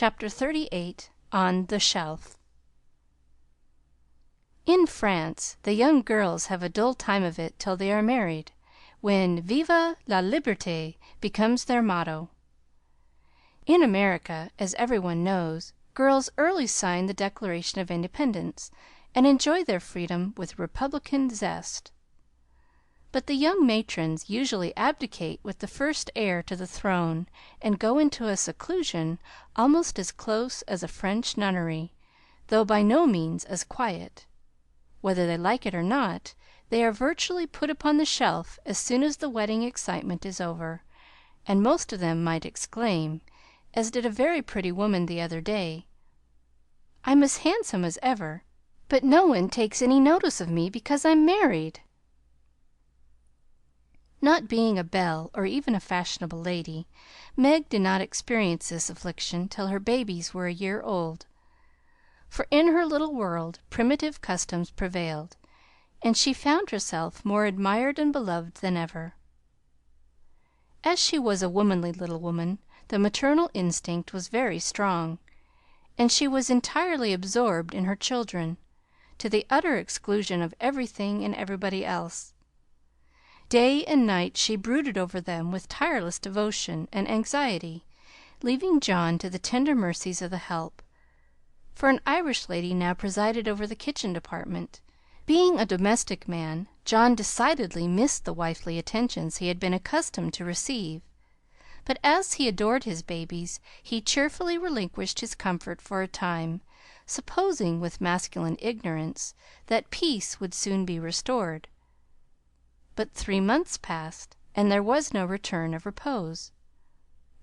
Chapter 38 On the Shelf. In France the young girls have a dull time of it till they are married, when "Vive la liberté" becomes their motto. In America, as every one knows, girls early sign the Declaration of Independence and enjoy their freedom with republican zest. But the young matrons usually abdicate with the first heir to the throne and go into a seclusion almost as close as a French nunnery, though by no means as quiet. Whether they like it or not, they are virtually put upon the shelf as soon as the wedding excitement is over, and most of them might exclaim, as did a very pretty woman the other day, "I'm as handsome as ever, but no one takes any notice of me because I'm married." Not being a belle or even a fashionable lady, Meg did not experience this affliction till her babies were a year old, for in her little world primitive customs prevailed, and she found herself more admired and beloved than ever. As she was a womanly little woman, the maternal instinct was very strong, and she was entirely absorbed in her children, to the utter exclusion of everything and everybody else. Day and night she brooded over them with tireless devotion and anxiety, leaving John to the tender mercies of the help, for an Irish lady now presided over the kitchen department. Being a domestic man, John decidedly missed the wifely attentions he had been accustomed to receive, but as he adored his babies, he cheerfully relinquished his comfort for a time, supposing, with masculine ignorance, that peace would soon be restored. But 3 months passed, and there was no return of repose.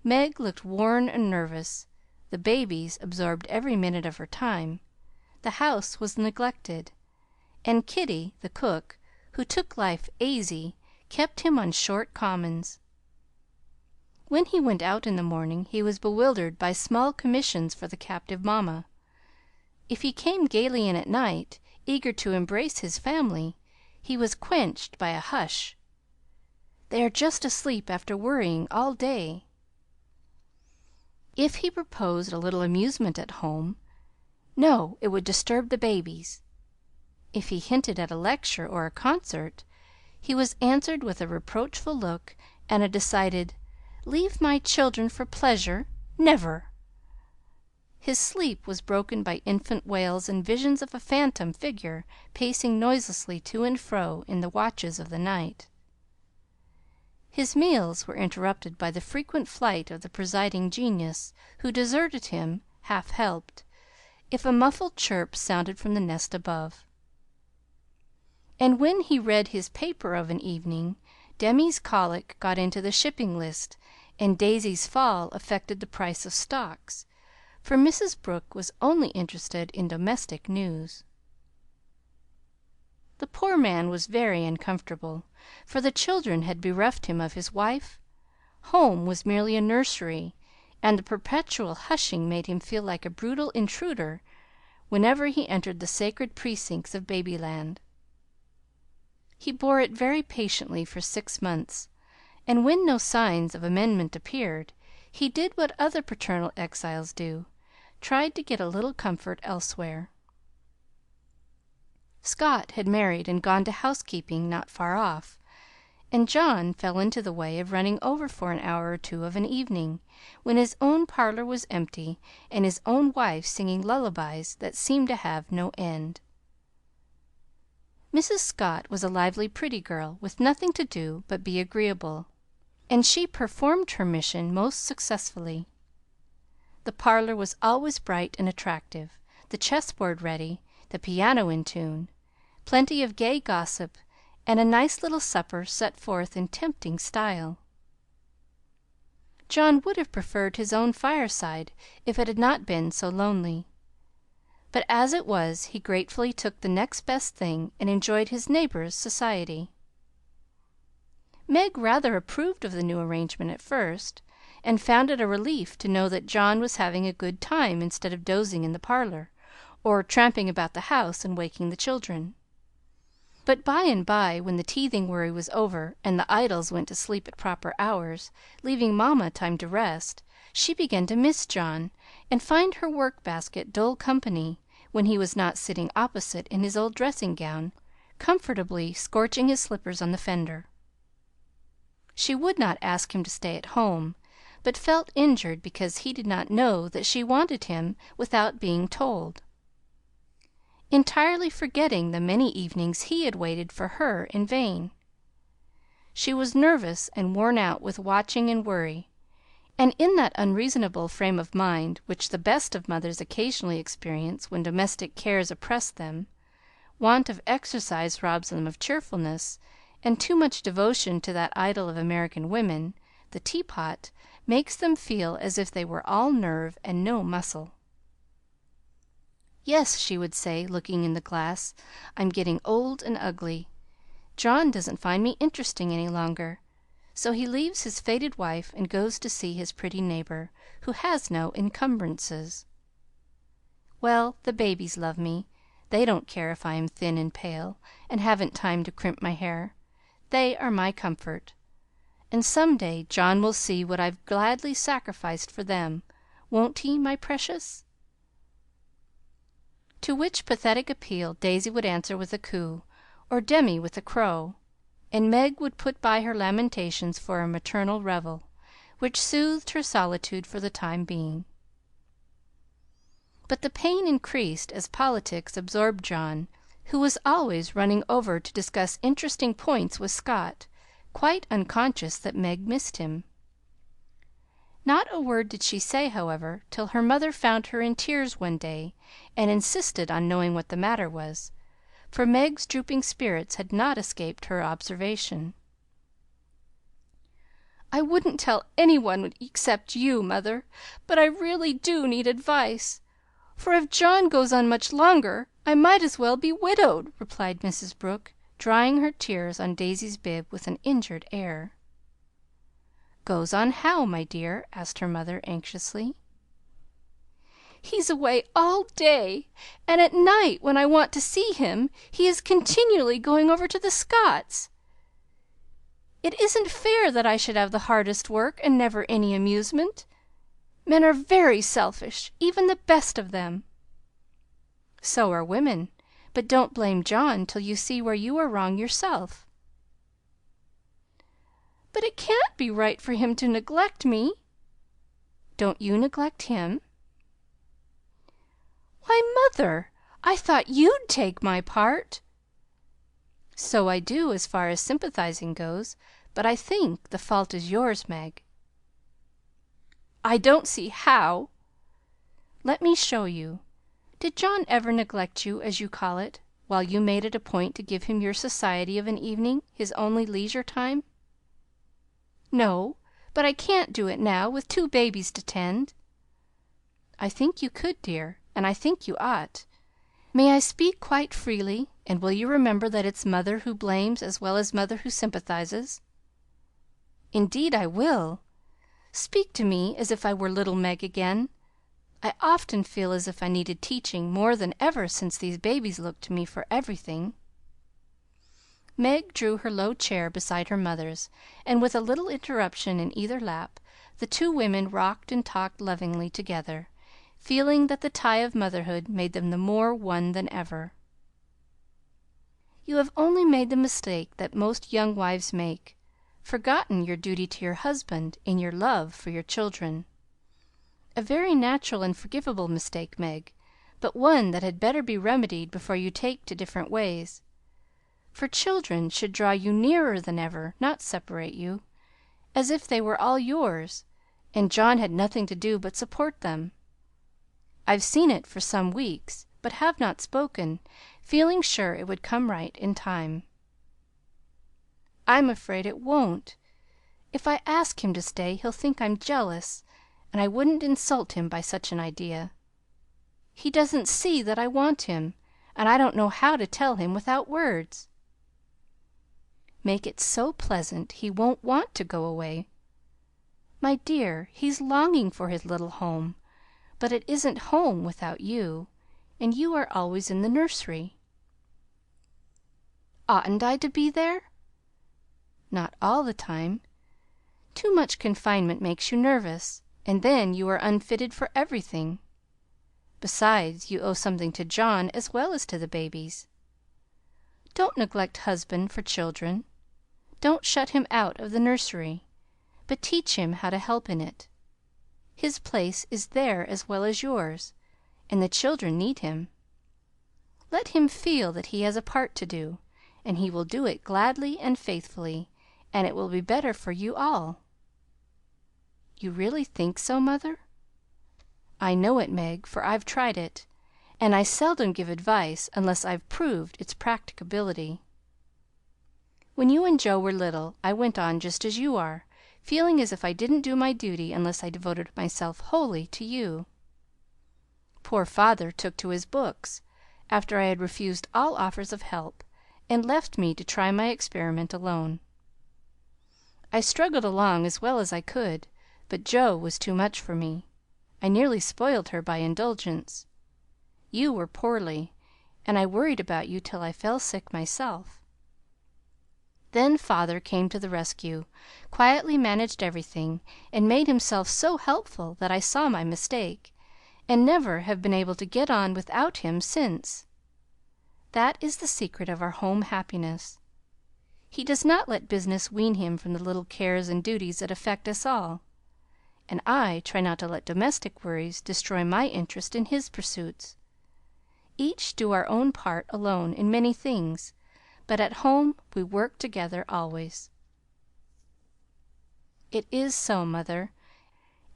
Meg looked worn and nervous, the babies absorbed every minute of her time, the house was neglected, and Kitty, the cook, who took life "aisy," kept him on short commons. When he went out in the morning he was bewildered by small commissions for the captive mamma. If he came gaily in at night, eager to embrace his family, he was quenched by a "Hush! They are just asleep after worrying all day." If he proposed a little amusement at home, no, it would disturb the babies. If he hinted at a lecture or a concert, he was answered with a reproachful look and a decided, "Leave my children for pleasure? Never!" His sleep was broken by infant wails and visions of a phantom figure pacing noiselessly to and fro in the watches of the night. His meals were interrupted by the frequent flight of the presiding genius, who deserted him, half helped, if a muffled chirp sounded from the nest above. And when he read his paper of an evening, Demi's colic got into the shipping list, and Daisy's fall affected the price of stocks, for Mrs. Brooke was only interested in domestic news. The poor man was very uncomfortable, for the children had bereft him of his wife. Home was merely a nursery, and the perpetual hushing made him feel like a brutal intruder whenever he entered the sacred precincts of Babyland. He bore it very patiently for 6 months, and when no signs of amendment appeared, he did what other paternal exiles do, tried to get a little comfort elsewhere. Scott had married and gone to housekeeping not far off, and John fell into the way of running over for an hour or two of an evening, when his own parlor was empty and his own wife singing lullabies that seemed to have no end. Mrs. Scott was a lively, pretty girl, with nothing to do but be agreeable, and she performed her mission most successfully. The parlor was always bright and attractive, the chessboard ready, the piano in tune, plenty of gay gossip, and a nice little supper set forth in tempting style. John would have preferred his own fireside if it had not been so lonely, but as it was he gratefully took the next best thing and enjoyed his neighbors' society. Meg rather approved of the new arrangement at first, and found it a relief to know that John was having a good time instead of dozing in the parlor, or tramping about the house and waking the children. But by and by, when the teething worry was over and the idols went to sleep at proper hours, leaving Mamma time to rest, she began to miss John, and find her work basket dull company when he was not sitting opposite in his old dressing gown, comfortably scorching his slippers on the fender. She would not ask him to stay at home, but felt injured because he did not know that she wanted him without being told, entirely forgetting the many evenings he had waited for her in vain. She was nervous and worn out with watching and worry, and in that unreasonable frame of mind which the best of mothers occasionally experience when domestic cares oppress them, want of exercise robs them of cheerfulness, and too much devotion to that idol of American women, the teapot, makes them feel as if they were all nerve and no muscle. "Yes," she would say, looking in the glass, "I'm getting old and ugly. John doesn't find me interesting any longer, so he leaves his faded wife and goes to see his pretty neighbor, who has no encumbrances. Well, the babies love me. They don't care if I am thin and pale, and haven't time to crimp my hair. They are my comfort. And some day John will see what I've gladly sacrificed for them. Won't he, my precious?" To which pathetic appeal Daisy would answer with a coo, or Demi with a crow, and Meg would put by her lamentations for a maternal revel, which soothed her solitude for the time being. But the pain increased as politics absorbed John, who was always running over to discuss interesting points with Scott, quite unconscious that Meg missed him. Not a word did she say, however, till her mother found her in tears one day and insisted on knowing what the matter was, for Meg's drooping spirits had not escaped her observation. "I wouldn't tell any one except you, mother, but I really do need advice, for if John goes on much longer I might as well be widowed," replied Mrs. Brooke, drying her tears on Daisy's bib with an injured air. "Goes on how, my dear?" asked her mother anxiously. "He's away all day, and at night when I want to see him he is continually going over to the Scotts. It isn't fair that I should have the hardest work and never any amusement. Men are very selfish, even the best of them." "So are women, but don't blame John till you see where you are wrong yourself." "But it can't be right for him to neglect me." "Don't you neglect him." "Why, mother, I thought you'd take my part." "So I do, as far as sympathizing goes, but I think the fault is yours, Meg." "I don't see how." "Let me show you. Did John ever neglect you, as you call it, while you made it a point to give him your society of an evening, his only leisure time?" "No, but I can't do it now, with 2 babies to tend." "I think you could, dear, and I think you ought. May I speak quite freely, and will you remember that it's mother who blames as well as mother who sympathizes?" "Indeed I will. Speak to me as if I were little Meg again. I often feel as if I needed teaching more than ever since these babies look to me for everything." Meg drew her low chair beside her mother's, and with a little interruption in either lap, the two women rocked and talked lovingly together, feeling that the tie of motherhood made them the more one than ever. "You have only made the mistake that most young wives make, forgotten your duty to your husband in your love for your children. A very natural and forgivable mistake, Meg, but one that had better be remedied before you take to different ways. For children should draw you nearer than ever, not separate you, as if they were all yours, and John had nothing to do but support them. I've seen it for some weeks, but have not spoken, feeling sure it would come right in time." "I'm afraid it won't. If I ask him to stay, he'll think I'm jealous, and I wouldn't insult him by such an idea. He doesn't see that I want him, and I don't know how to tell him without words." "Make it so pleasant he won't want to go away. My dear, he's longing for his little home, but it isn't home without you, and you are always in the nursery." "Oughtn't I to be there?" "Not all the time. Too much confinement makes you nervous, and then you are unfitted for everything. Besides, you owe something to John as well as to the babies. Don't neglect husband for children. Don't shut him out of the nursery, but teach him how to help in it. His place is there as well as yours, and the children need him. Let him feel that he has a part to do, and he will do it gladly and faithfully, and it will be better for you all." "You really think so, Mother?" "I know it, Meg, for I've tried it, and I seldom give advice unless I've proved its practicability. When you and Joe were little, I went on just as you are, feeling as if I didn't do my duty unless I devoted myself wholly to you. Poor father took to his books, after I had refused all offers of help, and left me to try my experiment alone. I struggled along as well as I could, but Joe was too much for me. I nearly spoiled her by indulgence. You were poorly, and I worried about you till I fell sick myself. Then father came to the rescue, quietly managed everything, and made himself so helpful that I saw my mistake, and never have been able to get on without him since. That is the secret of our home happiness. He does not let business wean him from the little cares and duties that affect us all, and I try not to let domestic worries destroy my interest in his pursuits. Each do our own part alone in many things, but at home we work together always." "It is so, Mother.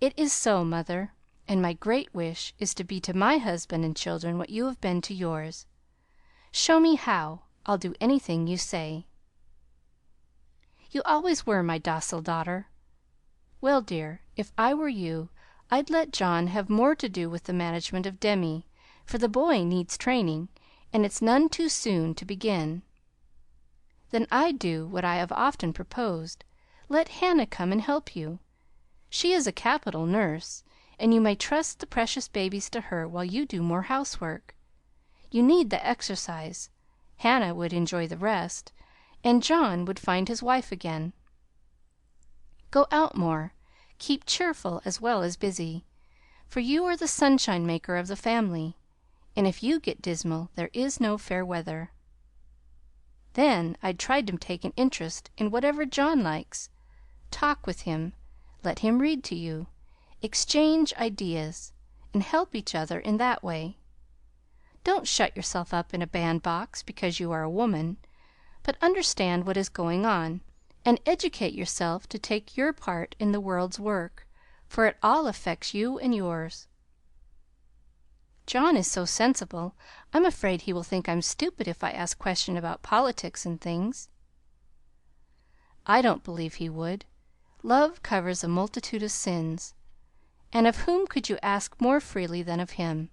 It is so, Mother, and my great wish is to be to my husband and children what you have been to yours. Show me how. I'll do anything you say." "You always were my docile daughter. Well, dear, if I were you, I'd let John have more to do with the management of Demi, for the boy needs training, and it's none too soon to begin. Then I'd do what I have often proposed, let Hannah come and help you. She is a capital nurse, and you may trust the precious babies to her while you do more housework. You need the exercise. Hannah would enjoy the rest, and John would find his wife again. Go out more. Keep cheerful as well as busy, for you are the sunshine maker of the family, and if you get dismal there is no fair weather. Then I'd try to take an interest in whatever John likes. Talk with him, let him read to you, exchange ideas, and help each other in that way. Don't shut yourself up in a bandbox because you are a woman, but understand what is going on, and educate yourself to take your part in the world's work, for it all affects you and yours. John is so sensible, I'm afraid he will think I'm stupid if I ask questions about politics and things." "I don't believe he would. Love covers a multitude of sins, and of whom could you ask more freely than of him?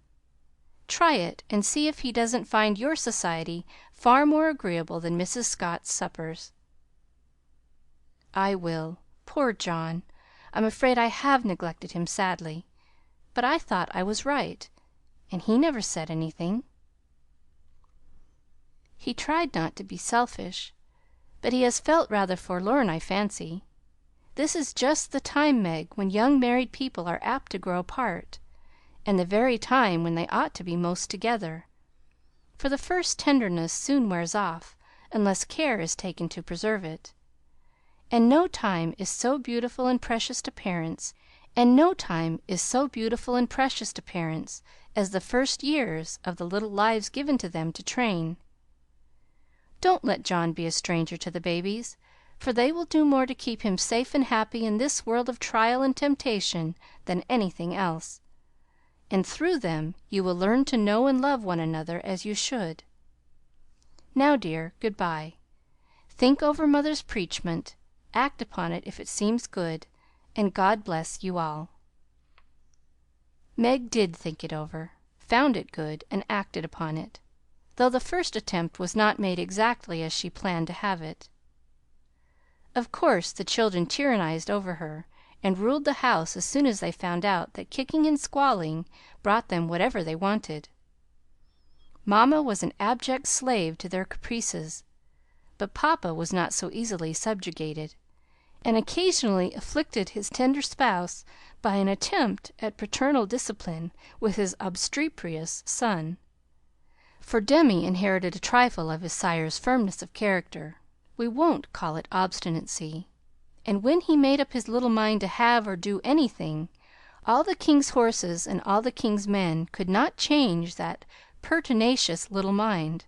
Try it, and see if he doesn't find your society far more agreeable than Mrs. Scott's suppers." "I will. Poor John! I'm afraid I have neglected him sadly, but I thought I was right, and he never said anything." "He tried not to be selfish, but he has felt rather forlorn, I fancy. This is just the time, Meg, when young married people are apt to grow apart, and the very time when they ought to be most together, for the first tenderness soon wears off unless care is taken to preserve it. And no time is so beautiful and precious to parents as the first years of the little lives given to them to train. Don't let John be a stranger to the babies, for they will do more to keep him safe and happy in this world of trial and temptation than anything else, and through them you will learn to know and love one another as you should. Now, dear, good bye. Think over mother's preachment, act upon it if it seems good, and God bless you all." Meg did think it over, found it good, and acted upon it, though the first attempt was not made exactly as she planned to have it. Of course the children tyrannized over her, and ruled the house as soon as they found out that kicking and squalling brought them whatever they wanted. Mamma was an abject slave to their caprices, but Papa was not so easily subjugated, and occasionally afflicted his tender spouse by an attempt at paternal discipline with his obstreperous son. For Demi inherited a trifle of his sire's firmness of character, we won't call it obstinacy, and when he made up his little mind to have or do anything, all the king's horses and all the king's men could not change that pertinacious little mind.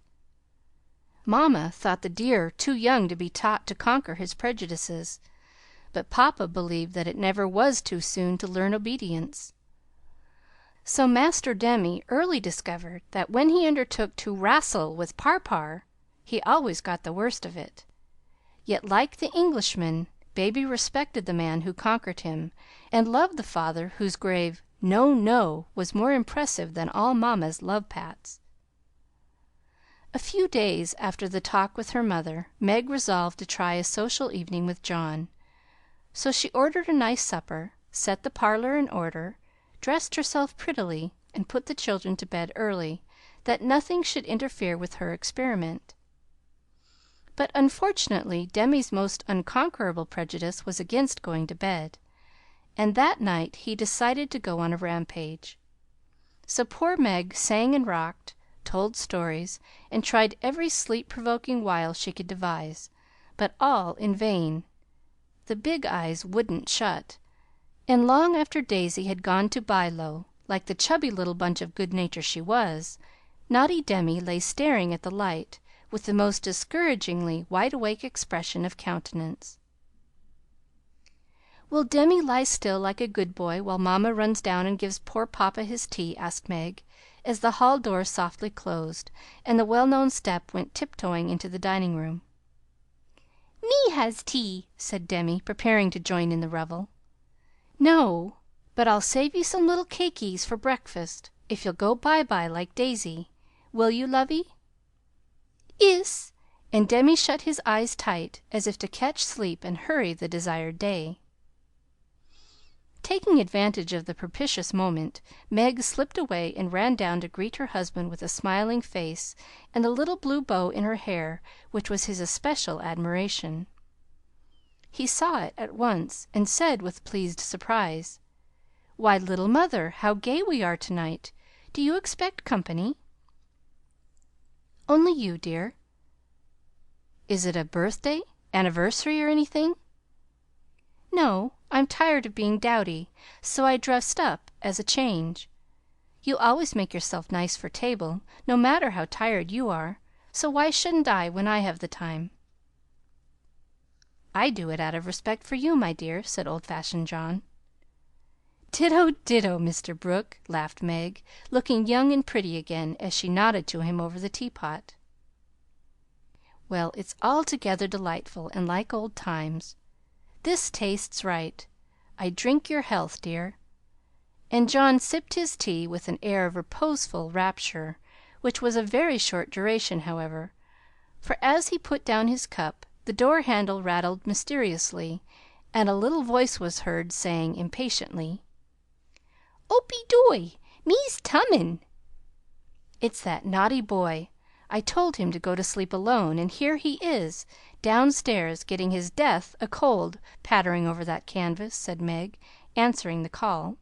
Mamma thought the dear too young to be taught to conquer his prejudices, but Papa believed that it never was too soon to learn obedience. So Master Demi early discovered that when he undertook to wrastle with Parpar, he always got the worst of it. Yet, like the Englishman, Baby respected the man who conquered him, and loved the father whose grave "No, no" was more impressive than all Mamma's love pats. A few days after the talk with her mother, Meg resolved to try a social evening with John. So she ordered a nice supper, set the parlor in order, dressed herself prettily, and put the children to bed early, that nothing should interfere with her experiment. But unfortunately Demi's most unconquerable prejudice was against going to bed, and that night he decided to go on a rampage. So poor Meg sang and rocked, told stories, and tried every sleep-provoking wile she could devise, but all in vain. The big eyes wouldn't shut, and long after Daisy had gone to bye low, like the chubby little bunch of good nature she was, naughty Demi lay staring at the light with the most discouragingly wide-awake expression of countenance. "Will Demi lie still like a good boy while Mamma runs down and gives poor Papa his tea?" asked Meg, as the hall door softly closed, and the well-known step went tiptoeing into the dining-room. "Me has tea," said Demi, preparing to join in the revel. "No, but I'll save you some little cakeys for breakfast, if you'll go bye-bye like Daisy. Will you, lovey?" "Iss," and Demi shut his eyes tight, as if to catch sleep and hurry the desired day. Taking advantage of the propitious moment, Meg slipped away and ran down to greet her husband with a smiling face and the little blue bow in her hair which was his especial admiration. He saw it at once, and said with pleased surprise, "Why, little mother, how gay we are to night! Do you expect company?" "Only you, dear." "Is it a birthday, anniversary, or anything?" "No, I'm tired of being dowdy, so I dressed up as a change. You always make yourself nice for table, no matter how tired you are, so why shouldn't I when I have the time?" "I do it out of respect for you, my dear," said old fashioned John. "Ditto, ditto, Mr. Brooke," laughed Meg, looking young and pretty again as she nodded to him over the teapot. "Well, it's altogether delightful and like old times. This tastes right. I drink your health, dear." And John sipped his tea with an air of reposeful rapture, which was of very short duration, however, for as he put down his cup the door handle rattled mysteriously, and a little voice was heard saying impatiently, "Opie doy, me's tummin'." "It's that naughty boy. I told him to go to sleep alone, and here he is, downstairs, getting his death a cold pattering over that canvas," said Meg, answering the call.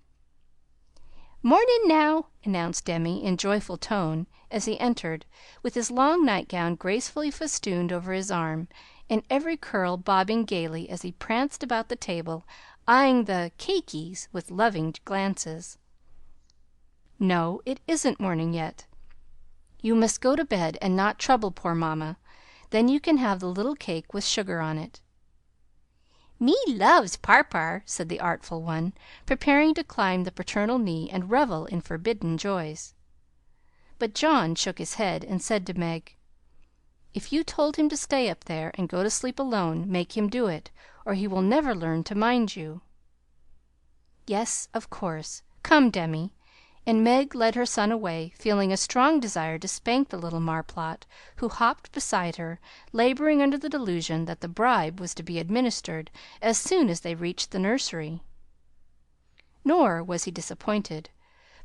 "Mornin' now," announced Demi in joyful tone, as he entered, with his long nightgown gracefully festooned over his arm, and every curl bobbing gayly as he pranced about the table, eyeing the "cakeys" with loving glances. "No, it isn't morning yet. You must go to bed and not trouble poor mamma. Then you can have the little cake with sugar on it." "Me loves Parpar," said the artful one, preparing to climb the paternal knee and revel in forbidden joys. But John shook his head and said to Meg, "If you told him to stay up there and go to sleep alone, make him do it, or he will never learn to mind you." "Yes, of course. Come, Demi." And Meg led her son away, feeling a strong desire to spank the little marplot, who hopped beside her, laboring under the delusion that the bribe was to be administered as soon as they reached the nursery. Nor was he disappointed,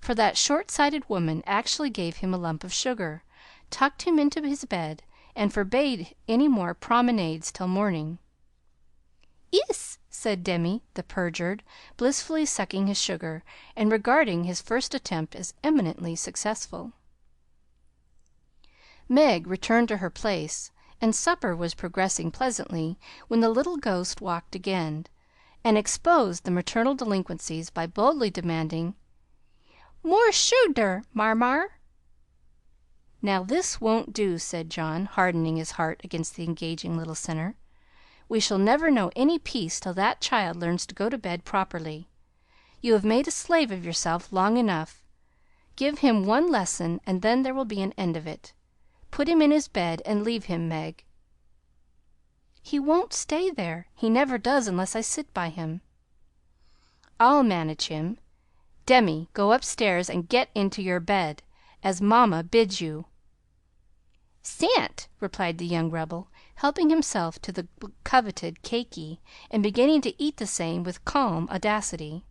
for that short-sighted woman actually gave him a lump of sugar, tucked him into his bed, and forbade any more promenades till morning. "Iss," said Demi, the perjured, blissfully sucking his sugar, and regarding his first attempt as eminently successful. Meg returned to her place, and supper was progressing pleasantly when the little ghost walked again, and exposed the maternal delinquencies by boldly demanding, "More shooder, Marmar." "Now this won't do," said John, hardening his heart against the engaging little sinner. "We shall never know any peace till that child learns to go to bed properly. You have made a slave of yourself long enough. Give him one lesson, and then there will be an end of it. Put him in his bed and leave him, Meg." "He won't stay there. He never does unless I sit by him." "I'll manage him. Demi, go upstairs and get into your bed, as Mamma bids you." "Sa'n't," replied the young rebel, helping himself to the coveted cakey, and beginning to eat the same with calm audacity.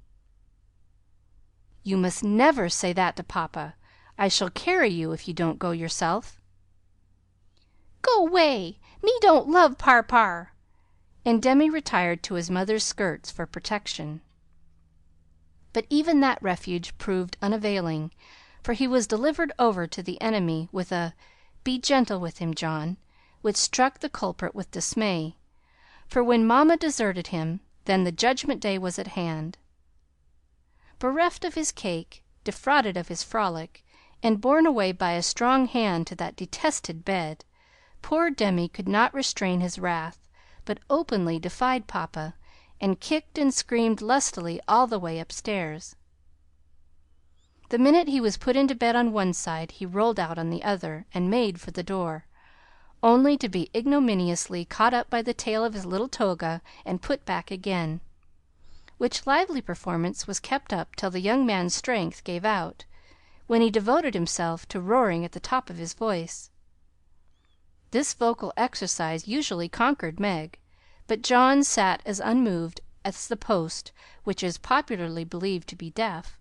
"You must never say that to papa. I shall carry you if you don't go yourself." "Go 'way! Me don't love Par," and Demi retired to his mother's skirts for protection. But even that refuge proved unavailing, for he was delivered over to the enemy with a "Be gentle with him, John," which struck the culprit with dismay, for when Mamma deserted him, then the judgment day was at hand. Bereft of his cake, defrauded of his frolic, and borne away by a strong hand to that detested bed, poor Demi could not restrain his wrath, but openly defied papa, and kicked and screamed lustily all the way upstairs. The minute he was put into bed on one side, he rolled out on the other, and made for the door, only to be ignominiously caught up by the tail of his little toga and put back again, which lively performance was kept up till the young man's strength gave out, when he devoted himself to roaring at the top of his voice. This vocal exercise usually conquered Meg, but John sat as unmoved as the post which is popularly believed to be deaf.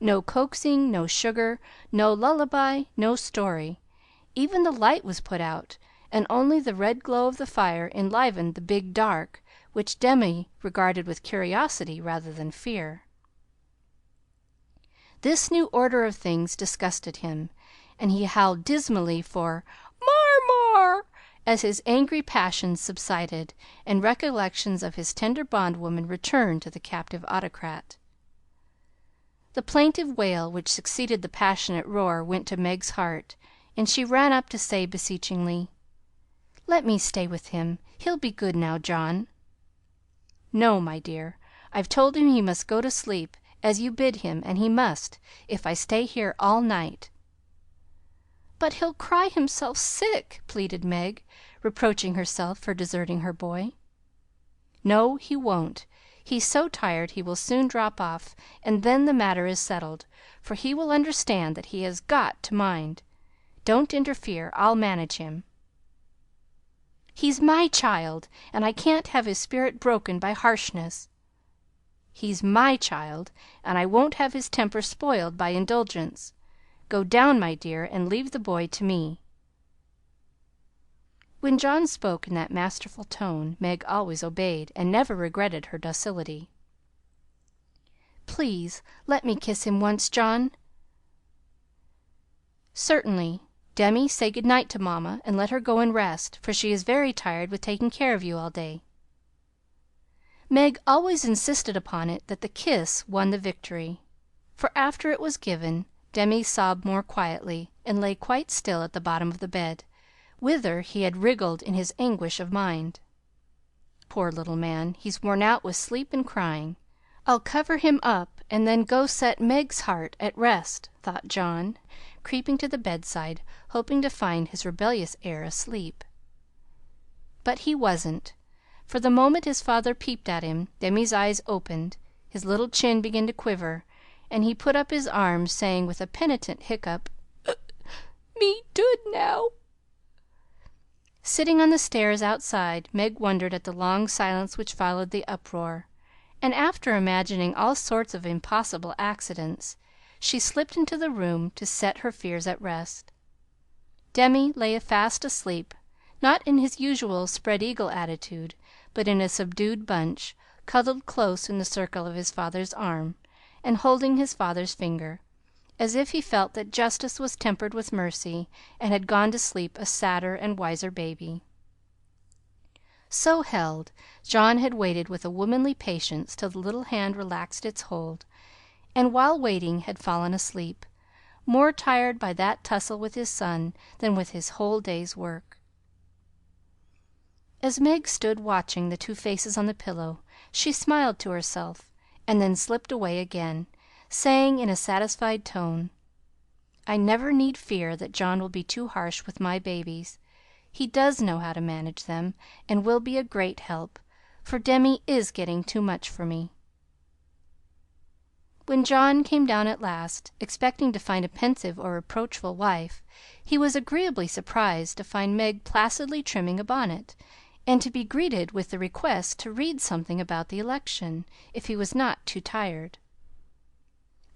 No coaxing, no sugar, no lullaby, no story. Even the light was put out, and only the red glow of the fire enlivened the big dark, which Demi regarded with curiosity rather than fear. This new order of things disgusted him, and he howled dismally for "Mar," as his angry passions subsided, and recollections of his tender bondwoman returned to the captive autocrat. The plaintive wail which succeeded the passionate roar went to Meg's heart, and she ran up to say beseechingly, "Let me stay with him. He'll be good now, John." "No, my dear. I've told him he must go to sleep, as you bid him, and he must, if I stay here all night." "But he'll cry himself sick," pleaded Meg, reproaching herself for deserting her boy. "No, he won't. He's so tired he will soon drop off, and then the matter is settled, for he will understand that he has got to mind. Don't interfere. I'll manage him." "He's my child, and I can't have his spirit broken by harshness." "He's my child, and I won't have his temper spoiled by indulgence. Go down, my dear, and leave the boy to me." When John spoke in that masterful tone, Meg always obeyed, and never regretted her docility. "Please let me kiss him once, John." "Certainly. Demi, say good night to Mamma, and let her go and rest, for she is very tired with taking care of you all day." Meg always insisted upon it that the kiss won the victory, for after it was given, Demi sobbed more quietly, and lay quite still at the bottom of the bed, whither he had wriggled in his anguish of mind. "Poor little man, he's worn out with sleep and crying. I'll cover him up, and then go set Meg's heart at rest," thought John, creeping to the bedside, hoping to find his rebellious heir asleep. But he wasn't, for the moment his father peeped at him, Demi's eyes opened, his little chin began to quiver, and he put up his arms, saying with a penitent hiccup, "Me dood now." Sitting on the stairs outside, Meg wondered at the long silence which followed the uproar, and after imagining all sorts of impossible accidents, she slipped into the room to set her fears at rest. Demi lay fast asleep, not in his usual spread eagle attitude, but in a subdued bunch, cuddled close in the circle of his father's arm, and holding his father's finger, as if he felt that justice was tempered with mercy, and had gone to sleep a sadder and wiser baby. So held, John had waited with a womanly patience till the little hand relaxed its hold, and while waiting had fallen asleep, more tired by that tussle with his son than with his whole day's work. As Meg stood watching the two faces on the pillow, she smiled to herself, and then slipped away again, saying in a satisfied tone, "I never need fear that John will be too harsh with my babies. He does know how to manage them, and will be a great help, for Demi is getting too much for me." When John came down at last, expecting to find a pensive or reproachful wife, he was agreeably surprised to find Meg placidly trimming a bonnet, and to be greeted with the request to read something about the election, if he was not too tired.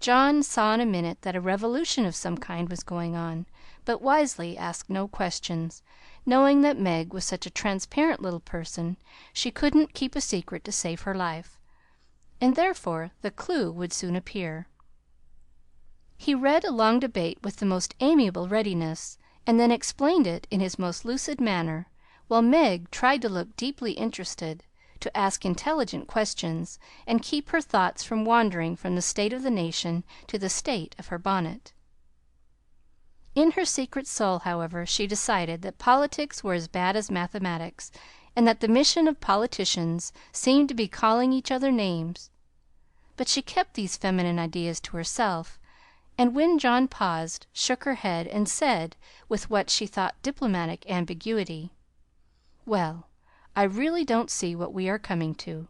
John saw in a minute that a revolution of some kind was going on, but wisely asked no questions, knowing that Meg was such a transparent little person she couldn't keep a secret to save her life, and therefore the clue would soon appear. He read a long debate with the most amiable readiness, and then explained it in his most lucid manner, while Meg tried to look deeply interested, to ask intelligent questions, and keep her thoughts from wandering from the state of the nation to the state of her bonnet. In her secret soul, however, she decided that politics were as bad as mathematics, and that the mission of politicians seemed to be calling each other names. But she kept these feminine ideas to herself, and when John paused, shook her head, and said, with what she thought diplomatic ambiguity, "Well, I really don't see what we are coming to."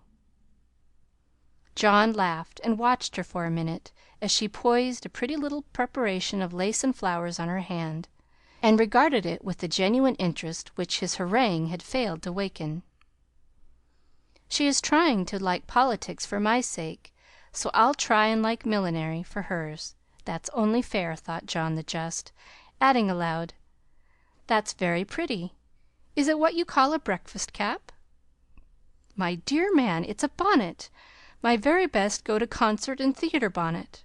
John laughed, and watched her for a minute, as she poised a pretty little preparation of lace and flowers on her hand, and regarded it with the genuine interest which his harangue had failed to waken. "She is trying to like politics for my sake, so I'll try and like millinery for hers. That's only fair," thought John the just, adding aloud, "That's very pretty. Is it what you call a breakfast cap?" "My dear man, it's a bonnet, my very best go to concert and theatre bonnet."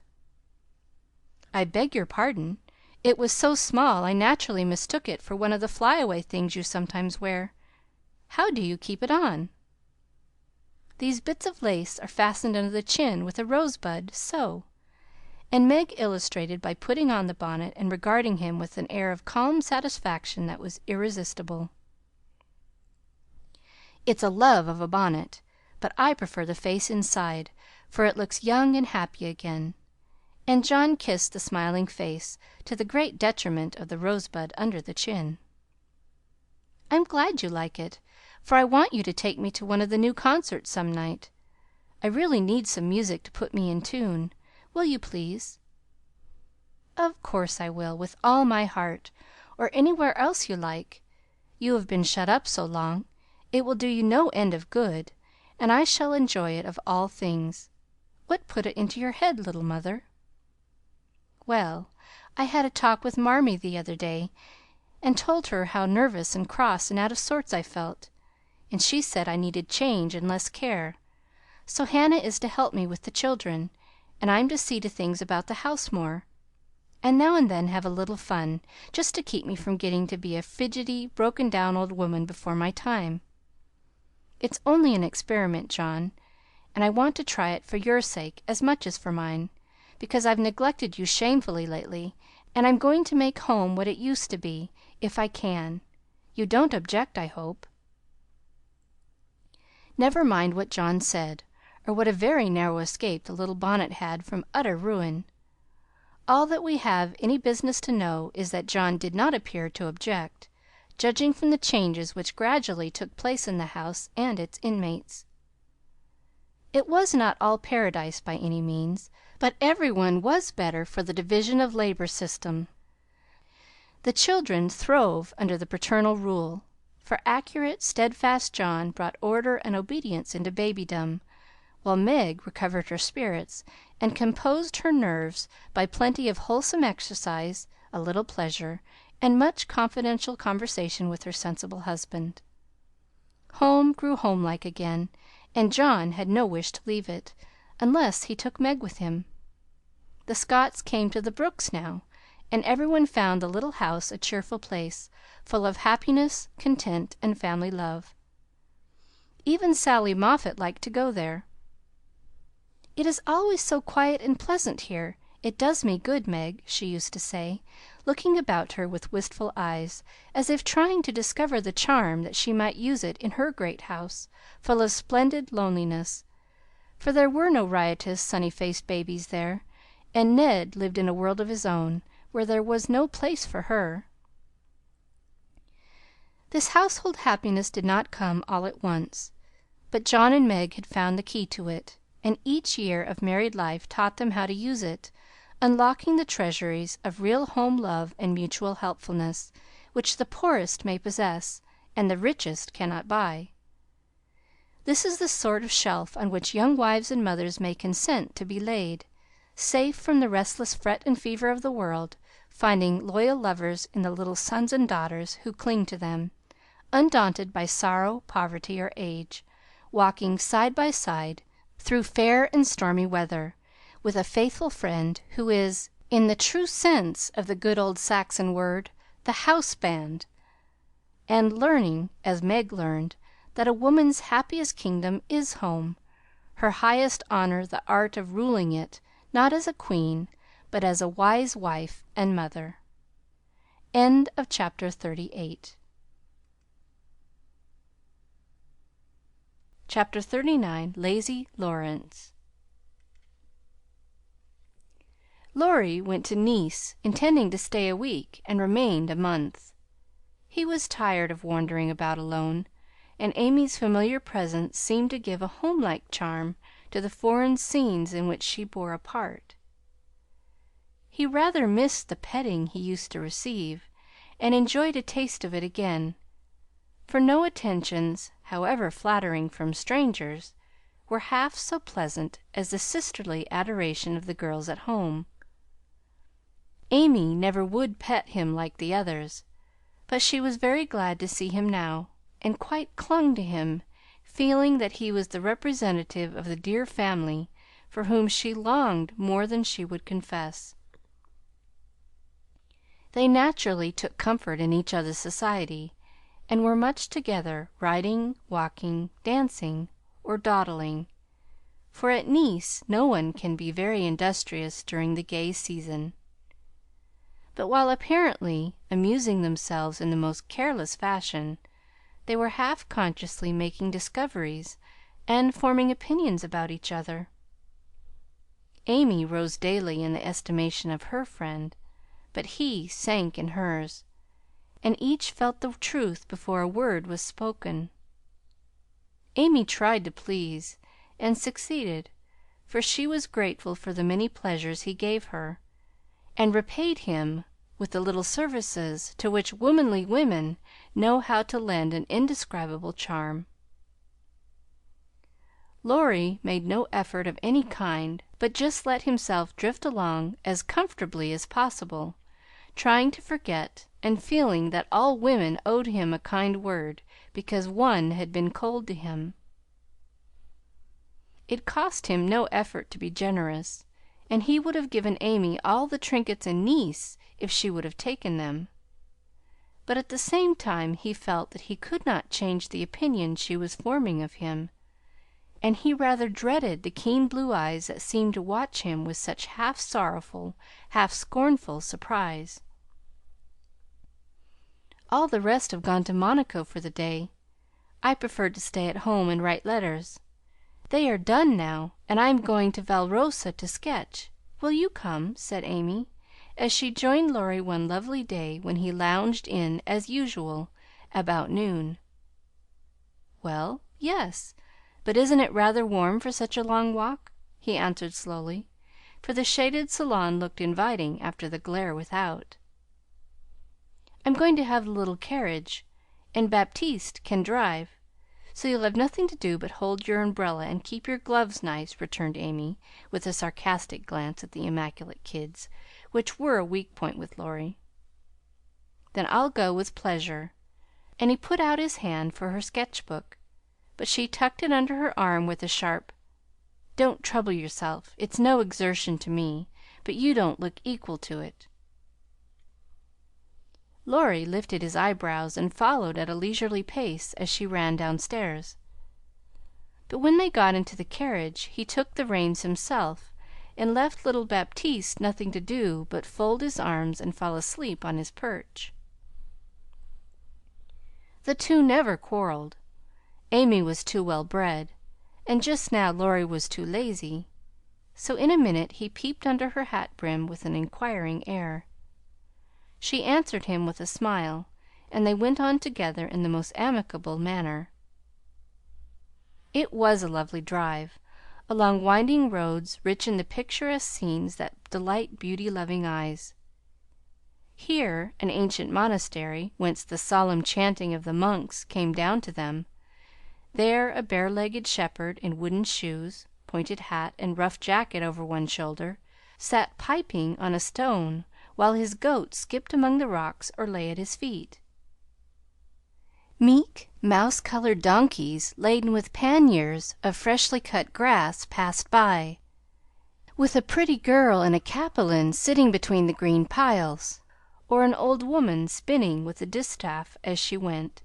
"I beg your pardon. It was so small I naturally mistook it for one of the fly-away things you sometimes wear. How do you keep it on?" "These bits of lace are fastened under the chin with a rosebud, so." And Meg illustrated by putting on the bonnet and regarding him with an air of calm satisfaction that was irresistible. "It's a love of a bonnet, but I prefer the face inside, for it looks young and happy again." And John kissed the smiling face, to the great detriment of the rosebud under the chin. "I'm glad you like it, for I want you to take me to one of the new concerts some night. I really need some music to put me in tune. Will you, please?" "Of course I will, with all my heart, or anywhere else you like. You have been shut up so long, it will do you no end of good, and I shall enjoy it of all things. What put it into your head, little mother?" "Well, I had a talk with Marmee the other day, and told her how nervous and cross and out of sorts I felt, and she said I needed change and less care. So Hannah is to help me with the children, and I'm to see to things about the house more, and now and then have a little fun, just to keep me from getting to be a fidgety, broken down old woman before my time. It's only an experiment, John, and I want to try it for your sake as much as for mine, because I've neglected you shamefully lately, and I'm going to make home what it used to be, if I can. You don't object, I hope?" Never mind what John said, or what a very narrow escape the little bonnet had from utter ruin. All that we have any business to know is that John did not appear to object, judging from the changes which gradually took place in the house and its inmates. It was not all paradise by any means, but every one was better for the division of labor system. The children throve under the paternal rule, for accurate, steadfast John brought order and obedience into babydom, while Meg recovered her spirits and composed her nerves by plenty of wholesome exercise, a little pleasure, and much confidential conversation with her sensible husband. Home grew homelike again, and John had no wish to leave it, unless he took Meg with him. The Scotts came to the Brooks now, and every one found the little house a cheerful place, full of happiness, content, and family love. Even Sally Moffat liked to go there. "It is always so quiet and pleasant here. It does me good, Meg," she used to say, looking about her with wistful eyes, as if trying to discover the charm that she might use it in her great house, full of splendid loneliness; for there were no riotous, sunny-faced babies there, and Ned lived in a world of his own, where there was no place for her. This household happiness did not come all at once, but John and Meg had found the key to it, and each year of married life taught them how to use it, unlocking the treasuries of real home love and mutual helpfulness, which the poorest may possess and the richest cannot buy. This is the sort of shelf on which young wives and mothers may consent to be laid, safe from the restless fret and fever of the world, finding loyal lovers in the little sons and daughters who cling to them, undaunted by sorrow, poverty, or age, walking side by side through fair and stormy weather, with a faithful friend who is, in the true sense of the good old Saxon word, the house band, and learning, as Meg learned, that a woman's happiest kingdom is home, her highest honor the art of ruling it, not as a queen, but as a wise wife and mother. End of chapter 38. Chapter 39. Lazy Lawrence. Laurie went to Nice, intending to stay a week, and remained a month. He was tired of wandering about alone, and Amy's familiar presence seemed to give a homelike charm to the foreign scenes in which she bore a part. He rather missed the petting he used to receive, and enjoyed a taste of it again, for no attentions, however flattering from strangers, were half so pleasant as the sisterly adoration of the girls at home. Amy never would pet him like the others, but she was very glad to see him now, and quite clung to him, feeling that he was the representative of the dear family for whom she longed more than she would confess. They naturally took comfort in each other's society, and were much together, riding, walking, dancing, or dawdling, for at Nice no one can be very industrious during the gay season. But while apparently amusing themselves in the most careless fashion, they were half consciously making discoveries and forming opinions about each other. Amy rose daily in the estimation of her friend, but he sank in hers, and each felt the truth before a word was spoken. Amy tried to please, and succeeded, for she was grateful for the many pleasures he gave her, and repaid him with the little services to which womanly women know how to lend an indescribable charm. Laurie made no effort of any kind, but just let himself drift along as comfortably as possible, trying to forget, and feeling that all women owed him a kind word because one had been cold to him. It cost him no effort to be generous, and he would have given Amy all the trinkets in Nice if she would have taken them. But at the same time he felt that he could not change the opinion she was forming of him, and he rather dreaded the keen blue eyes that seemed to watch him with such half sorrowful, half scornful surprise. All the rest have gone to Monaco for the day. I preferred to stay at home and write letters. They are done now, and I am going to Valrosa to sketch. Will you come?" said Amy, as she joined Laurie one lovely day when he lounged in as usual about noon. "Well, yes, but isn't it rather warm for such a long walk?" he answered slowly, for the shaded salon looked inviting after the glare without. "I'm going to have the little carriage, and Baptiste can drive, so you'll have nothing to do but hold your umbrella and keep your gloves nice," returned Amy, with a sarcastic glance at the immaculate kids, which were a weak point with Laurie. "Then I'll go with pleasure," and he put out his hand for her sketch book, but she tucked it under her arm with a sharp, "Don't trouble yourself. It's no exertion to me, but you don't look equal to it." Laurie lifted his eyebrows and followed at a leisurely pace as she ran downstairs. But when they got into the carriage he took the reins himself, and left little Baptiste nothing to do but fold his arms and fall asleep on his perch. The two never quarreled. Amy was too well bred, and just now Laurie was too lazy, so in a minute he peeped under her hat brim with an inquiring air. She answered him with a smile, and they went on together in the most amicable manner. It was a lovely drive, along winding roads rich in the picturesque scenes that delight beauty-loving eyes. Here an ancient monastery, whence the solemn chanting of the monks came down to them; there a bare-legged shepherd in wooden shoes, pointed hat, and rough jacket over one shoulder, sat piping on a stone while his goat skipped among the rocks or lay at his feet. Meek, mouse-colored donkeys laden with panniers of freshly cut grass passed by, with a pretty girl in a capelin sitting between the green piles, or an old woman spinning with a distaff as she went.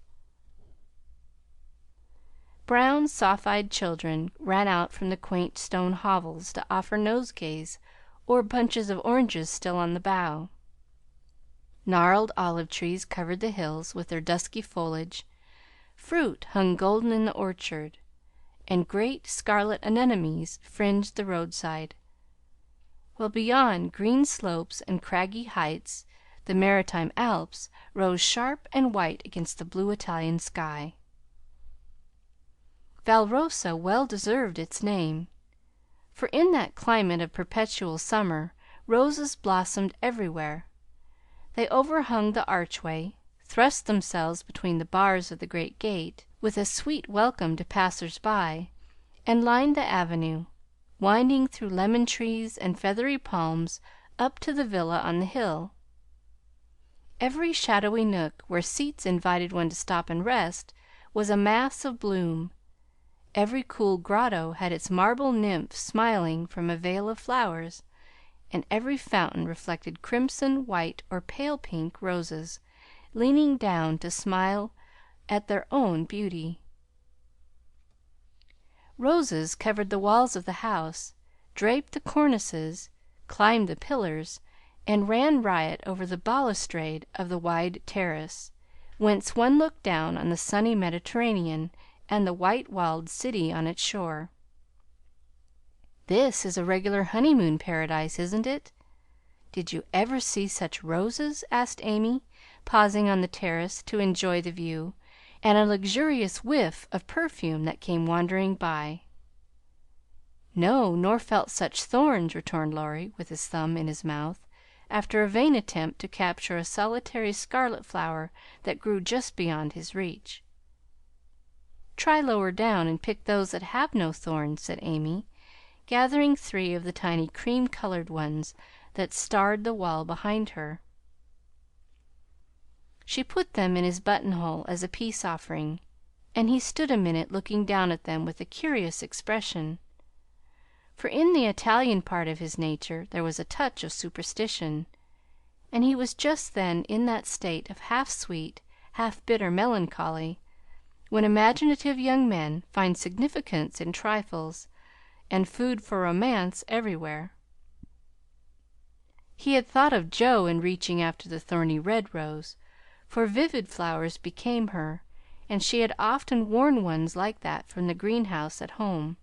Brown, soft-eyed children ran out from the quaint stone hovels to offer nosegays or bunches of oranges still on the bough. Gnarled olive trees covered the hills with their dusky foliage, fruit hung golden in the orchard, and great scarlet anemones fringed the roadside, while beyond green slopes and craggy heights the maritime Alps rose sharp and white against the blue Italian sky. Valrosa well deserved its name, for in that climate of perpetual summer roses blossomed everywhere. They overhung the archway, thrust themselves between the bars of the great gate with a sweet welcome to passers-by, and lined the avenue, winding through lemon trees and feathery palms up to the villa on the hill. Every shadowy nook where seats invited one to stop and rest was a mass of bloom. Every cool grotto had its marble nymph smiling from a veil of flowers, and every fountain reflected crimson, white, or pale pink roses, leaning down to smile at their own beauty. Roses covered the walls of the house, draped the cornices, climbed the pillars, and ran riot over the balustrade of the wide terrace, whence one looked down on the sunny Mediterranean and the white-walled city on its shore. "This is a regular honeymoon paradise, isn't it? Did you ever see such roses?" asked Amy, pausing on the terrace to enjoy the view and a luxurious whiff of perfume that came wandering by. "No, nor felt such thorns," returned Laurie, with his thumb in his mouth, after a vain attempt to capture a solitary scarlet flower that grew just beyond his reach. "Try lower down and pick those that have no thorns," said Amy, gathering 3 of the tiny cream-colored ones that starred the wall behind her. She put them in his buttonhole as a peace offering, and he stood a minute looking down at them with a curious expression, for in the Italian part of his nature there was a touch of superstition, and he was just then in that state of half-sweet, half-bitter melancholy when imaginative young men find significance in trifles and food for romance everywhere. He had thought of Jo in reaching after the thorny red rose, for vivid flowers became her, and she had often worn ones like that from the greenhouse at home.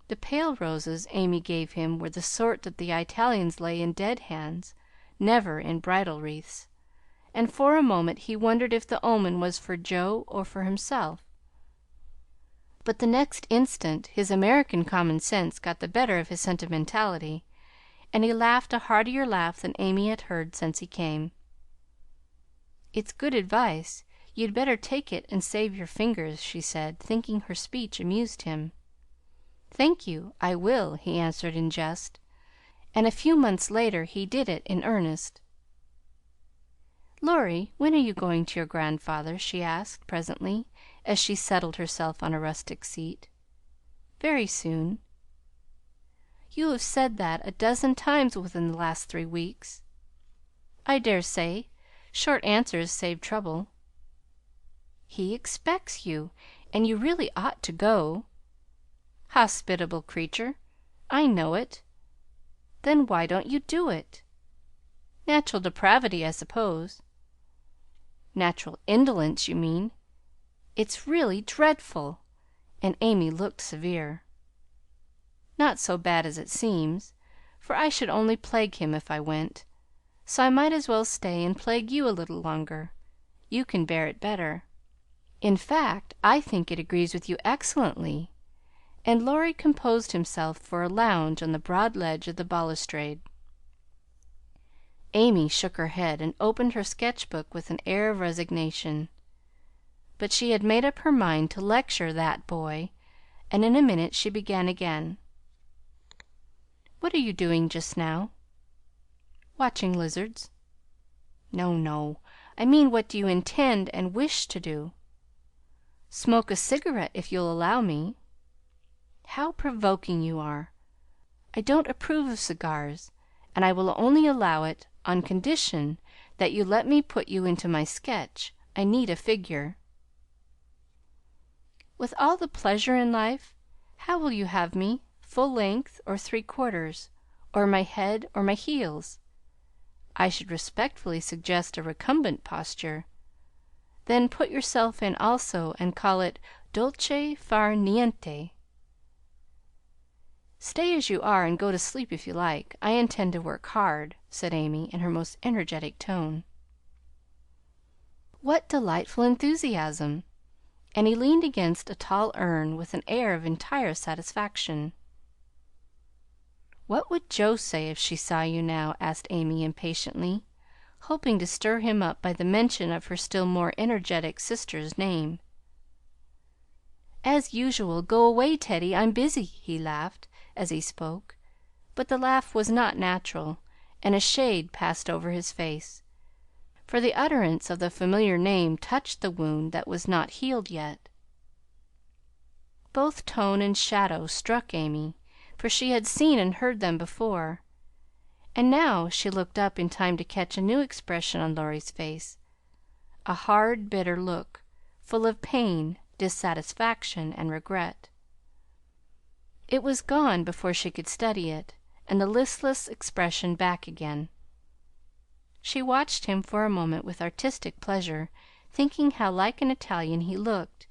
The pale roses Amy gave him were the sort that the Italians lay in dead hands, never in bridal wreaths, and for a moment he wondered if the omen was for Jo or for himself. But the next instant his American common sense got the better of his sentimentality, and he laughed a heartier laugh than Amy had heard since he came. "It's good advice. You'd better take it and save your fingers," she said, thinking her speech amused him. "Thank you, I will," he answered in jest, and a few months later he did it in earnest. "Laurie, when are you going to your grandfather?" she asked presently, as she settled herself on a rustic seat. "Very soon." "You have said that a dozen times within the last 3 weeks." "I dare say. Short answers save trouble." "He expects you, and you really ought to go." "Hospitable creature! I know it." "Then why don't you do it?" "Natural depravity, I suppose." "Natural indolence, you mean. It's really dreadful!" and Amy looked severe. "Not so bad as it seems, for I should only plague him if I went, so I might as well stay and plague you a little longer. You can bear it better. In fact, I think it agrees with you excellently." And Laurie composed himself for a lounge on the broad ledge of the balustrade. Amy shook her head and opened her sketch book with an air of resignation. But she had made up her mind to lecture that boy, and in a minute she began again. "What are you doing just now?" "Watching lizards." "No, no. I mean, what do you intend and wish to do?" "Smoke a cigarette, if you'll allow me." "How provoking you are! I don't approve of cigars, and I will only allow it on condition that you let me put you into my sketch. I need a figure." "With all the pleasure in life. How will you have me? Full length, or 3/4, or my head or my heels?" "I should respectfully suggest a recumbent posture." "Then put yourself in also, and call it dolce far niente." "Stay as you are, and go to sleep if you like. I intend to work hard," said Amy, in her most energetic tone. "What delightful enthusiasm!" And he leaned against a tall urn with an air of entire satisfaction. "What would Jo say if she saw you now?" asked Amy impatiently, hoping to stir him up by the mention of her still more energetic sister's name. "As usual. Go away, Teddy, I'm busy," he laughed as he spoke, but the laugh was not natural, and a shade passed over his face, for the utterance of the familiar name touched the wound that was not healed yet. Both tone and shadow struck Amy, for she had seen and heard them before, and now she looked up in time to catch a new expression on Laurie's face, a hard, bitter look, full of pain, dissatisfaction, and regret. It was gone before she could study it, and the listless expression back again. She watched him for a moment with artistic pleasure, thinking how like an Italian he looked,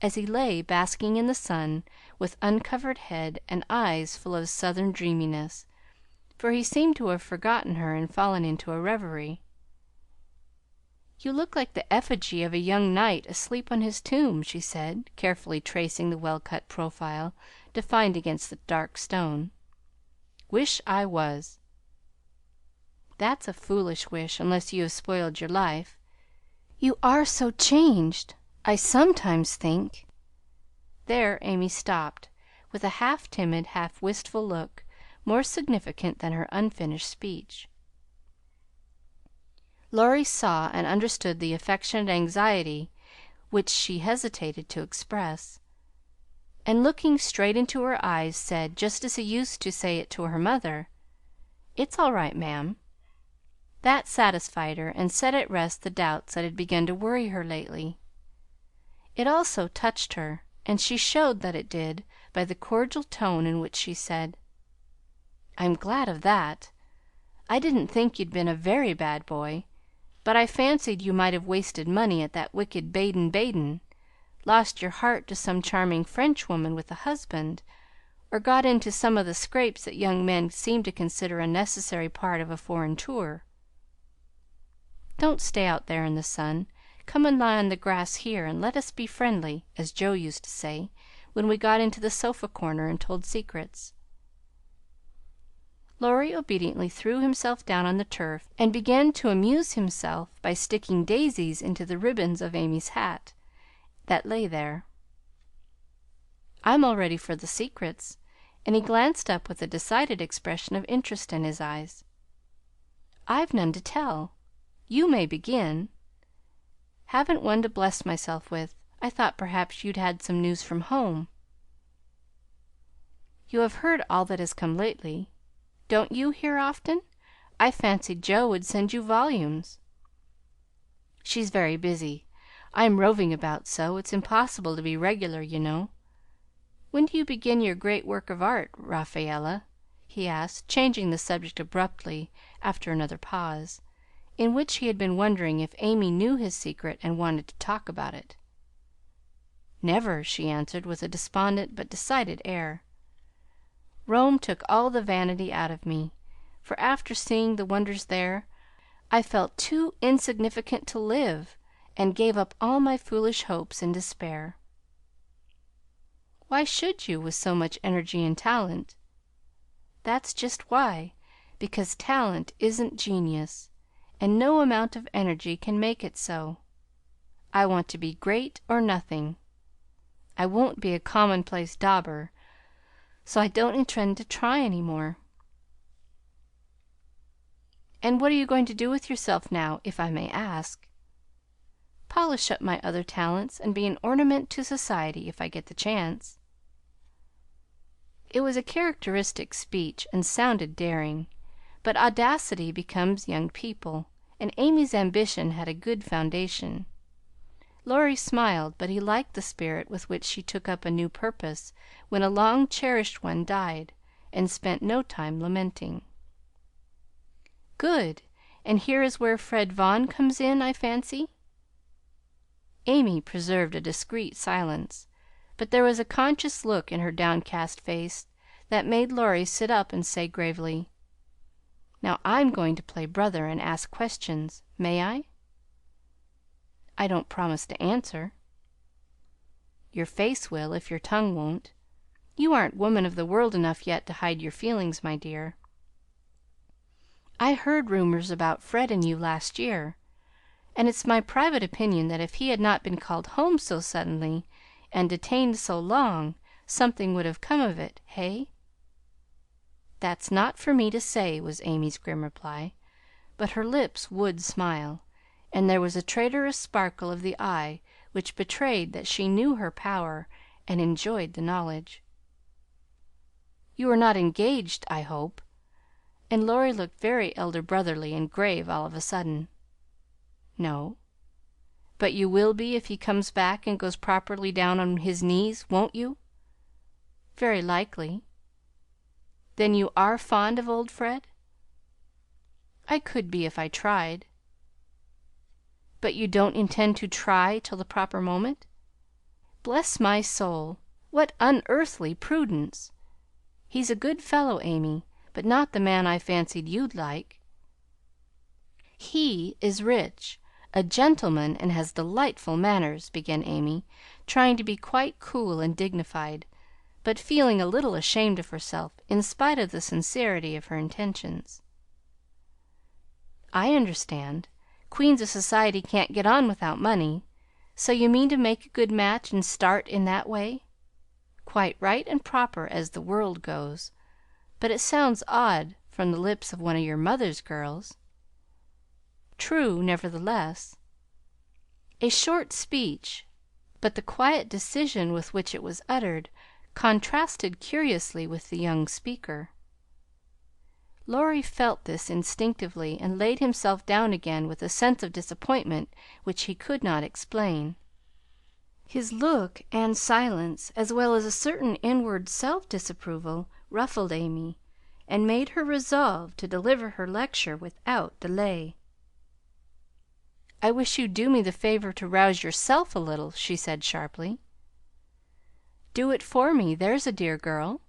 as he lay basking in the sun with uncovered head and eyes full of Southern dreaminess, for he seemed to have forgotten her and fallen into a reverie. "You look like the effigy of a young knight asleep on his tomb," she said, carefully tracing the well-cut profile defined against the dark stone. "Wish I was." "That's a foolish wish, unless you have spoiled your life. You are so changed, I sometimes think." There Amy stopped, with a half timid, half wistful look, more significant than her unfinished speech. Laurie saw and understood the affectionate anxiety which she hesitated to express, and looking straight into her eyes, said, just as he used to say it to her mother, "It's all right, ma'am." That satisfied her, and set at rest the doubts that had begun to worry her lately. It also touched her, and she showed that it did by the cordial tone in which she said, "I'm glad of that. I didn't think you'd been a very bad boy, but I fancied you might have wasted money at that wicked Baden Baden, lost your heart to some charming Frenchwoman with a husband, or got into some of the scrapes that young men seem to consider a necessary part of a foreign tour. Don't stay out there in the sun. Come and lie on the grass here, and let us be friendly, as Joe used to say when we got into the sofa corner and told secrets." Laurie obediently threw himself down on the turf, and began to amuse himself by sticking daisies into the ribbons of Amy's hat that lay there. "I'm all ready for the secrets," and he glanced up with a decided expression of interest in his eyes. "I've none to tell. You may begin." "Haven't one to bless myself with. I thought perhaps you'd had some news from home." "You have heard all that has come lately. Don't you hear often? I fancied Joe would send you volumes." "She's very busy. I'm roving about so, it's impossible to be regular, you know. When do you begin your great work of art, Rafaela?" he asked, changing the subject abruptly after another pause, in which he had been wondering if Amy knew his secret and wanted to talk about it. "Never," she answered, with a despondent but decided air. "Rome took all the vanity out of me, for after seeing the wonders there, I felt too insignificant to live, and gave up all my foolish hopes in despair." "Why should you, with so much energy and talent?" "That's just why. Because talent isn't genius, and no amount of energy can make it so. I want to be great or nothing. I won't be a commonplace dauber, so I don't intend to try any more." "And what are you going to do with yourself now, if I may ask?" "Polish up my other talents, and be an ornament to society, if I get the chance." It was a characteristic speech, and sounded daring, but audacity becomes young people, and Amy's ambition had a good foundation. Laurie smiled, but he liked the spirit with which she took up a new purpose when a long cherished one died, and spent no time lamenting. "Good! And here is where Fred Vaughn comes in, I fancy?" Amy preserved a discreet silence, but there was a conscious look in her downcast face that made Laurie sit up and say gravely, "Now I'm going to play brother and ask questions. May I?" "I don't promise to answer." "Your face will, if your tongue won't. You aren't woman of the world enough yet to hide your feelings, my dear." "I heard rumors about Fred and you last year, and it's my private opinion that if he had not been called home so suddenly and detained so long, something would have come of it. Hey?" "That's not for me to say," was Amy's grim reply, but her lips would smile, and there was a traitorous sparkle of the eye which betrayed that she knew her power and enjoyed the knowledge. "You are not engaged, I hope?" And Laurie looked very elder brotherly and grave all of a sudden. "No." "But you will be if he comes back and goes properly down on his knees, won't you?" "Very likely." "Then you are fond of old Fred?" "I could be if I tried." "But you don't intend to try till the proper moment?" "Bless my soul! What unearthly prudence! He's a good fellow, Amy, but not the man I fancied you'd like." "He is rich, a gentleman, and has delightful manners," began Amy, trying to be quite cool and dignified, but feeling a little ashamed of herself in spite of the sincerity of her intentions. "I understand. Queens of society can't get on without money. So you mean to make a good match and start in that way? Quite right and proper, as the world goes, but it sounds odd from the lips of one of your mother's girls." "True, nevertheless." A short speech, but the quiet decision with which it was uttered contrasted curiously with the young speaker. Laurie felt this instinctively, and laid himself down again with a sense of disappointment which he could not explain. His look and silence, as well as a certain inward self disapproval, ruffled Amy, and made her resolve to deliver her lecture without delay. "I wish you'd do me the favor to rouse yourself a little," she said sharply. "Do it for me, there's a dear girl."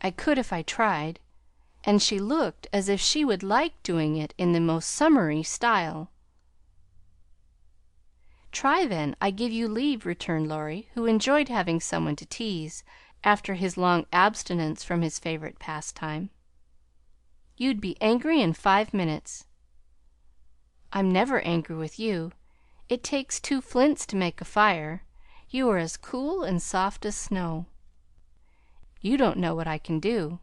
"I could if I tried," and she looked as if she would like doing it in the most summery style. "Try, then, I give you leave," returned Laurie, who enjoyed having some one to tease, after his long abstinence from his favorite pastime. "You'd be angry in 5 minutes." "I'm never angry with you. It takes 2 flints to make a fire. You are as cool and soft as snow." "You don't know what I can do.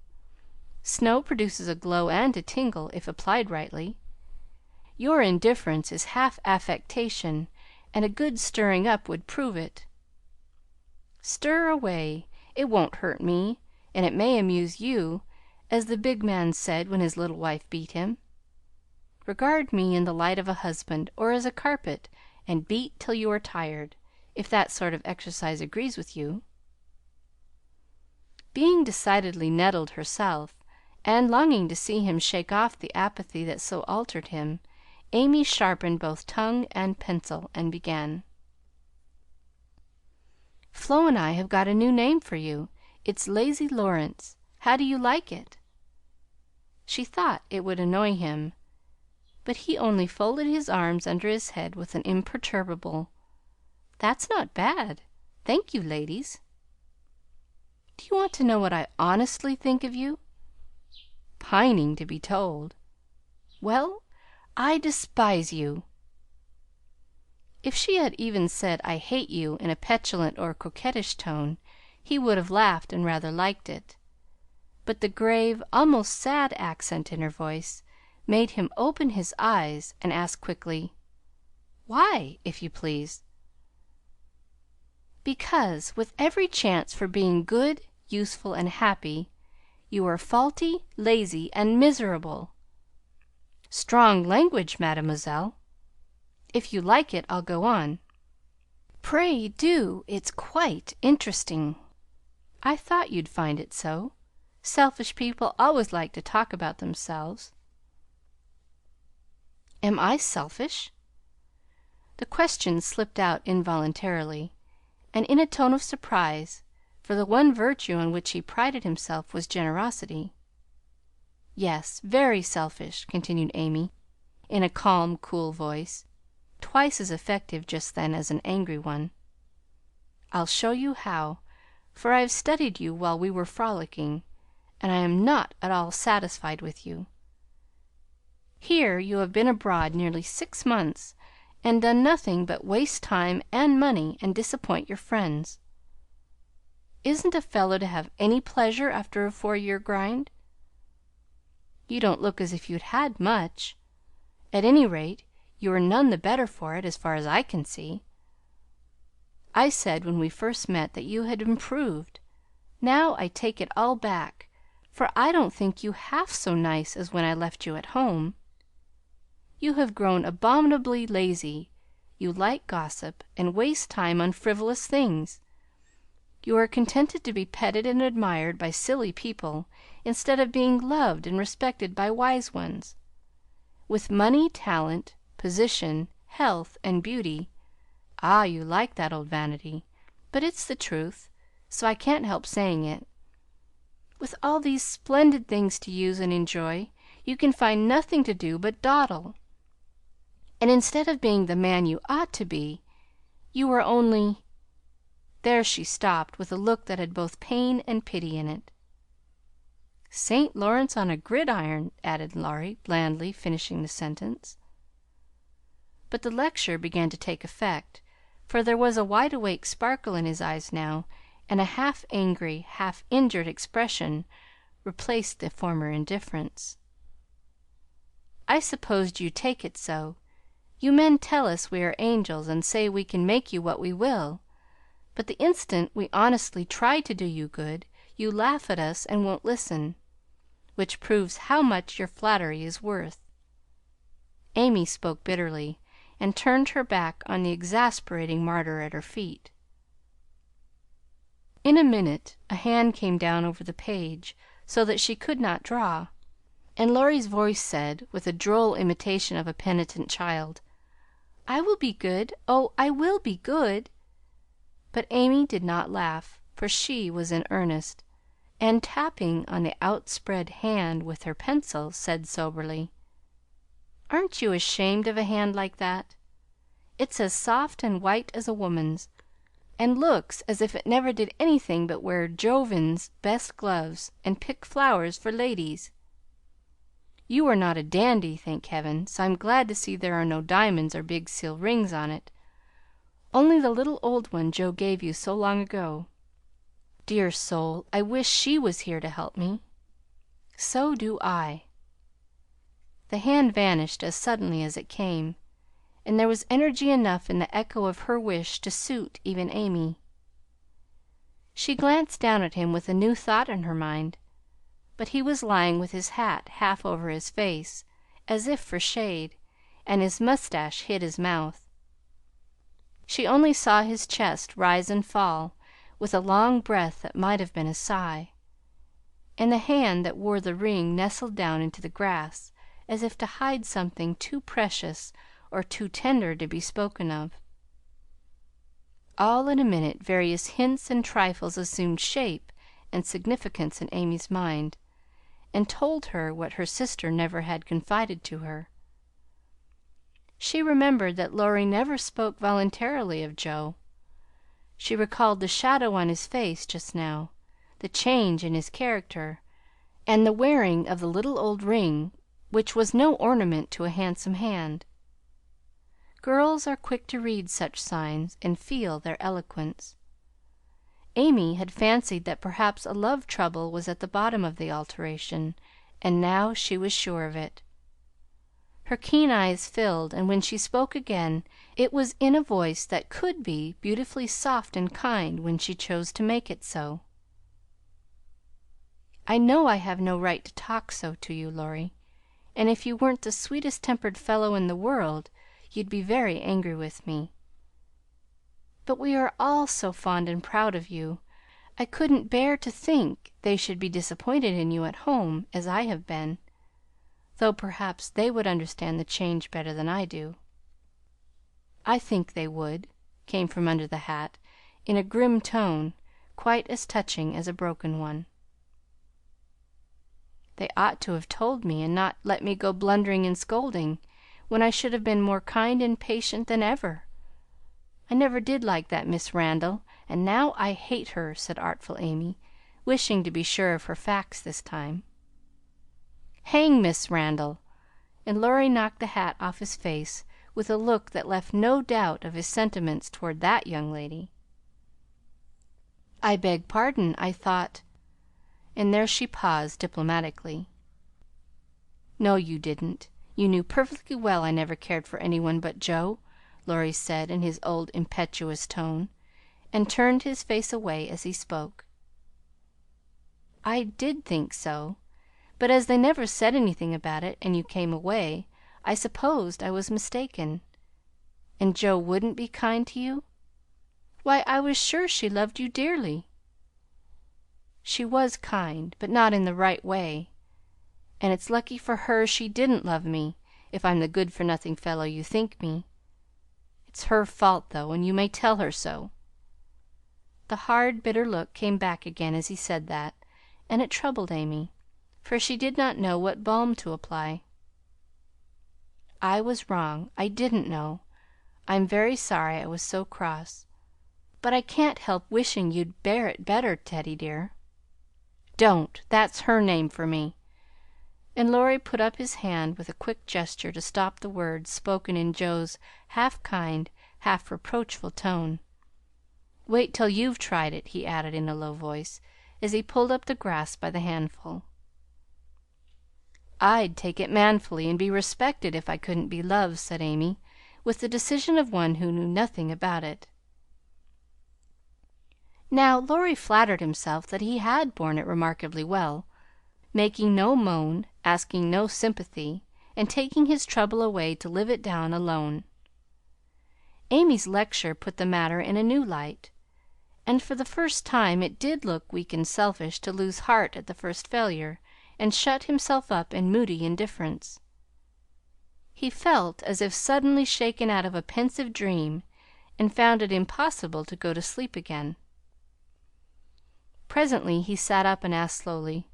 Snow produces a glow and a tingle, if applied rightly. Your indifference is half affectation, and a good stirring up would prove it." "Stir away. It won't hurt me, and it may amuse you, as the big man said when his little wife beat him. Regard me in the light of a husband, or as a carpet, and beat till you are tired, if that sort of exercise agrees with you." Being decidedly nettled herself, and longing to see him shake off the apathy that so altered him, Amy sharpened both tongue and pencil, and began: "Flo and I have got a new name for you. It's Lazy Lawrence. How do you like it?" She thought it would annoy him, but he only folded his arms under his head with an imperturbable "That's not bad. Thank you, ladies." "Do you want to know what I honestly think of you?" "Pining to be told." "Well, I despise you." If she had even said "I hate you" in a petulant or coquettish tone, he would have laughed and rather liked it; but the grave, almost sad accent in her voice made him open his eyes and ask quickly, "Why, if you please?" "Because, with every chance for being good, useful, and happy, you are faulty, lazy, and miserable." "Strong language, mademoiselle. If you like it, I'll go on." "Pray do. It's quite interesting." "I thought you'd find it so. Selfish people always like to talk about themselves." "Am I selfish?" The question slipped out involuntarily, and in a tone of surprise, for the one virtue on which he prided himself was generosity. "Yes, very selfish," continued Amy, in a calm, cool voice, twice as effective just then as an angry one. "I'll show you how, for I have studied you while we were frolicking, and I am not at all satisfied with you. Here you have been abroad nearly 6 months, and done nothing but waste time and money and disappoint your friends. Isn't a fellow to have any pleasure after a 4-year grind? You don't look as if you'd had much. At any rate, you are none the better for it, as far as I can see. I said when we first met that you had improved. Now I take it all back, for I don't think you half so nice as when I left you at home. You have grown abominably lazy. You like gossip, and waste time on frivolous things. You are contented to be petted and admired by silly people, instead of being loved and respected by wise ones. With money, talent, position, health, and beauty, ah, you like that old vanity, but it's the truth, so I can't help saying it. With all these splendid things to use and enjoy, you can find nothing to do but dawdle. And instead of being the man you ought to be, you are only—" There she stopped, with a look that had both pain and pity in it. "St. Lawrence on a gridiron," added Laurie, blandly finishing the sentence. But the lecture began to take effect, for there was a wide-awake sparkle in his eyes now, and a half angry, half injured expression replaced the former indifference. "I supposed you'd take it so. You men tell us we are angels, and say we can make you what we will; but the instant we honestly try to do you good, you laugh at us and won't listen, which proves how much your flattery is worth." Amy spoke bitterly, and turned her back on the exasperating martyr at her feet. In a minute a hand came down over the page, so that she could not draw, and Laurie's voice said, with a droll imitation of a penitent child, "I will be good. Oh, I will be good!" But Amy did not laugh, for she was in earnest, and, tapping on the outspread hand with her pencil, said soberly, "Aren't you ashamed of a hand like that? It's as soft and white as a woman's, and looks as if it never did anything but wear Jovin's best gloves and pick flowers for ladies. You are not a dandy, thank heaven, so I'm glad to see there are no diamonds or big seal rings on it, only the little old one Joe gave you so long ago. Dear soul, I wish she was here to help me." "So do I." The hand vanished as suddenly as it came, and there was energy enough in the echo of her wish to suit even Amy. She glanced down at him with a new thought in her mind, but he was lying with his hat half over his face, as if for shade, and his mustache hid his mouth. She only saw his chest rise and fall, with a long breath that might have been a sigh, and the hand that wore the ring nestled down into the grass, as if to hide something too precious or too tender to be spoken of. All in a minute various hints and trifles assumed shape and significance in Amy's mind, and told her what her sister never had confided to her. She remembered that Laurie never spoke voluntarily of Joe. She recalled the shadow on his face just now, the change in his character, and the wearing of the little old ring, which was no ornament to a handsome hand. Girls are quick to read such signs and feel their eloquence. Amy had fancied that perhaps a love trouble was at the bottom of the alteration, and now she was sure of it. Her keen eyes filled, and when she spoke again, it was in a voice that could be beautifully soft and kind when she chose to make it so. "I know I have no right to talk so to you, Laurie, and if you weren't the sweetest tempered fellow in the world, you'd be very angry with me. But we are all so fond and proud of you, I couldn't bear to think they should be disappointed in you at home, as I have been, though perhaps they would understand the change better than I do." "I think they would," came from under the hat, in a grim tone, quite as touching as a broken one. "They ought to have told me, and not let me go blundering and scolding, when I should have been more kind and patient than ever. I never did like that Miss Randall, and now I hate her," said artful Amy, wishing to be sure of her facts this time. "Hang Miss Randall!" and Laurie knocked the hat off his face with a look that left no doubt of his sentiments toward that young lady. "I beg pardon, I thought " and there she paused diplomatically. "No, you didn't. You knew perfectly well I never cared for any one but Joe," Laurie said in his old impetuous tone, and turned his face away as he spoke. "I did think so, but as they never said anything about it, and you came away, I supposed I was mistaken. And Joe wouldn't be kind to you? Why, I was sure she loved you dearly." "She was kind, but not in the right way, and it's lucky for her she didn't love me, if I'm the good for nothing fellow you think me. It's her fault, though, and you may tell her so." The hard, bitter look came back again as he said that, and it troubled Amy, for she did not know what balm to apply. "I was wrong. I didn't know. I'm very sorry I was so cross. But I can't help wishing you'd bear it better, Teddy dear." "Don't! That's her name for me!" And Laurie put up his hand with a quick gesture to stop the words spoken in Joe's half kind, half reproachful tone. "Wait till you've tried it," he added in a low voice, as he pulled up the grass by the handful. "I'd take it manfully and be respected if I couldn't be loved," said Amy, with the decision of one who knew nothing about it. Now Laurie flattered himself that he had borne it remarkably well, making no moan, asking no sympathy, and taking his trouble away to live it down alone. Amy's lecture put the matter in a new light, and for the first time it did look weak and selfish to lose heart at the first failure and shut himself up in moody indifference. He felt as if suddenly shaken out of a pensive dream, and found it impossible to go to sleep again. Presently he sat up and asked slowly,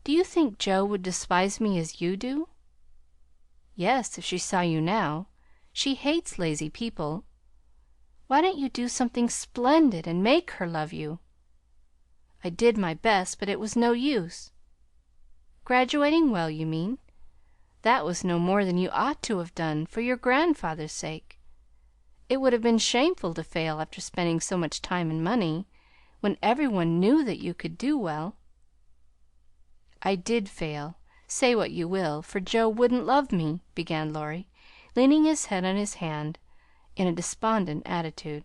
"Do you think Joe would despise me as you do?" "Yes, if she saw you now. She hates lazy people. Why don't you do something splendid and make her love you?" "I did my best, but it was no use." "Graduating well, you mean? That was no more than you ought to have done, for your grandfather's sake. It would have been shameful to fail after spending so much time and money, when every one knew that you could do well." "I did fail, say what you will, for Joe wouldn't love me," began Laurie, leaning his head on his hand in a despondent attitude.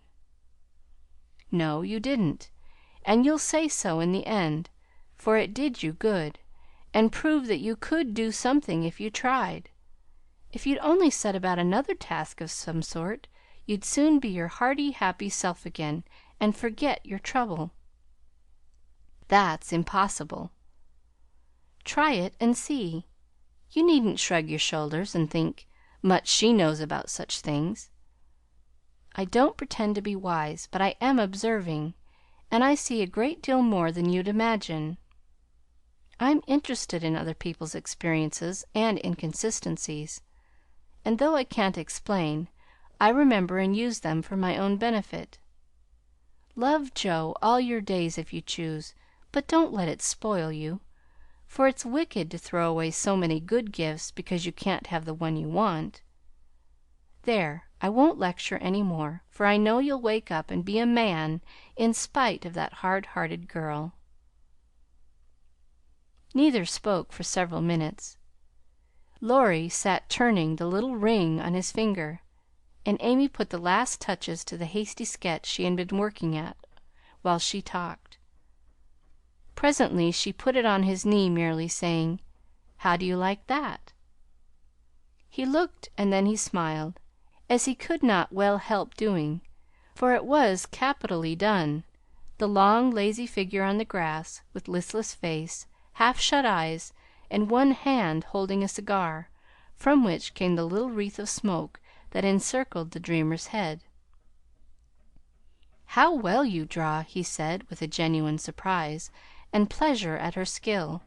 "No, you didn't, and you'll say so in the end, for it did you good, and proved that you could do something if you tried. If you'd only set about another task of some sort, you'd soon be your hearty, happy self again, and forget your trouble. That's impossible. Try it and see. You needn't shrug your shoulders and think, 'Much she knows about such things.' I don't pretend to be wise, but I am observing, and I see a great deal more than you'd imagine. I'm interested in other people's experiences and inconsistencies, and though I can't explain, I remember and use them for my own benefit. Love Joe all your days if you choose, but don't let it spoil you, for it's wicked to throw away so many good gifts because you can't have the one you want. There, I won't lecture any more, for I know you'll wake up and be a man in spite of that hard-hearted girl." Neither spoke for several minutes. Laurie sat turning the little ring on his finger, and Amy put the last touches to the hasty sketch she had been working at while she talked. Presently she put it on his knee, merely saying, "How do you like that?" He looked, and then he smiled, as he could not well help doing, for it was capitally done, the long, lazy figure on the grass, with listless face, half-shut eyes, and one hand holding a cigar, from which came the little wreath of smoke that encircled the dreamer's head. "How well you draw!" he said, with a genuine surprise and pleasure at her skill,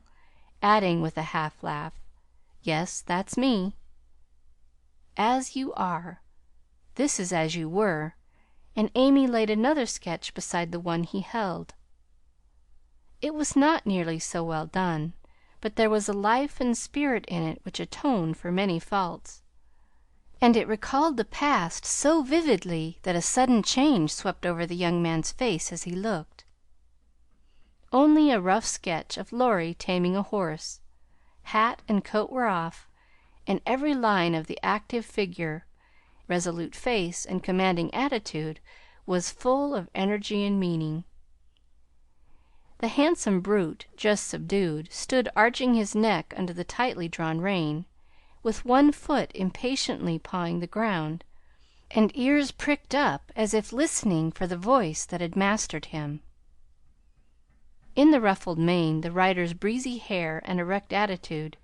adding with a half laugh, "Yes, that's me." "As you are. This is as you were," and Amy laid another sketch beside the one he held. It was not nearly so well done, but there was a life and spirit in it which atoned for many faults, and it recalled the past so vividly that a sudden change swept over the young man's face as he looked. Only a rough sketch of Laurie taming a horse. Hat and coat were off, and every line of the active figure, resolute face, and commanding attitude was full of energy and meaning. The handsome brute, just subdued, stood arching his neck under the tightly drawn rein, with one foot impatiently pawing the ground, and ears pricked up as if listening for the voice that had mastered him. In the ruffled mane, the rider's breezy hair, and erect attitude,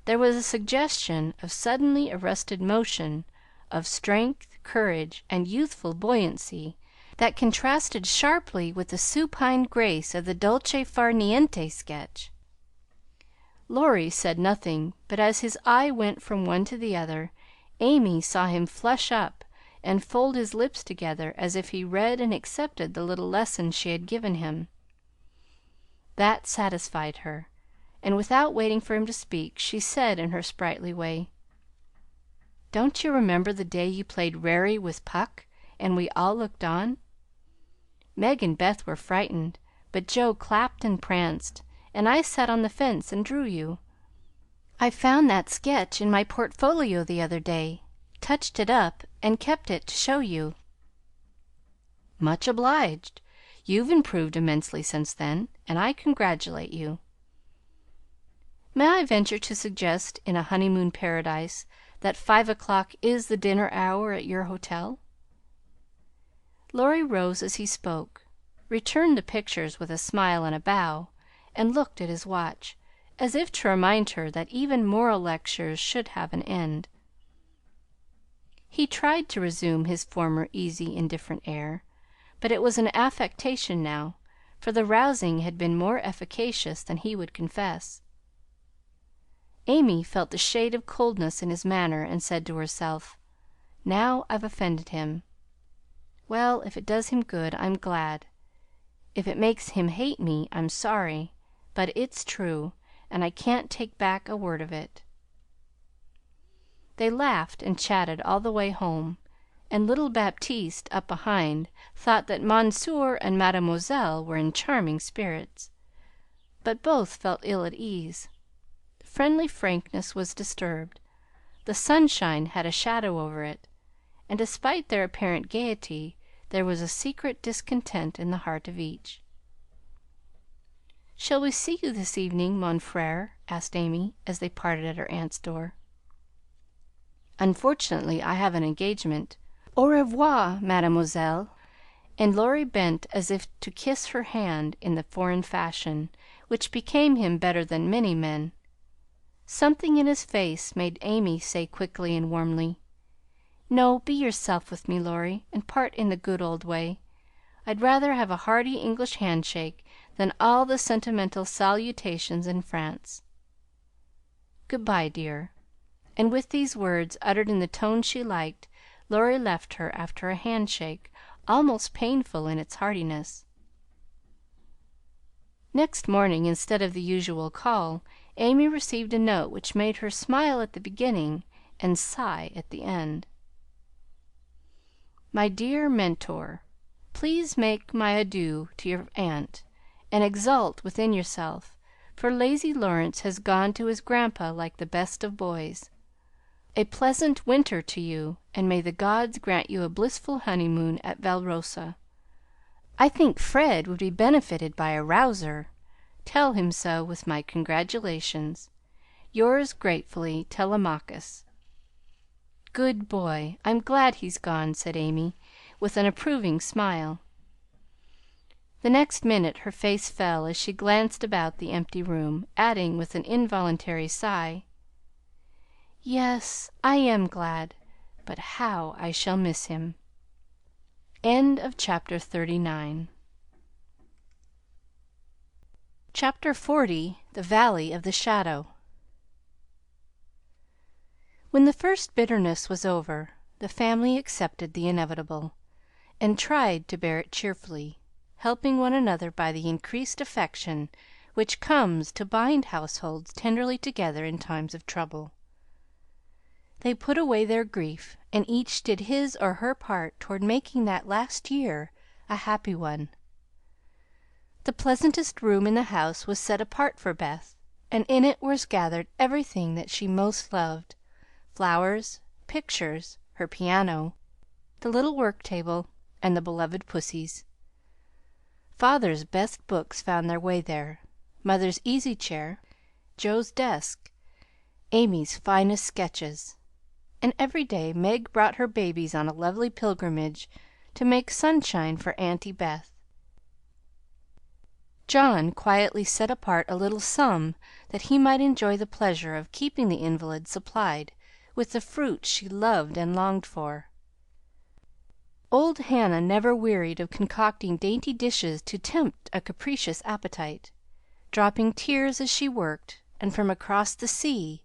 there was a suggestion of suddenly arrested motion, of strength, courage, and youthful buoyancy that contrasted sharply with the supine grace of the dolce far niente sketch. Laurie said nothing, but as his eye went from one to the other, Amy saw him flush up and fold his lips together as if he read and accepted the little lesson she had given him. That satisfied her, and without waiting for him to speak, she said in her sprightly way, "Don't you remember the day you played Rarey with Puck, and we all looked on? Meg and Beth were frightened, but Joe clapped and pranced, and I sat on the fence and drew you. I found that sketch in my portfolio the other day, touched it up, and kept it to show you." "Much obliged. You've improved immensely since then, and I congratulate you." "May I venture to suggest, in a honeymoon paradise, that 5 o'clock is the dinner hour at your hotel?" Laurie rose as he spoke, returned the pictures with a smile and a bow, and looked at his watch, as if to remind her that even moral lectures should have an end. He tried to resume his former easy, indifferent air, but it was an affectation now, for the rousing had been more efficacious than he would confess. Amy felt the shade of coldness in his manner, and said to herself, "Now I've offended him. Well, if it does him good, I'm glad. If it makes him hate me, I'm sorry, but it's true, and I can't take back a word of it." They laughed and chatted all the way home, and little Baptiste, up behind, thought that Monsieur and Mademoiselle were in charming spirits, but both felt ill at ease. Friendly frankness was disturbed. the sunshine had a shadow over it, and despite their apparent gaiety, there was a secret discontent in the heart of each. "Shall we see you this evening, mon frere?" asked Amy, as they parted at her aunt's door. "Unfortunately, I have an engagement. Au revoir, mademoiselle." And Laurie bent as if to kiss her hand in the foreign fashion, which became him better than many men. Something in his face made Amy say quickly and warmly, "No, be yourself with me, Laurie, and part in the good old way. I'd rather have a hearty English handshake than all the sentimental salutations in France. Good by, dear." And with these words, uttered in the tone she liked, Laurie left her after a handshake almost painful in its heartiness. Next morning, instead of the usual call, Amy received a note which made her smile at the beginning and sigh at the end. "My dear Mentor, please make my adieux to your aunt, and exult within yourself, for lazy Lawrence has gone to his grandpa like the best of boys. A pleasant winter to you, and may the gods grant you a blissful honeymoon at Valrosa. I think Fred would be benefited by a rouser. Tell him so, with my congratulations. Yours gratefully, Telemachus." "Good boy! I'm glad he's gone," said Amy, with an approving smile. The next minute her face fell as she glanced about the empty room, adding, with an involuntary sigh, "Yes, I am glad, but how I shall miss him!" Chapter 40. The Valley of the Shadow. When the first bitterness was over, the family accepted the inevitable, and tried to bear it cheerfully, helping one another by the increased affection which comes to bind households tenderly together in times of trouble. They put away their grief, and each did his or her part toward making that last year a happy one. The pleasantest room in the house was set apart for Beth, and in it was gathered everything that she most loved: flowers, pictures, her piano, the little work table, and the beloved pussies. Father's best books found their way there, Mother's easy chair, Joe's desk, Amy's finest sketches, and every day Meg brought her babies on a lovely pilgrimage to make sunshine for Auntie Beth. John quietly set apart a little sum that he might enjoy the pleasure of keeping the invalid supplied with the fruit she loved and longed for. Old Hannah never wearied of concocting dainty dishes to tempt a capricious appetite, dropping tears as she worked, and from across the sea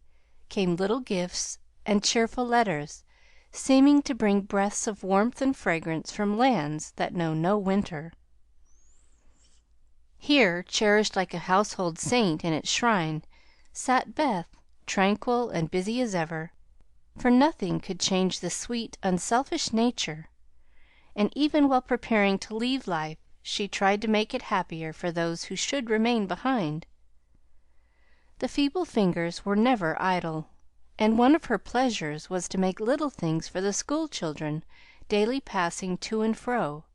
came little gifts and cheerful letters, seeming to bring breaths of warmth and fragrance from lands that know no winter. Here, cherished like a household saint in its shrine, sat Beth, tranquil and busy as ever, for nothing could change the sweet, unselfish nature, and even while preparing to leave life she tried to make it happier for those who should remain behind. The feeble fingers were never idle, and one of her pleasures was to make little things for the school children daily passing to and fro,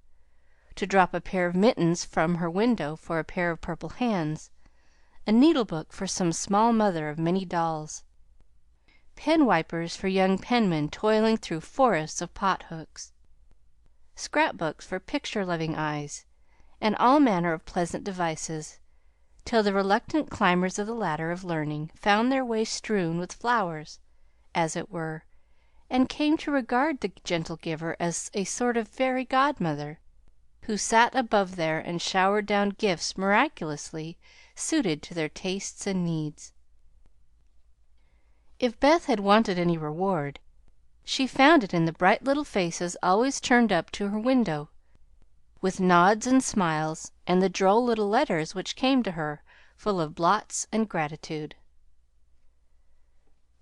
to drop a pair of mittens from her window for a pair of purple hands, a needlebook for some small mother of many dolls, pen wipers for young penmen toiling through forests of pot-hooks, scrap-books for picture-loving eyes, and all manner of pleasant devices, till the reluctant climbers of the ladder of learning found their way strewn with flowers, as it were, and came to regard the gentle giver as a sort of fairy godmother, who sat above there and showered down gifts miraculously suited to their tastes and needs. If Beth had wanted any reward, she found it in the bright little faces always turned up to her window, with nods and smiles, and the droll little letters which came to her, full of blots and gratitude.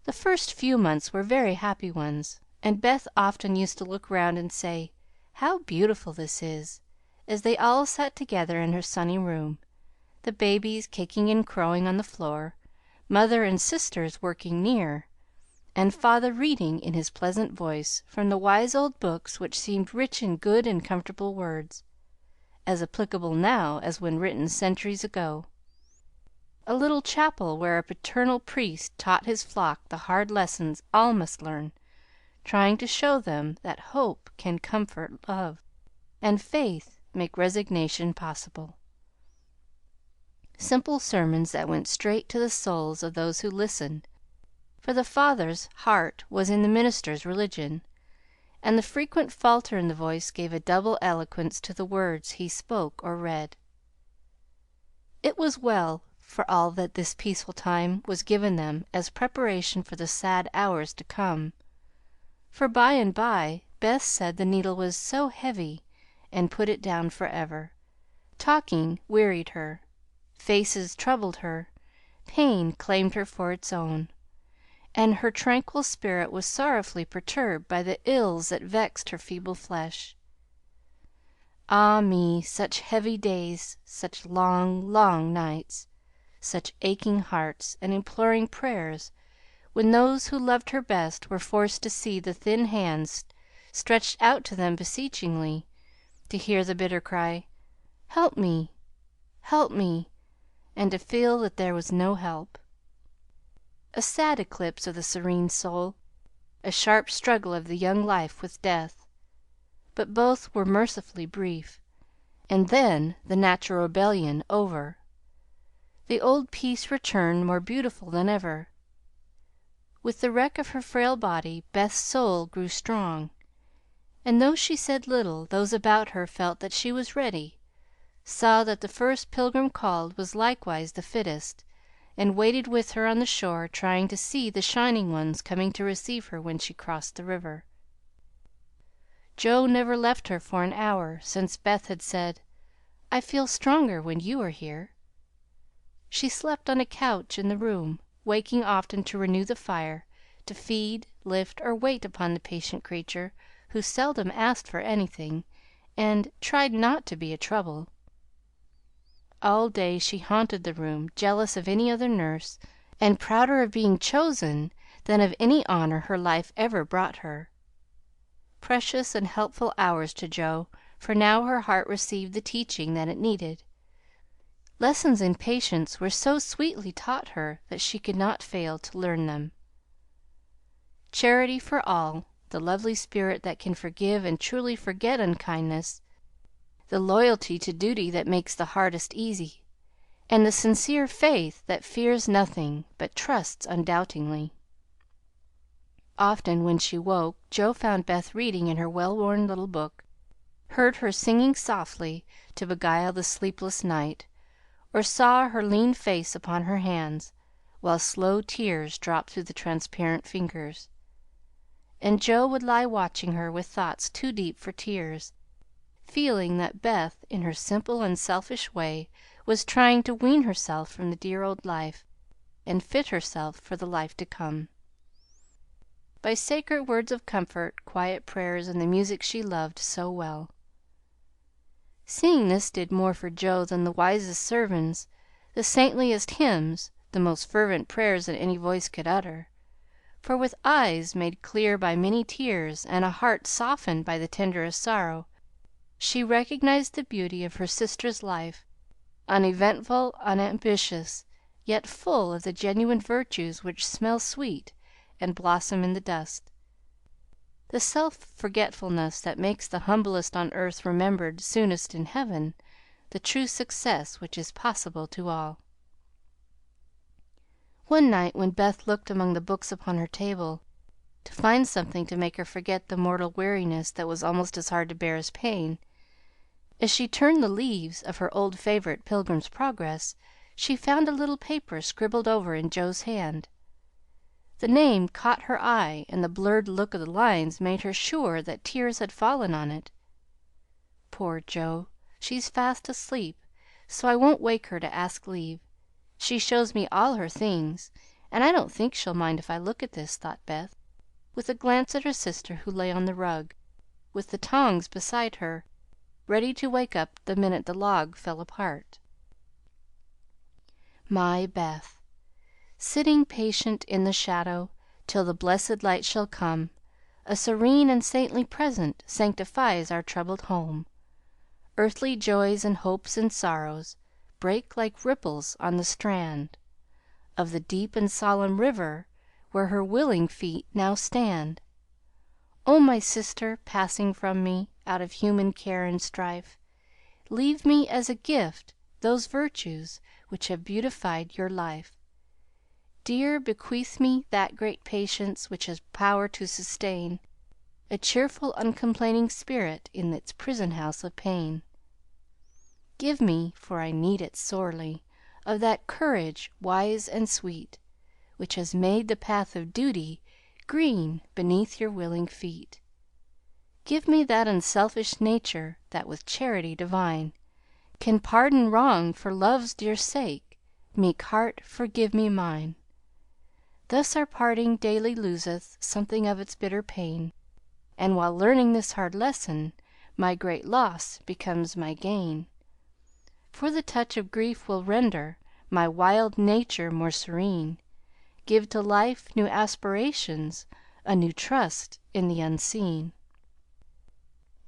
The first few months were very happy ones, and Beth often used to look round and say, "How beautiful this is!" as they all sat together in her sunny room, the babies kicking and crowing on the floor, mother and sisters working near, and Father reading in his pleasant voice from the wise old books which seemed rich in good and comfortable words, as applicable now as when written centuries ago. A little chapel where a paternal priest taught his flock the hard lessons all must learn, trying to show them that hope can comfort love, and faith make resignation possible. Simple sermons that went straight to the souls of those who listened, for the Father's heart was in the minister's religion, and the frequent falter in the voice gave a double eloquence to the words he spoke or read. It was well for all that this peaceful time was given them as preparation for the sad hours to come, for by and by Beth said the needle was so heavy, and put it down forever. Talking wearied her, faces troubled her, pain claimed her for its own, and her tranquil spirit was sorrowfully perturbed by the ills that vexed her feeble flesh. Ah me, such heavy days, such long, long nights, such aching hearts and imploring prayers, when those who loved her best were forced to see the thin hands stretched out to them beseechingly, to hear the bitter cry, "Help me! Help me!" and to feel that there was no help. A sad eclipse of the serene soul, a sharp struggle of the young life with death, but both were mercifully brief, and then the natural rebellion over. The old peace returned more beautiful than ever. With the wreck of her frail body, Beth's soul grew strong, and though she said little, those about her felt that she was ready, saw that the first pilgrim called was likewise the fittest, and waited with her on the shore, trying to see the shining ones coming to receive her when she crossed the river. Joe never left her for an hour, since Beth had said, "I feel stronger when you are here." She slept on a couch in the room, waking often to renew the fire, to feed, lift, or wait upon the patient creature who seldom asked for anything, and tried not to be a trouble. All day she haunted the room, jealous of any other nurse, and prouder of being chosen than of any honor her life ever brought her. Precious and helpful hours to Joe, for now her heart received the teaching that it needed. Lessons in patience were so sweetly taught her that she could not fail to learn them. Charity for all, the lovely spirit that can forgive and truly forget unkindness, the loyalty to duty that makes the hardest easy, and the sincere faith that fears nothing but trusts undoubtingly. Often when she woke, Joe found Beth reading in her well-worn little book, heard her singing softly to beguile the sleepless night, or saw her lean face upon her hands, while slow tears dropped through the transparent fingers. And Joe would lie watching her with thoughts too deep for tears, feeling that Beth, in her simple, unselfish way, was trying to wean herself from the dear old life, and fit herself for the life to come. By sacred words of comfort, quiet prayers, and the music she loved so well. Seeing this did more for Joe than the wisest sermons, the saintliest hymns, the most fervent prayers that any voice could utter; for with eyes made clear by many tears, and a heart softened by the tenderest sorrow, she recognized the beauty of her sister's life, uneventful, unambitious, yet full of the genuine virtues which smell sweet and blossom in the dust, the self-forgetfulness that makes the humblest on earth remembered soonest in heaven, the true success which is possible to all. One night when Beth looked among the books upon her table to find something to make her forget the mortal weariness that was almost as hard to bear as pain, as she turned the leaves of her old favorite Pilgrim's Progress, she found a little paper scribbled over in Joe's hand. The name caught her eye, and the blurred look of the lines made her sure that tears had fallen on it. Poor Joe! She's fast asleep, so I won't wake her to ask leave. She shows me all her things, and I don't think she'll mind if I look at this," thought Beth, with a glance at her sister, who lay on the rug, with the tongs beside her, ready to wake up the minute the log fell apart. My Beth! Sitting patient in the shadow, till the blessed light shall come. A serene and saintly present sanctifies our troubled home. Earthly joys and hopes and sorrows break like ripples on the strand of the deep and solemn river where her willing feet now stand. O my sister, passing from me out of human care and strife, leave me as a gift those virtues which have beautified your life. Dear, bequeath me that great patience which has power to sustain a cheerful, uncomplaining spirit in its prison house of pain. Give me, for I need it sorely, of that courage wise and sweet, which has made the path of duty green beneath your willing feet. Give me that unselfish nature that with charity divine can pardon wrong for love's dear sake. Meek heart, forgive me mine. Thus our parting daily loseth something of its bitter pain, and while learning this hard lesson, my great loss becomes my gain. For the touch of grief will render my wild nature more serene, give to life new aspirations, a new trust in the unseen.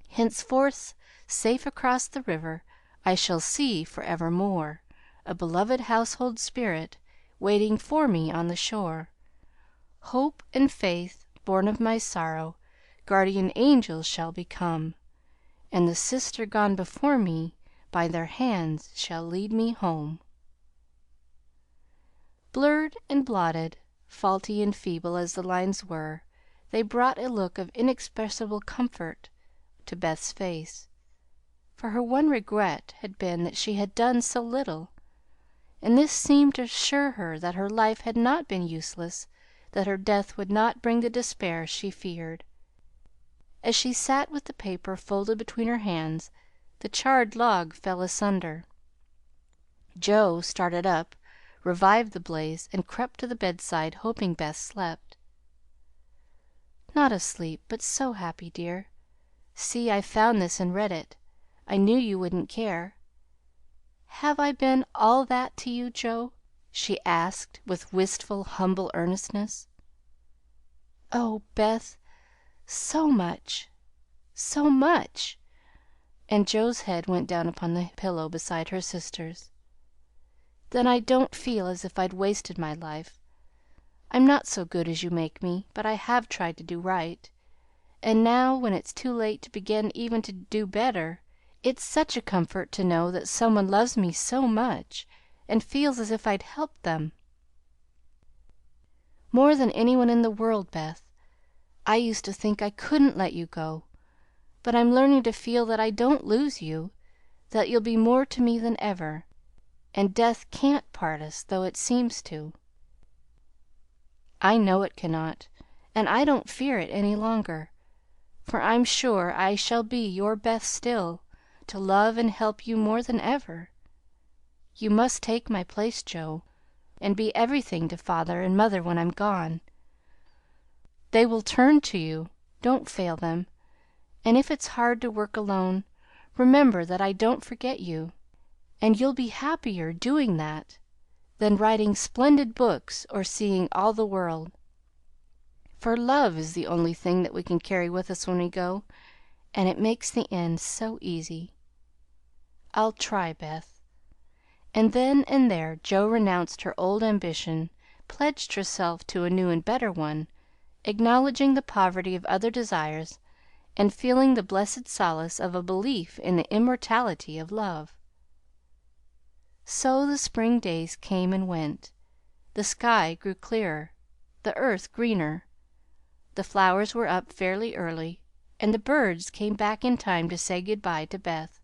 Henceforth, safe across the river, I shall see for evermore a beloved household spirit waiting for me on the shore. Hope and faith, born of my sorrow, guardian angels shall become, and the sister gone before me by their hands shall lead me home. Blurred and blotted, faulty and feeble as the lines were, they brought a look of inexpressible comfort to Beth's face, for her one regret had been that she had done so little, and this seemed to assure her that her life had not been useless, that her death would not bring the despair she feared. As she sat with the paper folded between her hands, the charred log fell asunder. Joe started up, revived the blaze, and crept to the bedside, hoping Beth slept. "Not asleep, but so happy, dear. See, I found this and read it. I knew you wouldn't care. Have I been all that to you, Joe?" she asked with wistful, humble earnestness. "Oh, Beth, so much, so much!" And Joe's head went down upon the pillow beside her sister's. "Then I don't feel as if I'd wasted my life. I'm not so good as you make me, but I have tried to do right. And now, when it's too late to begin even to do better, it's such a comfort to know that some one loves me so much, and feels as if I'd helped them. More than any one in the world, Beth. I used to think I couldn't let you go, but I'm learning to feel that I don't lose you, that you'll be more to me than ever, and death can't part us, though it seems to. I know it cannot, and I don't fear it any longer, for I'm sure I shall be your Beth still, to love and help you more than ever. You must take my place, Joe, and be everything to father and mother when I'm gone. They will turn to you. Don't fail them. And if it's hard to work alone, remember that I don't forget you, and you'll be happier doing that than writing splendid books or seeing all the world. For love is the only thing that we can carry with us when we go, and it makes the end so easy. I'll try, Beth." And then and there Joe renounced her old ambition, pledged herself to a new and better one, acknowledging the poverty of other desires, and feeling the blessed solace of a belief in the immortality of love. So the spring days came and went. The sky grew clearer, the earth greener. The flowers were up fairly early, and the birds came back in time to say good bye to Beth,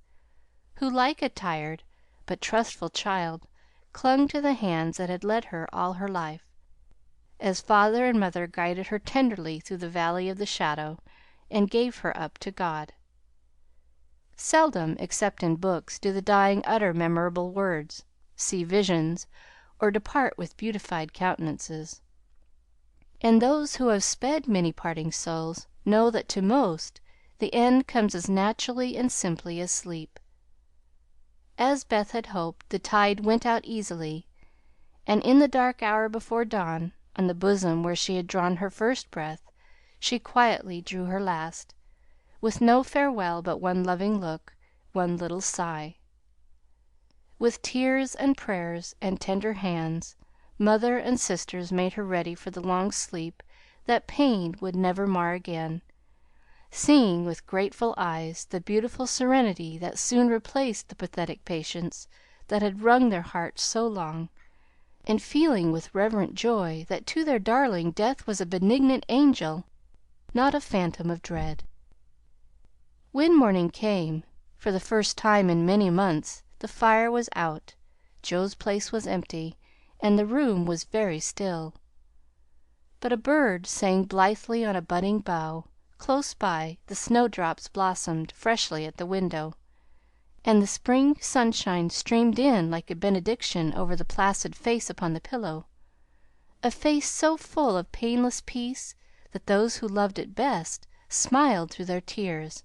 who, like a tired but trustful child, clung to the hands that had led her all her life, as father and mother guided her tenderly through the valley of the shadow, and gave her up to God. Seldom, except in books, do the dying utter memorable words, see visions, or depart with beautified countenances. And those who have sped many parting souls know that to most the end comes as naturally and simply as sleep. As Beth had hoped, the tide went out easily, and in the dark hour before dawn on the bosom where she had drawn her first breath, she quietly drew her last, with no farewell but one loving look, one little sigh. With tears and prayers and tender hands, mother and sisters made her ready for the long sleep that pain would never mar again, seeing with grateful eyes the beautiful serenity that soon replaced the pathetic patience that had wrung their hearts so long, and feeling with reverent joy that to their darling death was a benignant angel, not a phantom of dread. When morning came, for the first time in many months the fire was out, Joe's place was empty, and the room was very still. But a bird sang blithely on a budding bough; close by, the snowdrops blossomed freshly at the window, and the spring sunshine streamed in like a benediction over the placid face upon the pillow, a face so full of painless peace that those who loved it best smiled through their tears,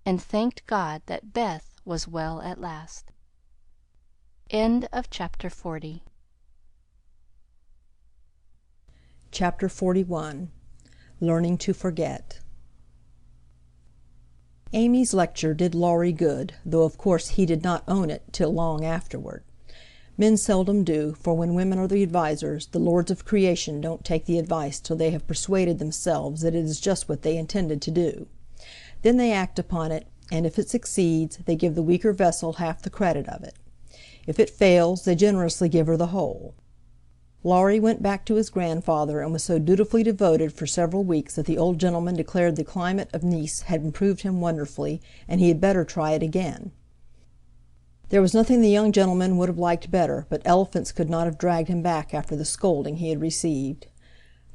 and thanked God that Beth was well at last. Chapter 40. Chapter 41. Learning to Forget. Amy's lecture did Laurie good, though of course he did not own it till long afterward. Men seldom do, for when women are the advisers, the lords of creation don't take the advice till they have persuaded themselves that it is just what they intended to do. Then they act upon it, and if it succeeds, they give the weaker vessel half the credit of it. If it fails, they generously give her the whole. Laurie went back to his grandfather, and was so dutifully devoted for several weeks that the old gentleman declared the climate of Nice had improved him wonderfully, and he had better try it again. There was nothing the young gentleman would have liked better, but elephants could not have dragged him back after the scolding he had received.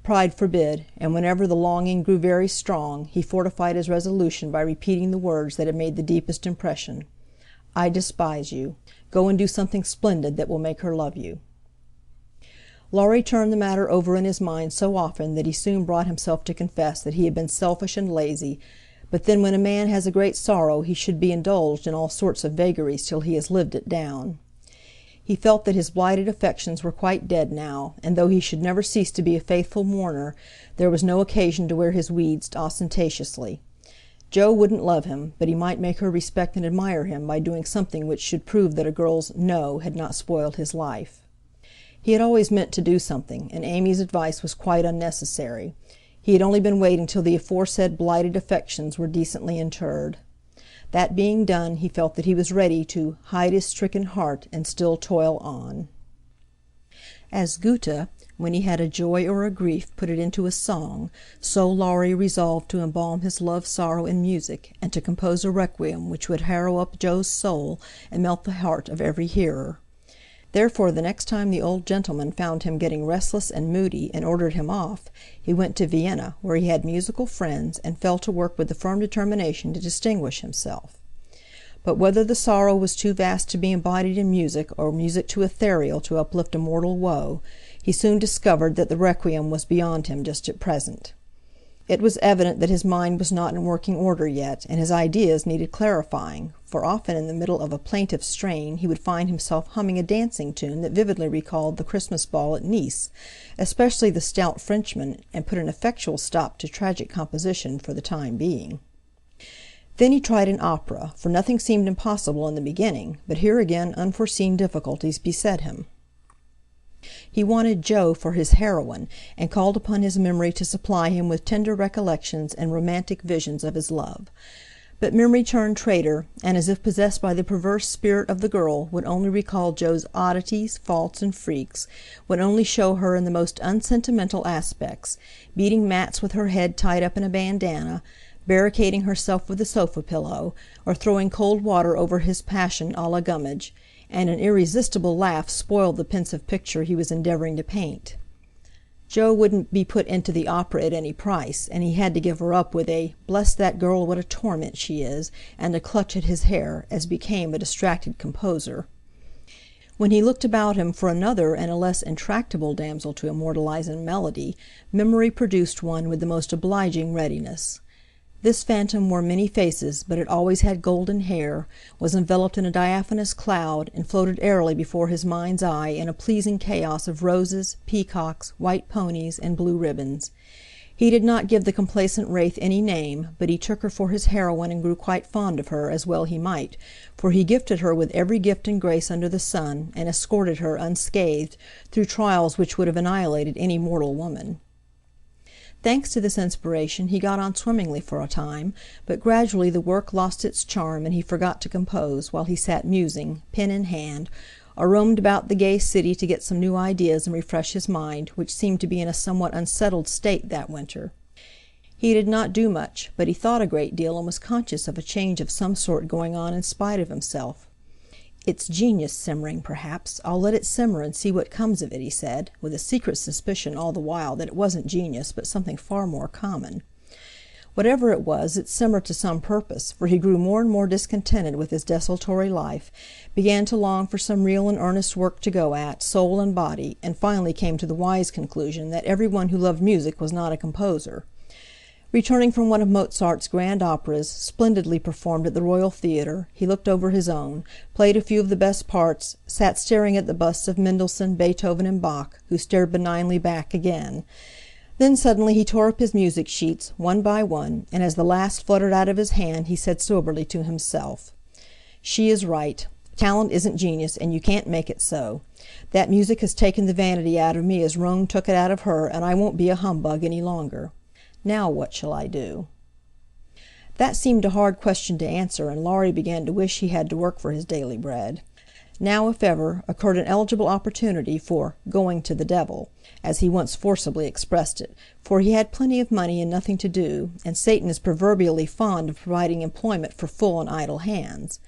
Pride forbid, and whenever the longing grew very strong, he fortified his resolution by repeating the words that had made the deepest impression: "I despise you. Go and do something splendid that will make her love you." Laurie turned the matter over in his mind so often that he soon brought himself to confess that he had been selfish and lazy, but then when a man has a great sorrow he should be indulged in all sorts of vagaries till he has lived it down. He felt that his blighted affections were quite dead now, and though he should never cease to be a faithful mourner, there was no occasion to wear his weeds ostentatiously. Joe wouldn't love him, but he might make her respect and admire him by doing something which should prove that a girl's "no" had not spoiled his life. He had always meant to do something, and Amy's advice was quite unnecessary. He had only been waiting till the aforesaid blighted affections were decently interred. That being done, he felt that he was ready to "hide his stricken heart and still toil on." As Goethe, when he had a joy or a grief, put it into a song, so Laurie resolved to embalm his love-sorrow in music, and to compose a requiem which would harrow up Joe's soul and melt the heart of every hearer. Therefore, the next time the old gentleman found him getting restless and moody, and ordered him off, he went to Vienna, where he had musical friends, and fell to work with the firm determination to distinguish himself. But whether the sorrow was too vast to be embodied in music, or music too ethereal to uplift a mortal woe, he soon discovered that the requiem was beyond him just at present. It was evident that his mind was not in working order yet, and his ideas needed clarifying, for often in the middle of a plaintive strain he would find himself humming a dancing tune that vividly recalled the Christmas ball at Nice, especially the Stout Frenchman, and put an effectual stop to tragic composition for the time being. Then he tried an opera, for nothing seemed impossible in the beginning, but here again unforeseen difficulties beset him. He wanted Joe for his heroine, and called upon his memory to supply him with tender recollections and romantic visions of his love. But memory turned traitor, and, as if possessed by the perverse spirit of the girl, would only recall Joe's oddities, faults, and freaks, would only show her in the most unsentimental aspects, beating mats with her head tied up in a bandana, barricading herself with a sofa pillow, or throwing cold water over his passion a la Gummidge, and an irresistible laugh spoiled the pensive picture he was endeavouring to paint. Joe wouldn't be put into the opera at any price, and he had to give her up with a "bless that girl, what a torment she is," and a clutch at his hair, as became a distracted composer. When he looked about him for another and a less intractable damsel to immortalize in melody, memory produced one with the most obliging readiness. This phantom wore many faces, but it always had golden hair, was enveloped in a diaphanous cloud, and floated airily before his mind's eye in a pleasing chaos of roses, peacocks, white ponies, and blue ribbons. He did not give the complacent wraith any name, but he took her for his heroine and grew quite fond of her, as well he might, for he gifted her with every gift and grace under the sun, and escorted her unscathed through trials which would have annihilated any mortal woman. Thanks to this inspiration, he got on swimmingly for a time, but gradually the work lost its charm, and he forgot to compose, while he sat musing, pen in hand, or roamed about the gay city to get some new ideas and refresh his mind, which seemed to be in a somewhat unsettled state that winter. He did not do much, but he thought a great deal, and was conscious of a change of some sort going on in spite of himself. "It's genius simmering, perhaps. I'll let it simmer and see what comes of it," he said, with a secret suspicion all the while that it wasn't genius, but something far more common. Whatever it was, it simmered to some purpose, for he grew more and more discontented with his desultory life, began to long for some real and earnest work to go at, soul and body, and finally came to the wise conclusion that every one who loved music was not a composer. Returning from one of Mozart's grand operas, splendidly performed at the Royal Theatre, he looked over his own, played a few of the best parts, sat staring at the busts of Mendelssohn, Beethoven, and Bach, who stared benignly back again. Then suddenly he tore up his music sheets, one by one, and as the last fluttered out of his hand, he said soberly to himself, "She is right. Talent isn't genius, and you can't make it so. That music has taken the vanity out of me as Rome took it out of her, and I won't be a humbug any longer. Now what shall I do?" That seemed a hard question to answer, and Laurie began to wish he had to work for his daily bread. Now, if ever, occurred an eligible opportunity for "going to the devil," as he once forcibly expressed it, for he had plenty of money and nothing to do, and Satan is proverbially fond of providing employment for full and idle hands.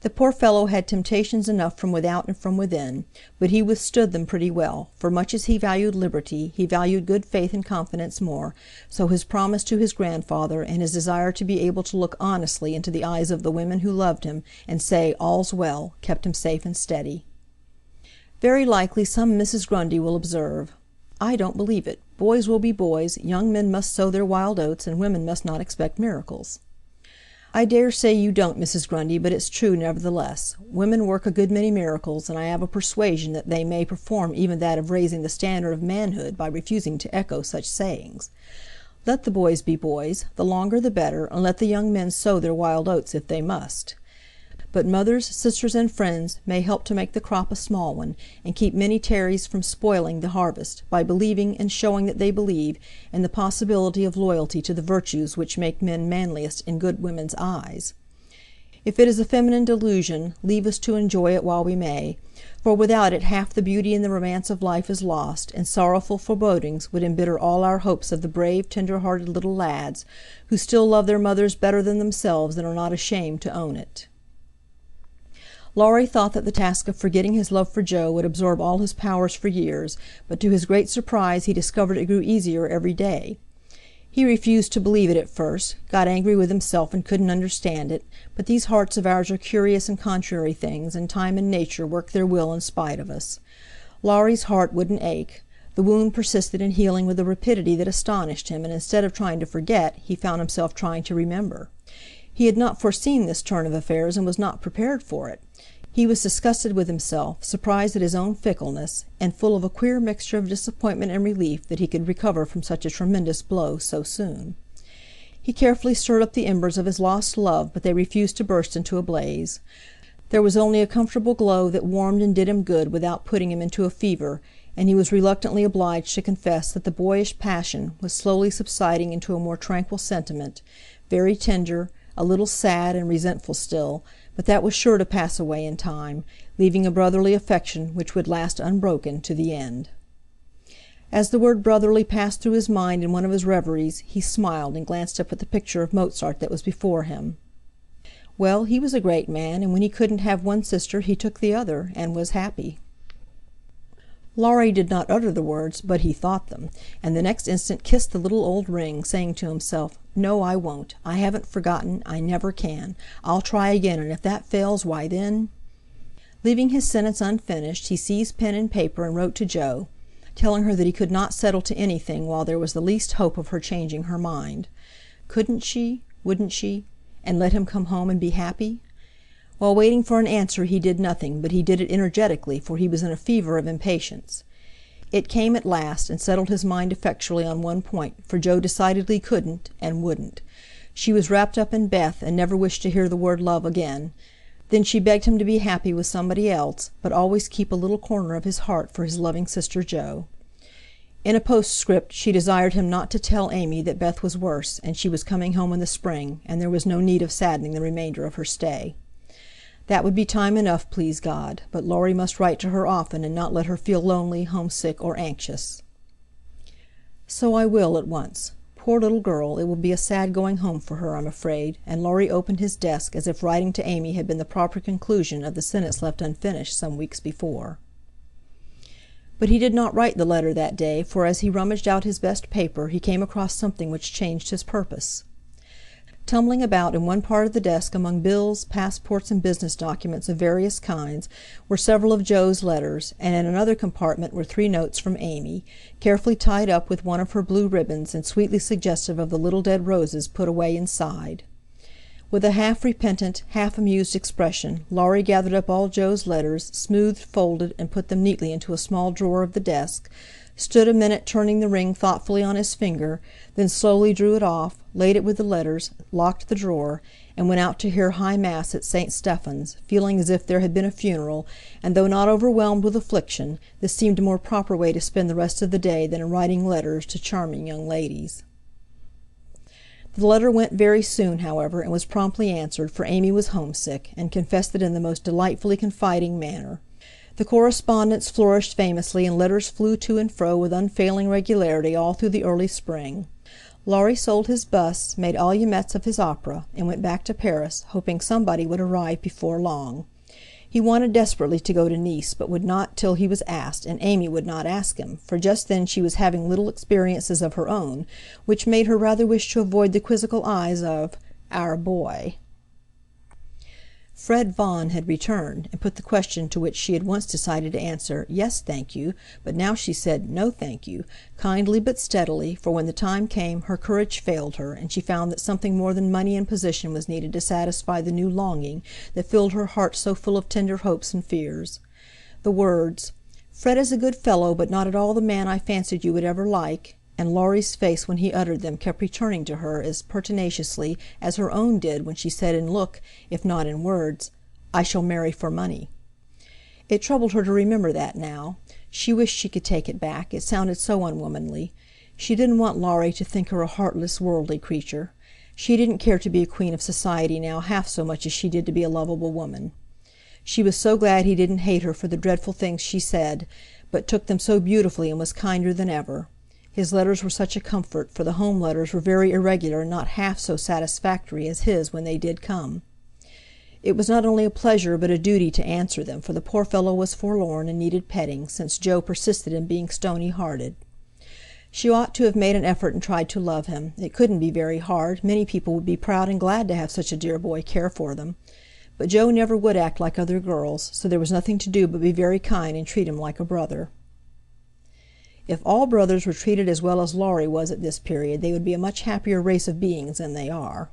The poor fellow had temptations enough from without and from within, but he withstood them pretty well, for much as he valued liberty, he valued good faith and confidence more, so his promise to his grandfather, and his desire to be able to look honestly into the eyes of the women who loved him, and say "all's well," kept him safe and steady. Very likely some Mrs. Grundy will observe, "I don't believe it. Boys will be boys, young men must sow their wild oats, and women must not expect miracles." I dare say you don't, Mrs. Grundy, but it's true nevertheless. Women work a good many miracles, and I have a persuasion that they may perform even that of raising the standard of manhood by refusing to echo such sayings. Let the boys be boys, the longer the better, and let the young men sow their wild oats if they must. But mothers, sisters, and friends may help to make the crop a small one, and keep many tares from spoiling the harvest, by believing, and showing that they believe, in the possibility of loyalty to the virtues which make men manliest in good women's eyes. If it is a feminine delusion, leave us to enjoy it while we may, for without it half the beauty and the romance of life is lost, and sorrowful forebodings would embitter all our hopes of the brave, tender-hearted little lads, who still love their mothers better than themselves and are not ashamed to own it. Laurie thought that the task of forgetting his love for Joe would absorb all his powers for years, but to his great surprise he discovered it grew easier every day. He refused to believe it at first, got angry with himself and couldn't understand it, but these hearts of ours are curious and contrary things, and time and nature work their will in spite of us. Laurie's heart wouldn't ache. The wound persisted in healing with a rapidity that astonished him, and instead of trying to forget, he found himself trying to remember. He had not foreseen this turn of affairs, and was not prepared for it. He was disgusted with himself, surprised at his own fickleness, and full of a queer mixture of disappointment and relief that he could recover from such a tremendous blow so soon. He carefully stirred up the embers of his lost love, but they refused to burst into a blaze. There was only a comfortable glow that warmed and did him good without putting him into a fever, and he was reluctantly obliged to confess that the boyish passion was slowly subsiding into a more tranquil sentiment, very tender, a little sad and resentful still, but that was sure to pass away in time, leaving a brotherly affection which would last unbroken to the end. As the word brotherly passed through his mind in one of his reveries, he smiled and glanced up at the picture of Mozart that was before him. Well, he was a great man, and when he couldn't have one sister he took the other, and was happy. Laurie did not utter the words, but he thought them, and the next instant kissed the little old ring, saying to himself, "No, I won't. I haven't forgotten. I never can. I'll try again, and if that fails, why then—" Leaving his sentence unfinished, he seized pen and paper and wrote to Joe, telling her that he could not settle to anything while there was the least hope of her changing her mind. Couldn't she? Wouldn't she? And let him come home and be happy? While waiting for an answer he did nothing, but he did it energetically, for he was in a fever of impatience. It came at last, and settled his mind effectually on one point, for Joe decidedly couldn't and wouldn't. She was wrapped up in Beth, and never wished to hear the word love again. Then she begged him to be happy with somebody else, but always keep a little corner of his heart for his loving sister Joe. In a postscript she desired him not to tell Amy that Beth was worse, and she was coming home in the spring, and there was no need of saddening the remainder of her stay. That would be time enough, please God, but Laurie must write to her often, and not let her feel lonely, homesick, or anxious. So I will, at once. Poor little girl, it will be a sad going home for her, I'm afraid, and Laurie opened his desk as if writing to Amy had been the proper conclusion of the sentence left unfinished some weeks before. But he did not write the letter that day, for as he rummaged out his best paper he came across something which changed his purpose. Tumbling about in one part of the desk among bills, passports, and business documents of various kinds were several of Joe's letters, and in another compartment were 3 notes from Amy, carefully tied up with one of her blue ribbons and sweetly suggestive of the little dead roses put away inside. With a half-repentant, half-amused expression, Laurie gathered up all Joe's letters, smoothed, folded, and put them neatly into a small drawer of the desk, stood a minute turning the ring thoughtfully on his finger, then slowly drew it off, laid it with the letters, locked the drawer, and went out to hear High Mass at St. Stephen's, feeling as if there had been a funeral, and though not overwhelmed with affliction, this seemed a more proper way to spend the rest of the day than in writing letters to charming young ladies. The letter went very soon, however, and was promptly answered, for Amy was homesick, and confessed it in the most delightfully confiding manner. The correspondence flourished famously, and letters flew to and fro with unfailing regularity all through the early spring. Laurie sold his busts, made allumettes of his opera, and went back to Paris, hoping somebody would arrive before long. He wanted desperately to go to Nice, but would not till he was asked, and Amy would not ask him, for just then she was having little experiences of her own, which made her rather wish to avoid the quizzical eyes of "our boy." Fred Vaughan had returned, and put the question to which she had once decided to answer "Yes, thank you," but now she said "No, thank you," kindly but steadily, for when the time came her courage failed her, and she found that something more than money and position was needed to satisfy the new longing that filled her heart so full of tender hopes and fears. The words, "Fred is a good fellow, but not at all the man I fancied you would ever like," and Laurie's face when he uttered them kept returning to her as pertinaciously as her own did when she said in look, if not in words, "I shall marry for money." It troubled her to remember that now. She wished she could take it back, it sounded so unwomanly. She didn't want Laurie to think her a heartless, worldly creature. She didn't care to be a queen of society now half so much as she did to be a lovable woman. She was so glad he didn't hate her for the dreadful things she said, but took them so beautifully and was kinder than ever. His letters were such a comfort, for the home letters were very irregular and not half so satisfactory as his when they did come. It was not only a pleasure but a duty to answer them, for the poor fellow was forlorn and needed petting, since Joe persisted in being stony-hearted. She ought to have made an effort and tried to love him. It couldn't be very hard. Many people would be proud and glad to have such a dear boy care for them. But Joe never would act like other girls, so there was nothing to do but be very kind and treat him like a brother. If all brothers were treated as well as Laurie was at this period, they would be a much happier race of beings than they are.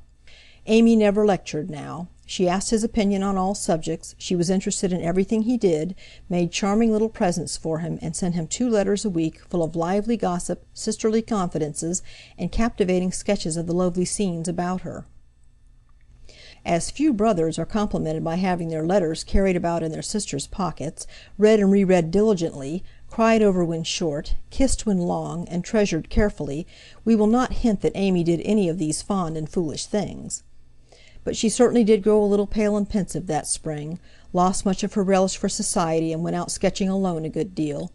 Amy never lectured now. She asked his opinion on all subjects, she was interested in everything he did, made charming little presents for him, and sent him 2 letters a week, full of lively gossip, sisterly confidences, and captivating sketches of the lovely scenes about her. As few brothers are complimented by having their letters carried about in their sisters' pockets, read and re-read diligently, cried over when short, kissed when long, and treasured carefully, we will not hint that Amy did any of these fond and foolish things. But she certainly did grow a little pale and pensive that spring, lost much of her relish for society, and went out sketching alone a good deal.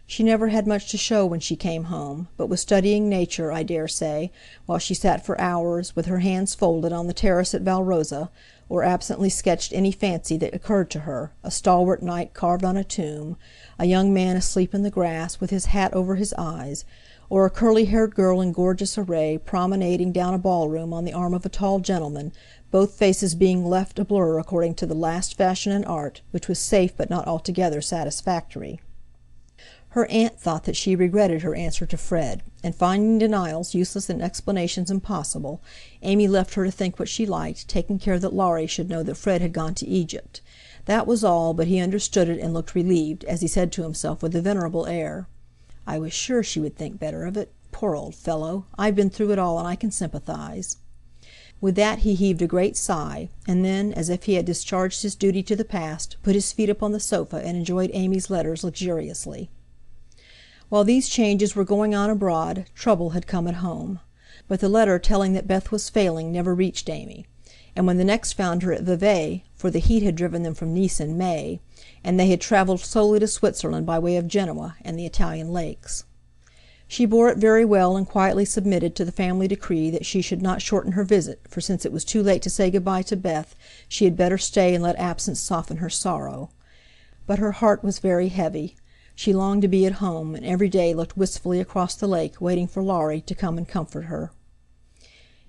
She never had much to show when she came home, but was studying nature, I dare say, while she sat for hours, with her hands folded, on the terrace at Valrosa, or absently sketched any fancy that occurred to her, a stalwart knight carved on a tomb, a young man asleep in the grass, with his hat over his eyes, or a curly-haired girl in gorgeous array, promenading down a ballroom on the arm of a tall gentleman, both faces being left a blur according to the last fashion in art, which was safe but not altogether satisfactory. Her aunt thought that she regretted her answer to Fred, and finding denials useless and explanations impossible, Amy left her to think what she liked, taking care that Laurie should know that Fred had gone to Egypt. That was all, but he understood it and looked relieved, as he said to himself with a venerable air, "I was sure she would think better of it. Poor old fellow! I've been through it all, and I can sympathize." With that he heaved a great sigh, and then, as if he had discharged his duty to the past, put his feet up on the sofa and enjoyed Amy's letters luxuriously. While these changes were going on abroad, trouble had come at home. But the letter telling that Beth was failing never reached Amy, and when the next found her at Vevey, for the heat had driven them from Nice in May, and they had travelled solely to Switzerland by way of Genoa and the Italian lakes. She bore it very well, and quietly submitted to the family decree that she should not shorten her visit, for since it was too late to say good-bye to Beth, she had better stay and let absence soften her sorrow. But her heart was very heavy. She longed to be at home, and every day looked wistfully across the lake, waiting for Laurie to come and comfort her.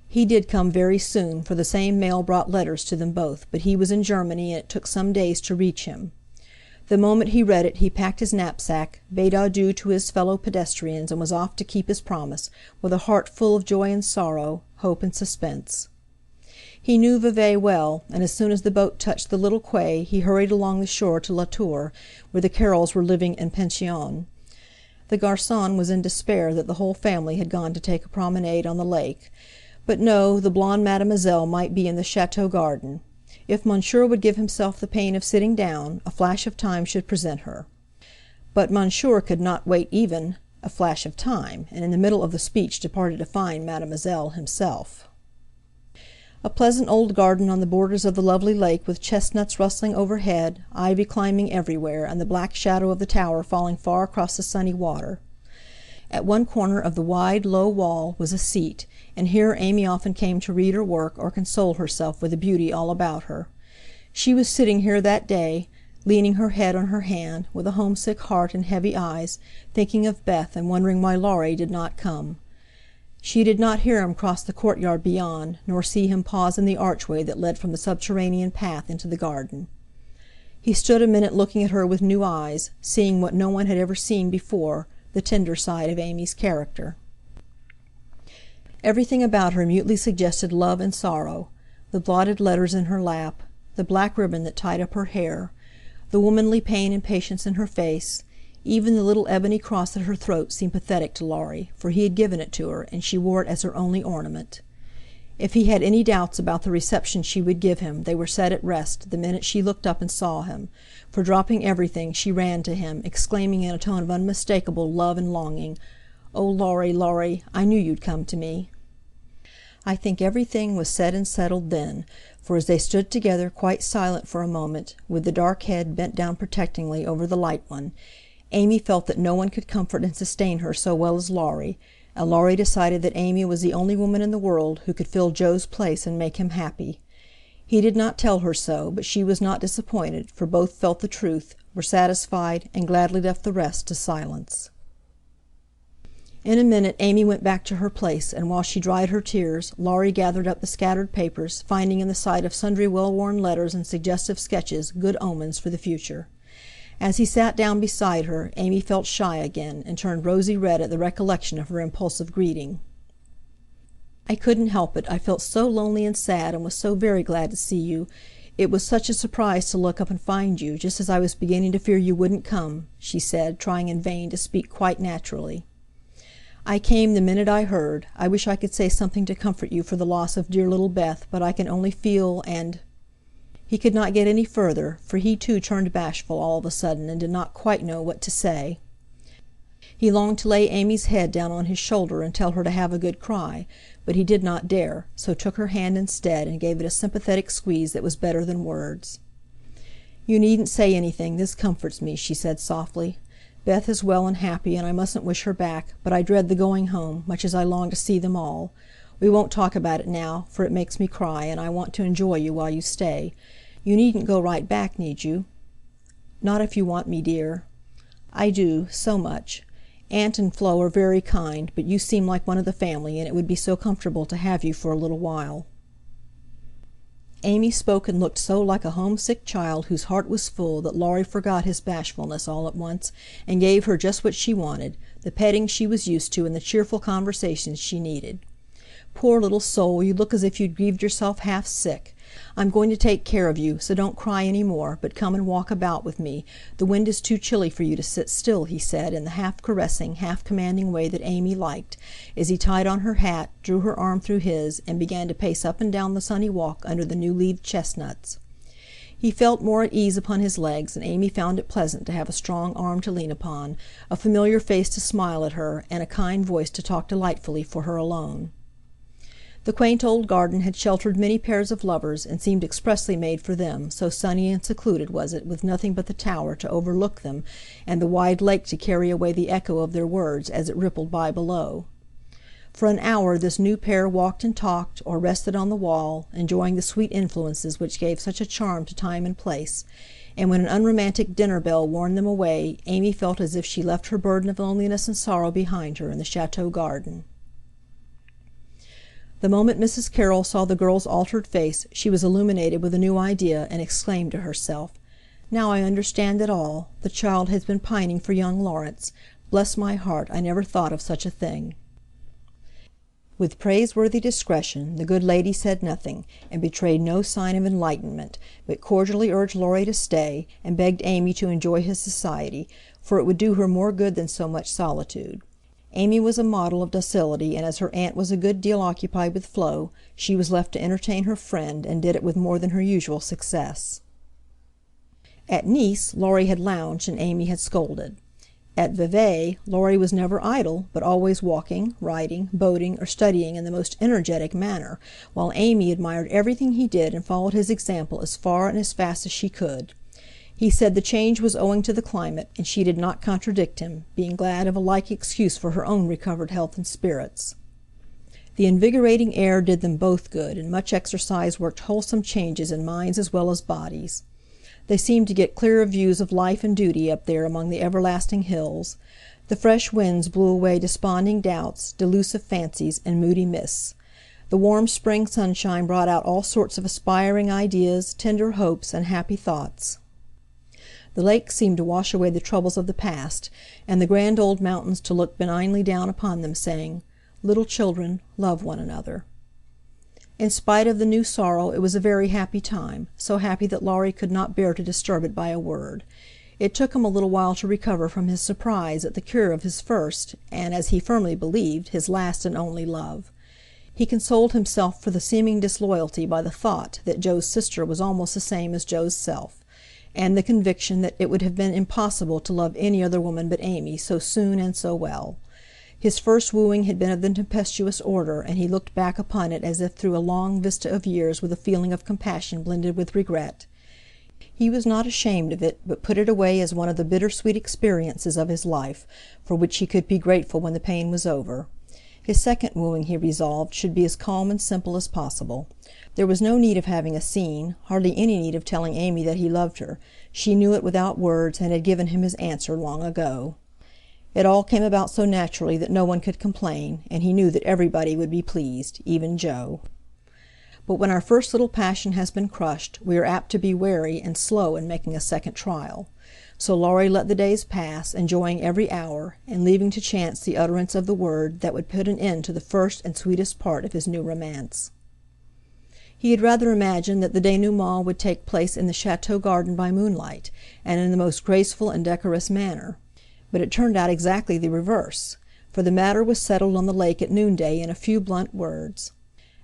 He did come very soon, for the same mail brought letters to them both, but he was in Germany, and it took some days to reach him. The moment he read it, he packed his knapsack, bade adieu to his fellow pedestrians, and was off to keep his promise, with a heart full of joy and sorrow, hope and suspense. He knew Vevey well, and as soon as the boat touched the little quay, he hurried along the shore to La Tour, where the Carrolls were living en pension. The garçon was in despair that the whole family had gone to take a promenade on the lake. But no, the blonde Mademoiselle might be in the chateau garden. If Monsieur would give himself the pain of sitting down, a flash of time should present her. But Monsieur could not wait even a flash of time, and in the middle of the speech departed to find Mademoiselle himself. A pleasant old garden on the borders of the lovely lake, with chestnuts rustling overhead, ivy climbing everywhere, and the black shadow of the tower falling far across the sunny water. At one corner of the wide, low wall was a seat, and here Amy often came to read or work, or console herself with the beauty all about her. She was sitting here that day, leaning her head on her hand, with a homesick heart and heavy eyes, thinking of Beth, and wondering why Laurie did not come. She did not hear him cross the courtyard beyond, nor see him pause in the archway that led from the subterranean path into the garden. He stood a minute looking at her with new eyes, seeing what no one had ever seen before, the tender side of Amy's character. Everything about her mutely suggested love and sorrow: the blotted letters in her lap, the black ribbon that tied up her hair, the womanly pain and patience in her face. Even the little ebony cross at her throat seemed pathetic to Laurie, for he had given it to her, and she wore it as her only ornament. If he had any doubts about the reception she would give him, they were set at rest the minute she looked up and saw him, for dropping everything, she ran to him, exclaiming in a tone of unmistakable love and longing, "Oh, Laurie, Laurie, I knew you'd come to me." I think everything was said and settled then, for as they stood together quite silent for a moment, with the dark head bent down protectingly over the light one, Amy felt that no one could comfort and sustain her so well as Laurie, and Laurie decided that Amy was the only woman in the world who could fill Joe's place and make him happy. He did not tell her so, but she was not disappointed, for both felt the truth, were satisfied, and gladly left the rest to silence. In a minute Amy went back to her place, and while she dried her tears, Laurie gathered up the scattered papers, finding in the sight of sundry well-worn letters and suggestive sketches good omens for the future. As he sat down beside her, Amy felt shy again, and turned rosy red at the recollection of her impulsive greeting. "I couldn't help it. I felt so lonely and sad, and was so very glad to see you. It was such a surprise to look up and find you, just as I was beginning to fear you wouldn't come," she said, trying in vain to speak quite naturally. "I came the minute I heard. I wish I could say something to comfort you for the loss of dear little Beth, but I can only feel and—" He could not get any further, for he too turned bashful all of a sudden, and did not quite know what to say. He longed to lay Amy's head down on his shoulder and tell her to have a good cry, but he did not dare, so took her hand instead, and gave it a sympathetic squeeze that was better than words. "You needn't say anything, this comforts me," she said softly. "Beth is well and happy, and I mustn't wish her back, but I dread the going home, much as I long to see them all. We won't talk about it now, for it makes me cry, and I want to enjoy you while you stay. You needn't go right back, need you?" "Not if you want me, dear." "I do, so much. Aunt and Flo are very kind, but you seem like one of the family, and it would be so comfortable to have you for a little while." Amy spoke and looked so like a homesick child whose heart was full that Laurie forgot his bashfulness all at once, and gave her just what she wanted, the petting she was used to and the cheerful conversations she needed. "Poor little soul, you look as if you'd grieved yourself half sick. I'm going to take care of you, so don't cry any more, but come and walk about with me. The wind is too chilly for you to sit still," he said, in the half-caressing, half-commanding way that Amy liked, as he tied on her hat, drew her arm through his, and began to pace up and down the sunny walk under the new-leaved chestnuts. He felt more at ease upon his legs, and Amy found it pleasant to have a strong arm to lean upon, a familiar face to smile at her, and a kind voice to talk delightfully for her alone. The quaint old garden had sheltered many pairs of lovers, and seemed expressly made for them, so sunny and secluded was it, with nothing but the tower to overlook them, and the wide lake to carry away the echo of their words as it rippled by below. For an hour this new pair walked and talked, or rested on the wall, enjoying the sweet influences which gave such a charm to time and place, and when an unromantic dinner bell warned them away, Amy felt as if she left her burden of loneliness and sorrow behind her in the chateau garden. The moment Mrs. Carroll saw the girl's altered face, she was illuminated with a new idea, and exclaimed to herself, "Now I understand it all. The child has been pining for young Lawrence. Bless my heart, I never thought of such a thing." With praiseworthy discretion, the good lady said nothing, and betrayed no sign of enlightenment, but cordially urged Laurie to stay, and begged Amy to enjoy his society, for it would do her more good than so much solitude. Amy was a model of docility, and as her aunt was a good deal occupied with Flo, she was left to entertain her friend, and did it with more than her usual success. At Nice, Laurie had lounged and Amy had scolded. At Vevey, Laurie was never idle, but always walking, riding, boating, or studying in the most energetic manner, while Amy admired everything he did and followed his example as far and as fast as she could. He said the change was owing to the climate, and she did not contradict him, being glad of a like excuse for her own recovered health and spirits. The invigorating air did them both good, and much exercise worked wholesome changes in minds as well as bodies. They seemed to get clearer views of life and duty up there among the everlasting hills. The fresh winds blew away desponding doubts, delusive fancies, and moody mists. The warm spring sunshine brought out all sorts of aspiring ideas, tender hopes, and happy thoughts. The lake seemed to wash away the troubles of the past, and the grand old mountains to look benignly down upon them, saying, "Little children, love one another." In spite of the new sorrow, it was a very happy time, so happy that Laurie could not bear to disturb it by a word. It took him a little while to recover from his surprise at the cure of his first, and, as he firmly believed, his last and only love. He consoled himself for the seeming disloyalty by the thought that Joe's sister was almost the same as Joe's self, and the conviction that it would have been impossible to love any other woman but Amy so soon and so well. His first wooing had been of the tempestuous order, and he looked back upon it as if through a long vista of years with a feeling of compassion blended with regret. He was not ashamed of it, but put it away as one of the bitter-sweet experiences of his life, for which he could be grateful when the pain was over. His second wooing, he resolved, should be as calm and simple as possible. There was no need of having a scene, hardly any need of telling Amy that he loved her. She knew it without words, and had given him his answer long ago. It all came about so naturally that no one could complain, and he knew that everybody would be pleased, even Joe. But when our first little passion has been crushed, we are apt to be wary and slow in making a second trial. So Laurie let the days pass, enjoying every hour, and leaving to chance the utterance of the word that would put an end to the first and sweetest part of his new romance. He had rather imagined that the denouement would take place in the chateau garden by moonlight, and in the most graceful and decorous manner. But it turned out exactly the reverse, for the matter was settled on the lake at noonday in a few blunt words.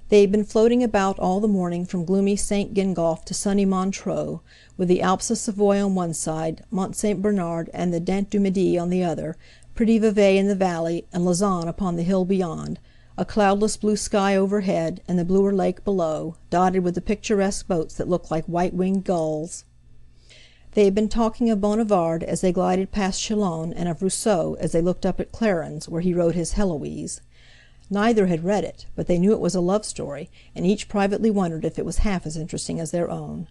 They had been floating about all the morning from gloomy St. Gingolph to sunny Montreux, with the Alps of Savoy on one side, Mont St. Bernard and the Dent du Midi on the other, pretty Vevey in the valley, and Lausanne upon the hill beyond, a cloudless blue sky overhead, and the bluer lake below, dotted with the picturesque boats that looked like white-winged gulls. They had been talking of Bonivard as they glided past Chalons, and of Rousseau as they looked up at Clarens, where he wrote his Heloise. Neither had read it, but they knew it was a love story, and each privately wondered if it was half as interesting as their own.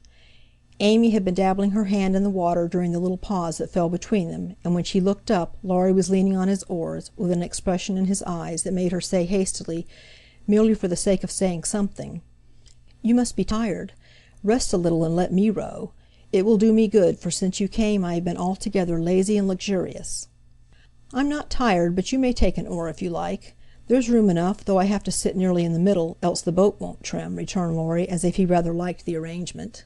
Amy had been dabbling her hand in the water during the little pause that fell between them, and when she looked up, Laurie was leaning on his oars, with an expression in his eyes that made her say hastily, merely for the sake of saying something, "You must be tired. Rest a little and let me row. It will do me good, for since you came I have been altogether lazy and luxurious." "I'm not tired, but you may take an oar if you like. There's room enough, though I have to sit nearly in the middle, else the boat won't trim," returned Laurie, as if he rather liked the arrangement.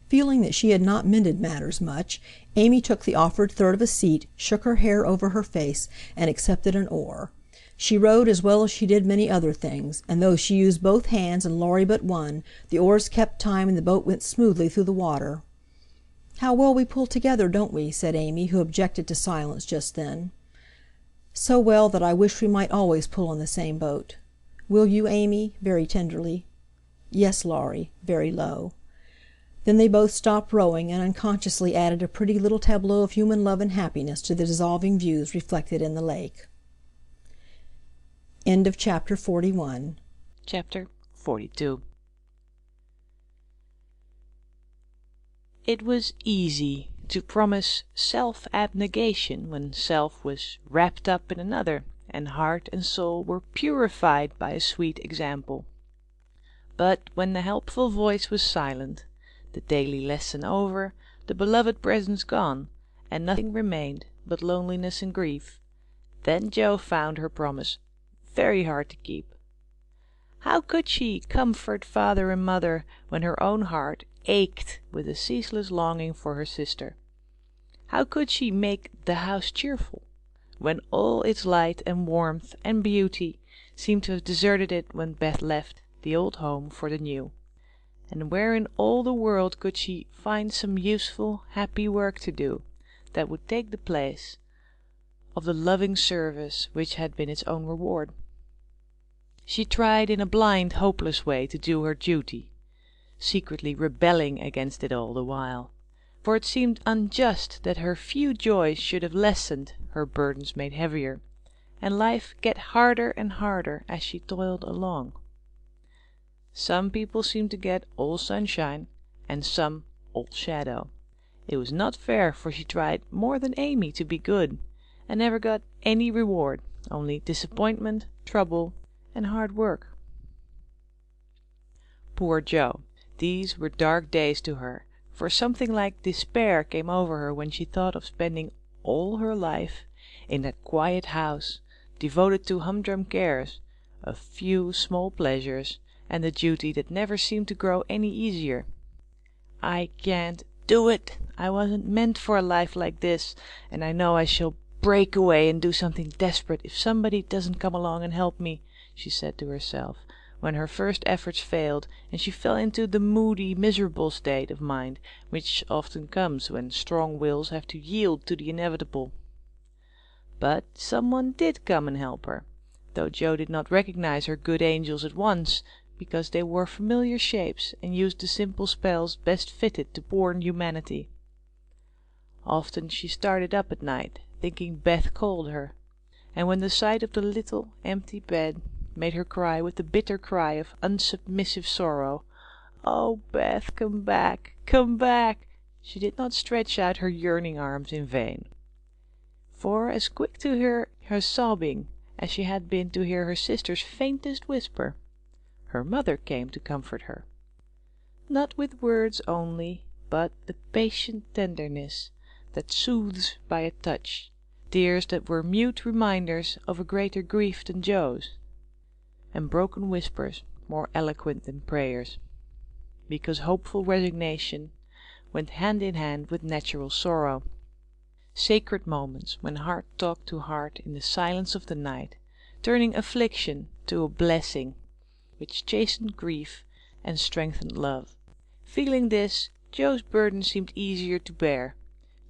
Feeling that she had not mended matters much, Amy took the offered third of a seat, shook her hair over her face, and accepted an oar. She rowed as well as she did many other things, and though she used both hands and Laurie but one, the oars kept time and the boat went smoothly through the water. "How well we pull together, don't we?" said Amy, who objected to silence just then. "So well that I wish we might always pull in the same boat. Will you, Amy?" very tenderly. "Yes, Laurie," very low. Then they both stopped rowing, and unconsciously added a pretty little tableau of human love and happiness to the dissolving views reflected in the lake. End of Chapter 41. Chapter 42. It was easy to promise self-abnegation when self was wrapped up in another, and heart and soul were purified by a sweet example. But when the helpful voice was silent, the daily lesson over, the beloved presence gone, and nothing remained but loneliness and grief, then Jo found her promise very hard to keep. How could she comfort father and mother when her own heart ached with a ceaseless longing for her sister? How could she make the house cheerful when all its light and warmth and beauty seemed to have deserted it when Beth left the old home for the new? And where in all the world could she find some useful, happy work to do that would take the place of the loving service which had been its own reward? She tried in a blind, hopeless way to do her duty, secretly rebelling against it all the while, for it seemed unjust that her few joys should have lessened, her burdens made heavier, and life get harder and harder as she toiled along. Some people seemed to get all sunshine, and some all shadow. It was not fair, for she tried more than Amy to be good, and never got any reward, only disappointment, trouble, and hard work. Poor Jo! These were dark days to her, for something like despair came over her when she thought of spending all her life in that quiet house, devoted to humdrum cares, a few small pleasures, and the duty that never seemed to grow any easier. "I can't do it. I wasn't meant for a life like this, and I know I shall break away and do something desperate if somebody doesn't come along and help me," she said to herself, when her first efforts failed, and she fell into the moody, miserable state of mind which often comes when strong wills have to yield to the inevitable. But someone did come and help her, though Jo did not recognize her good angels at once, because they wore familiar shapes and used the simple spells best fitted to born humanity. Often she started up at night, thinking Beth called her, and when the sight of the little empty bed made her cry with the bitter cry of unsubmissive sorrow, "Oh, Beth, come back, come back!" she did not stretch out her yearning arms in vain. For as quick to hear her sobbing as she had been to hear her sister's faintest whisper, her mother came to comfort her. Not with words only, but the patient tenderness that soothes by a touch, tears that were mute reminders of a greater grief than Jo's, and broken whispers more eloquent than prayers, because hopeful resignation went hand in hand with natural sorrow. Sacred moments when heart talked to heart in the silence of the night, turning affliction to a blessing, which chastened grief and strengthened love. Feeling this, Jo's burden seemed easier to bear,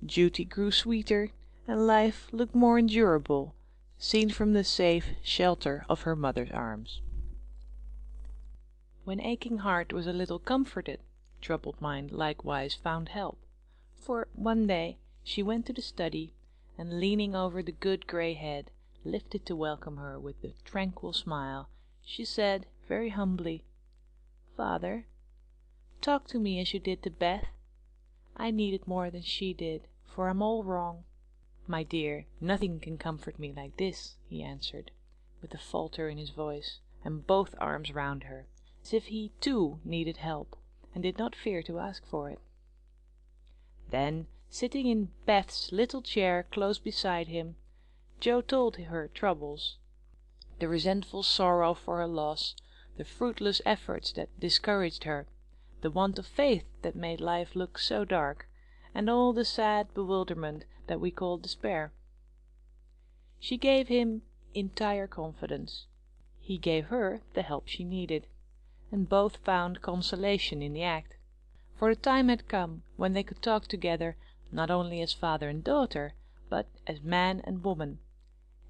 duty grew sweeter, and life looked more endurable, seen from the safe shelter of her mother's arms. When aching heart was a little comforted, troubled mind likewise found help, for one day she went to the study, and leaning over the good grey head, lifted to welcome her with a tranquil smile, she said very humbly, "Father, talk to me as you did to Beth. I need it more than she did, for I'm all wrong." "My dear, nothing can comfort me like this," he answered, with a falter in his voice, and both arms round her, as if he too needed help, and did not fear to ask for it. Then, sitting in Beth's little chair close beside him, Joe told her troubles, the resentful sorrow for her loss, the fruitless efforts that discouraged her, the want of faith that made life look so dark, and all the sad bewilderment that we call despair. She gave him entire confidence. He gave her the help she needed, and both found consolation in the act. For the time had come when they could talk together, not only as father and daughter, but as man and woman,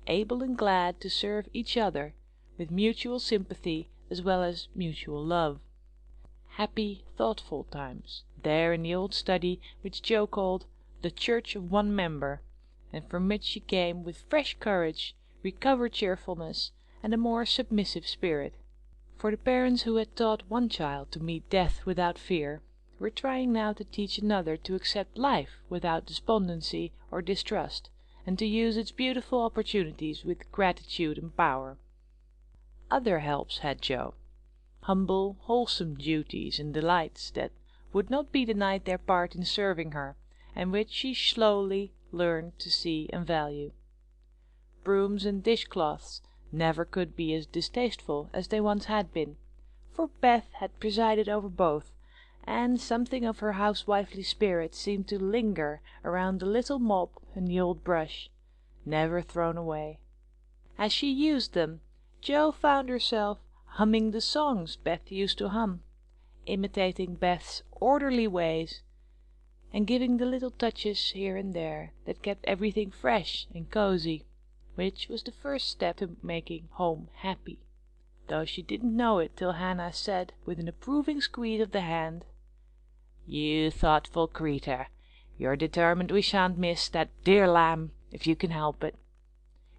able and glad to serve each other, with mutual sympathy as well as mutual love. Happy, thoughtful times, there in the old study which Joe called the Church of One Member, and from which she came with fresh courage, recovered cheerfulness, and a more submissive spirit. For the parents who had taught one child to meet death without fear were trying now to teach another to accept life without despondency or distrust, and to use its beautiful opportunities with gratitude and power. Other helps had Joe, humble, wholesome duties and delights that would not be denied their part in serving her, and which she slowly learned to see and value. Brooms and dishcloths never could be as distasteful as they once had been, for Beth had presided over both, and something of her housewifely spirit seemed to linger around the little mop and the old brush, never thrown away. As she used them, Jo found herself humming the songs Beth used to hum, imitating Beth's orderly ways, and giving the little touches here and there that kept everything fresh and cozy, which was the first step to making home happy, though she didn't know it till Hannah said, with an approving squeeze of the hand, "You thoughtful creetur, you're determined we shan't miss that dear lamb if you can help it.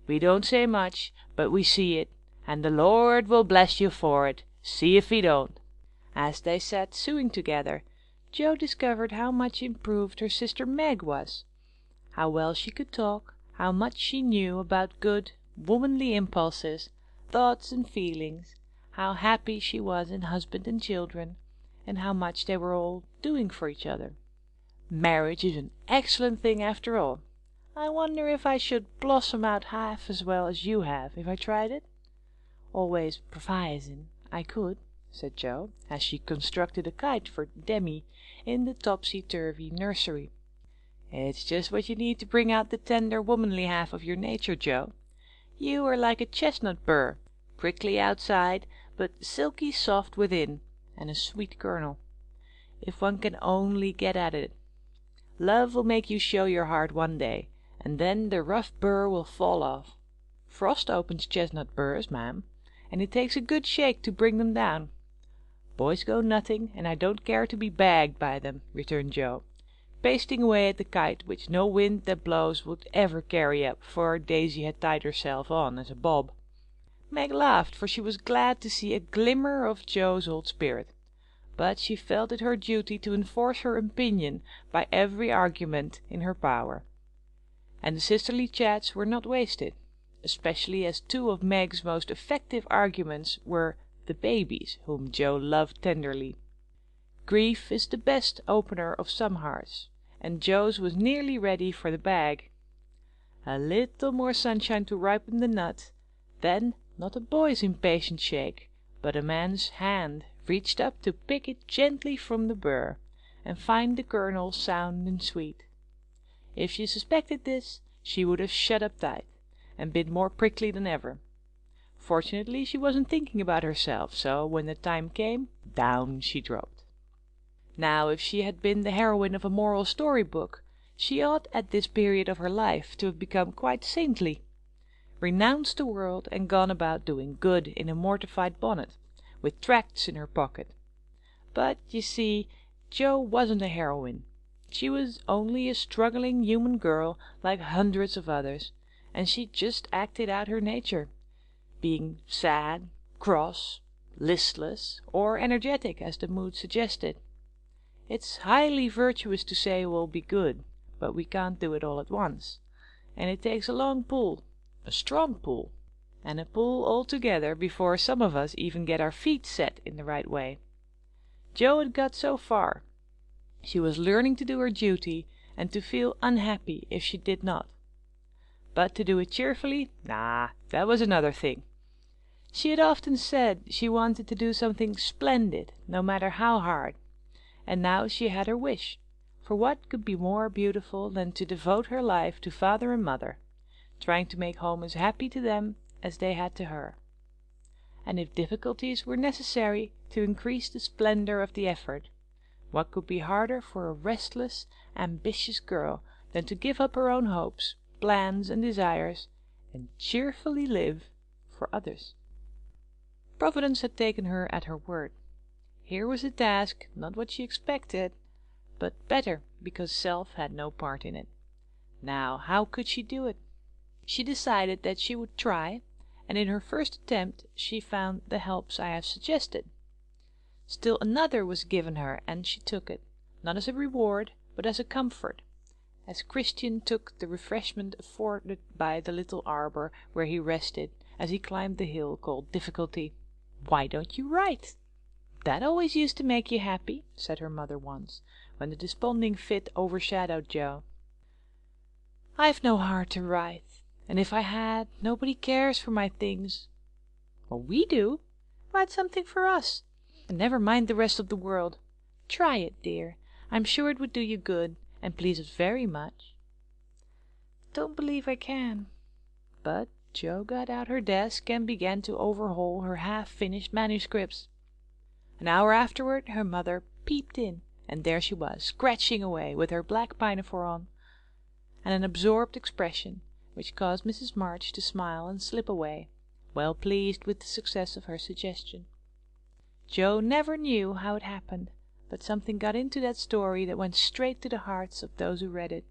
We don't say much, but we see it, and the Lord will bless you for it, see if he don't." As they sat sewing together, Jo discovered how much improved her sister Meg was, how well she could talk, how much she knew about good, womanly impulses, thoughts and feelings, how happy she was in husband and children, and how much they were all doing for each other. Marriage is an excellent thing after all. I wonder if I should blossom out half as well as you have if I tried it? Always provisin' I could, said Jo, as she constructed a kite for Demi in the topsy-turvy nursery. It's just what you need to bring out the tender womanly half of your nature, Jo. You are like a chestnut burr, prickly outside, but silky soft within, and a sweet kernel. If one can only get at it. Love will make you show your heart one day, and then the rough burr will fall off. Frost opens chestnut burrs, ma'am, and it takes a good shake to bring them down. Boys go nutting, and I don't care to be bagged by them, returned Jo, pasting away at the kite which no wind that blows would ever carry up, for Daisy had tied herself on as a bob. Meg laughed, for she was glad to see a glimmer of Jo's old spirit, but she felt it her duty to enforce her opinion by every argument in her power. And the sisterly chats were not wasted, especially as two of Meg's most effective arguments were the babies, whom Jo loved tenderly. Grief is the best opener of some hearts, and Jo's was nearly ready for the bag. A little more sunshine to ripen the nut, then not a boy's impatient shake, but a man's hand reached up to pick it gently from the burr, and find the kernel sound and sweet. If she suspected this, she would have shut up tight, and been more prickly than ever. Fortunately she wasn't thinking about herself, so when the time came, down she dropped. Now if she had been the heroine of a moral story-book, she ought at this period of her life to have become quite saintly, renounced the world, and gone about doing good in a mortified bonnet, with tracts in her pocket. But, you see, Jo wasn't a heroine. She was only a struggling human girl like hundreds of others, and she just acted out her nature, being sad, cross, listless, or energetic as the mood suggested. It's highly virtuous to say we'll be good, but we can't do it all at once, and it takes a long pull, a strong pull, and a pull altogether before some of us even get our feet set in the right way. Jo had got so far. She was learning to do her duty, and to feel unhappy if she did not. But to do it cheerfully, that was another thing. She had often said she wanted to do something splendid, no matter how hard, and now she had her wish, for what could be more beautiful than to devote her life to father and mother, trying to make home as happy to them as they had to her, and if difficulties were necessary to increase the splendor of the effort, what could be harder for a restless, ambitious girl than to give up her own hopes, plans, and desires, and cheerfully live for others? Providence had taken her at her word. Here was a task, not what she expected, but better, because self had no part in it. Now, how could she do it? She decided that she would try, and in her first attempt she found the helps I have suggested. Still another was given her, and she took it, not as a reward, but as a comfort, as Christian took the refreshment afforded by the little arbor where he rested as he climbed the hill called Difficulty. "Why don't you write? That always used to make you happy," said her mother once, when the desponding fit overshadowed Jo. "I've no heart to write, and if I had, nobody cares for my things." "Well, we do. Write something for us, and never mind the rest of the world. Try it, dear. I'm sure it would do you good, and please us very much." "Don't believe I can." But Jo got out her desk and began to overhaul her half-finished manuscripts. An hour afterward her mother peeped in, and there she was, scratching away, with her black pinafore on, and an absorbed expression, which caused Mrs. March to smile and slip away, well pleased with the success of her suggestion. Jo never knew how it happened, but something got into that story that went straight to the hearts of those who read it,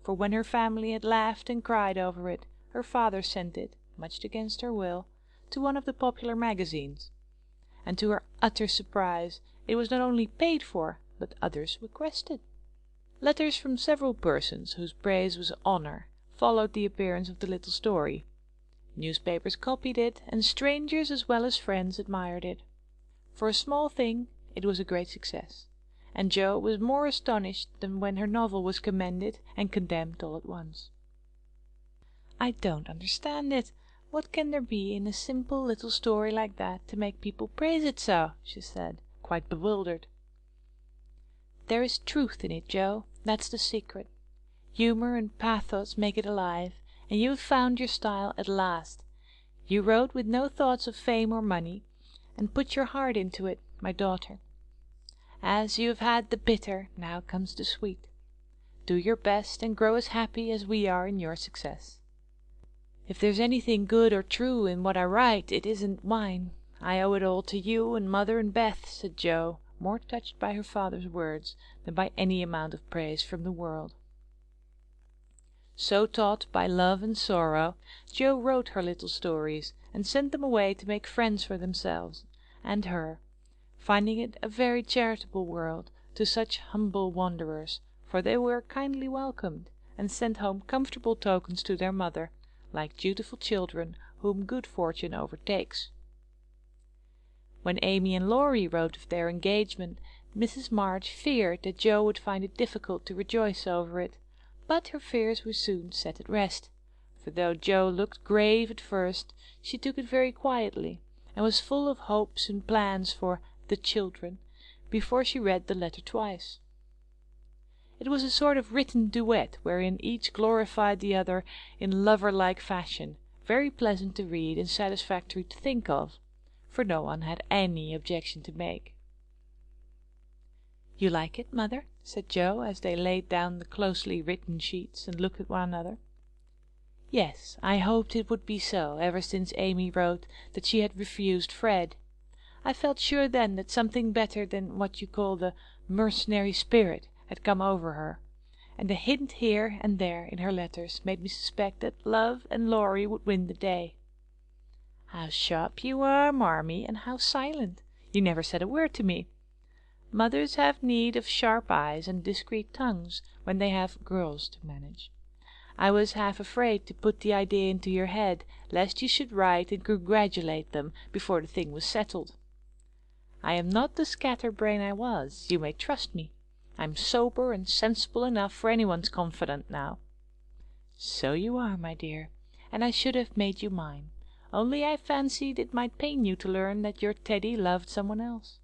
for when her family had laughed and cried over it, her father sent it, much against her will, to one of the popular magazines, and to her utter surprise it was not only paid for, but others requested. Letters from several persons, whose praise was honor, followed the appearance of the little story. Newspapers copied it, and strangers as well as friends admired it. For a small thing it was a great success, and Jo was more astonished than when her novel was commended and condemned all at once. "I don't understand it. What can there be in a simple little story like that to make people praise it so?" she said, quite bewildered. "There is truth in it, Jo. That's the secret. Humor and pathos make it alive, and you have found your style at last. You wrote with no thoughts of fame or money, and put your heart into it, my daughter. As you have had the bitter, now comes the sweet. Do your best, and grow as happy as we are in your success." "If there's anything good or true in what I write, it isn't mine. I owe it all to you and mother and Beth," said Jo, more touched by her father's words than by any amount of praise from the world. So taught by love and sorrow, Jo wrote her little stories, and sent them away to make friends for themselves and her, finding it a very charitable world to such humble wanderers, for they were kindly welcomed, and sent home comfortable tokens to their mother, like dutiful children whom good fortune overtakes. When Amy and Laurie wrote of their engagement, Mrs. March feared that Jo would find it difficult to rejoice over it, but her fears were soon set at rest, for though Jo looked grave at first, she took it very quietly, and was full of hopes and plans for the children before she read the letter twice. It was a sort of written duet, wherein each glorified the other in lover-like fashion, very pleasant to read and satisfactory to think of, for no one had any objection to make. "You like it, mother?" said Jo, as they laid down the closely written sheets and looked at one another. "Yes, I hoped it would be so, ever since Amy wrote that she had refused Fred. I felt sure then that something better than what you call the mercenary spirit had come over her, and a hint here and there in her letters made me suspect that love and Laurie would win the day." "How sharp you are, Marmee, and how silent! You never said a word to me. Mothers have need of sharp eyes and discreet tongues when they have girls to manage. I was half afraid to put the idea into your head, lest you should write and congratulate them before the thing was settled. I am not the scatterbrain I was, you may trust me. I'm sober and sensible enough for anyone's confidant now." "So you are, my dear, and I should have made you mine, only I fancied it might pain you to learn that your Teddy loved someone else."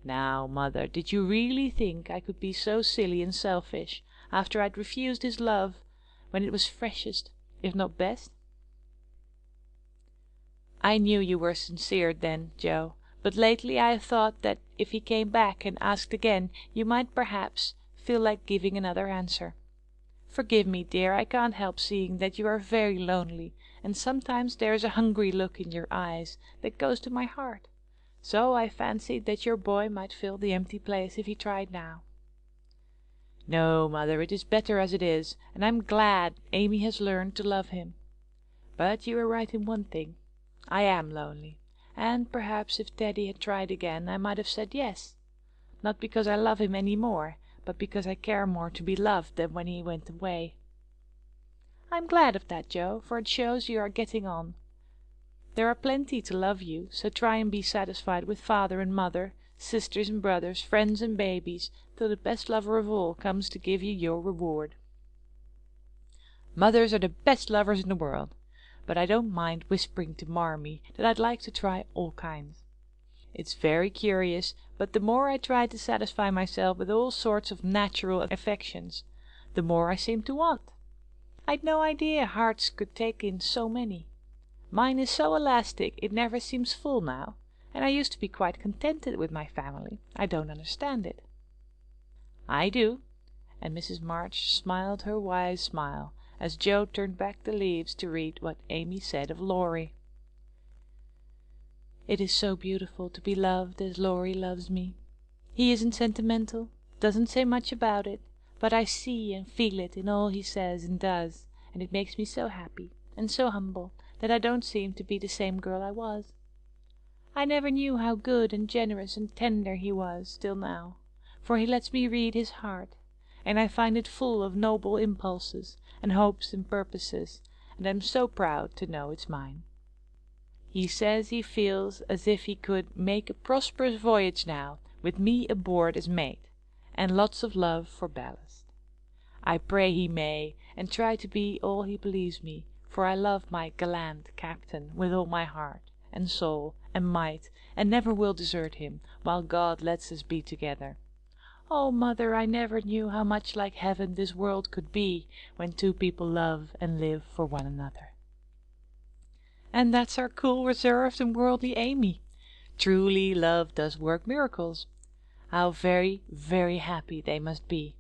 "Now, mother, did you really think I could be so silly and selfish after I'd refused his love when it was freshest, if not best?" "I knew you were sincere then, Joe, but lately I have thought that if he came back and asked again, you might perhaps feel like giving another answer. Forgive me, dear, I can't help seeing that you are very lonely, and sometimes there is a hungry look in your eyes that goes to my heart. So I fancied that your boy might fill the empty place if he tried now." "No, mother, it is better as it is, and I'm glad Amy has learned to love him. But you are right in one thing. I am lonely, and perhaps if Teddy had tried again I might have said yes, not because I love him any more, but because I care more to be loved than when he went away. I'm glad of that, Joe, for it shows you are getting on. There are plenty to love you, so try and be satisfied with father and mother, sisters and brothers, friends and babies, till the best lover of all comes to give you your reward. Mothers are the best lovers in the world, but I don't mind whispering to Marmee that I'd like to try all kinds. It's very curious, but the more I try to satisfy myself with all sorts of natural affections, the more I seem to want. I'd no idea hearts could take in so many. Mine is so elastic it never seems full now, and I used to be quite contented with my family. I don't understand it." "I do," and Mrs. March smiled her wise smile as Joe turned back the leaves to read what Amy said of Laurie. "It is so beautiful to be loved as Laurie loves me. He isn't sentimental, doesn't say much about it, but I see and feel it in all he says and does, and it makes me so happy and so humble that I don't seem to be the same girl I was. I never knew how good and generous and tender he was till now, for he lets me read his heart, and I find it full of noble impulses and hopes and purposes, and I'm so proud to know it's mine. He says he feels as if he could make a prosperous voyage now, with me aboard as mate, and lots of love for ballast. I pray he may, and try to be all he believes me, for I love my gallant captain with all my heart and soul and might, and never will desert him, while God lets us be together. Oh, mother, I never knew how much like heaven this world could be when two people love and live for one another." And that's our cool, reserved, and worldly Amy. Truly, love does work miracles. How very, very happy they must be.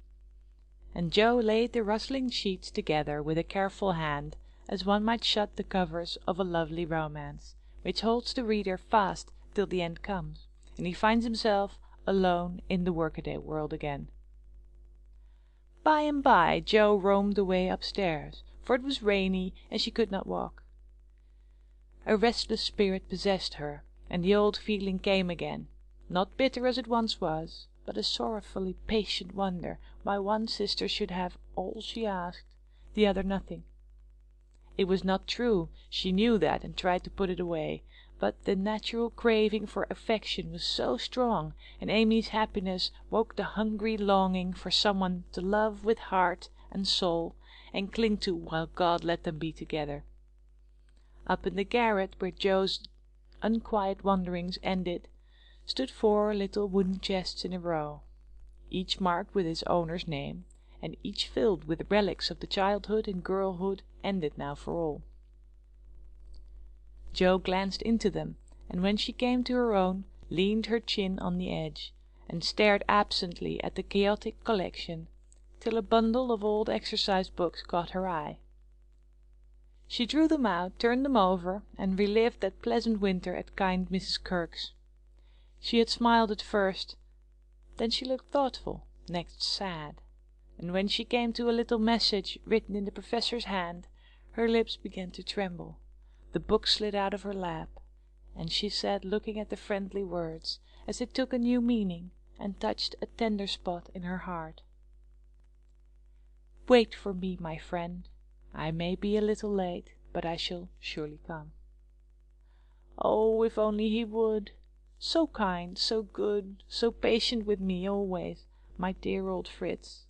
And Joe laid the rustling sheets together with a careful hand, as one might shut the covers of a lovely romance, which holds the reader fast till the end comes, and he finds himself alone in the workaday world again. By and by Joe roamed away upstairs, for it was rainy and she could not walk. A restless spirit possessed her, and the old feeling came again, not bitter as it once was, but a sorrowfully patient wonder why one sister should have all she asked, the other nothing. It was not true, she knew that and tried to put it away, but the natural craving for affection was so strong, and Amy's happiness woke the hungry longing for someone to love with heart and soul and cling to while God let them be together. Up in the garret where Joe's unquiet wanderings ended stood 4 little wooden chests in a row, each marked with its owner's name, and each filled with relics of the childhood and girlhood ended now for all. Joe glanced into them, and when she came to her own, leaned her chin on the edge, and stared absently at the chaotic collection, till a bundle of old exercise books caught her eye. She drew them out, turned them over, and relived that pleasant winter at kind Mrs. Kirk's. She had smiled at first, then she looked thoughtful, next sad, and when she came to a little message written in the professor's hand, her lips began to tremble. The book slid out of her lap, and she sat looking at the friendly words, as it took a new meaning and touched a tender spot in her heart. "Wait for me, my friend. I may be a little late, but I shall surely come." Oh, if only he would! So kind, so good, so patient with me always, my dear old Fritz.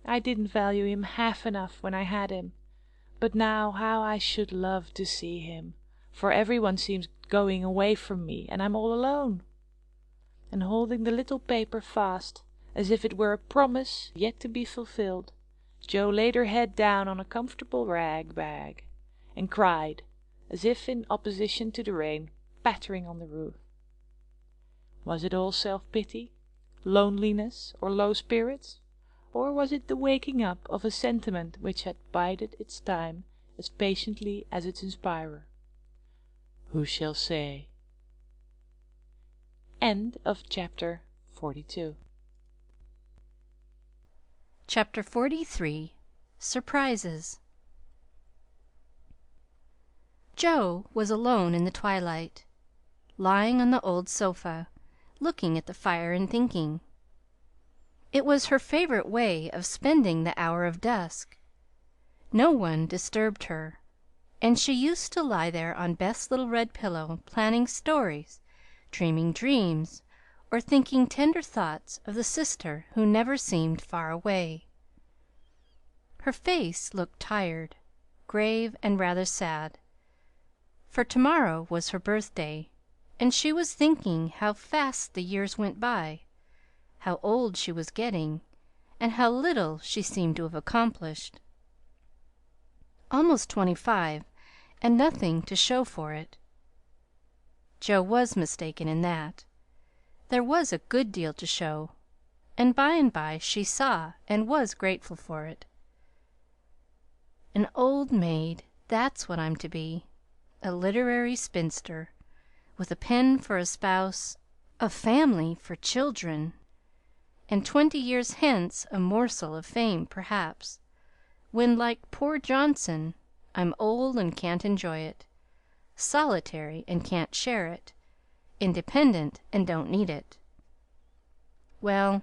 I didn't value him half enough when I had him. But now how I should love to see him, for everyone seems going away from me, and I'm all alone." And holding the little paper fast, as if it were a promise yet to be fulfilled, Jo laid her head down on a comfortable rag bag, and cried, as if in opposition to the rain pattering on the roof. Was it all self-pity, loneliness, or low spirits? Or was it the waking up of a sentiment which had bided its time as patiently as its inspirer? Who shall say? End of chapter 42. Chapter 43. Surprises. Jo was alone in the twilight, lying on the old sofa, looking at the fire and thinking. It was her favorite way of spending the hour of dusk. No one disturbed her, and she used to lie there on Beth's little red pillow, planning stories, dreaming dreams, or thinking tender thoughts of the sister who never seemed far away. Her face looked tired, grave, and rather sad, for tomorrow was her birthday, and she was thinking how fast the years went by, how old she was getting, and how little she seemed to have accomplished. Almost 25, and nothing to show for it. Jo was mistaken in that. There was a good deal to show, and by she saw and was grateful for it. An old maid, that's what I'm to be. A literary spinster, with a pen for a spouse, a family for children, and 20 years hence a morsel of fame, perhaps, when, like poor Johnson, I'm old and can't enjoy it, solitary and can't share it, independent and don't need it. Well,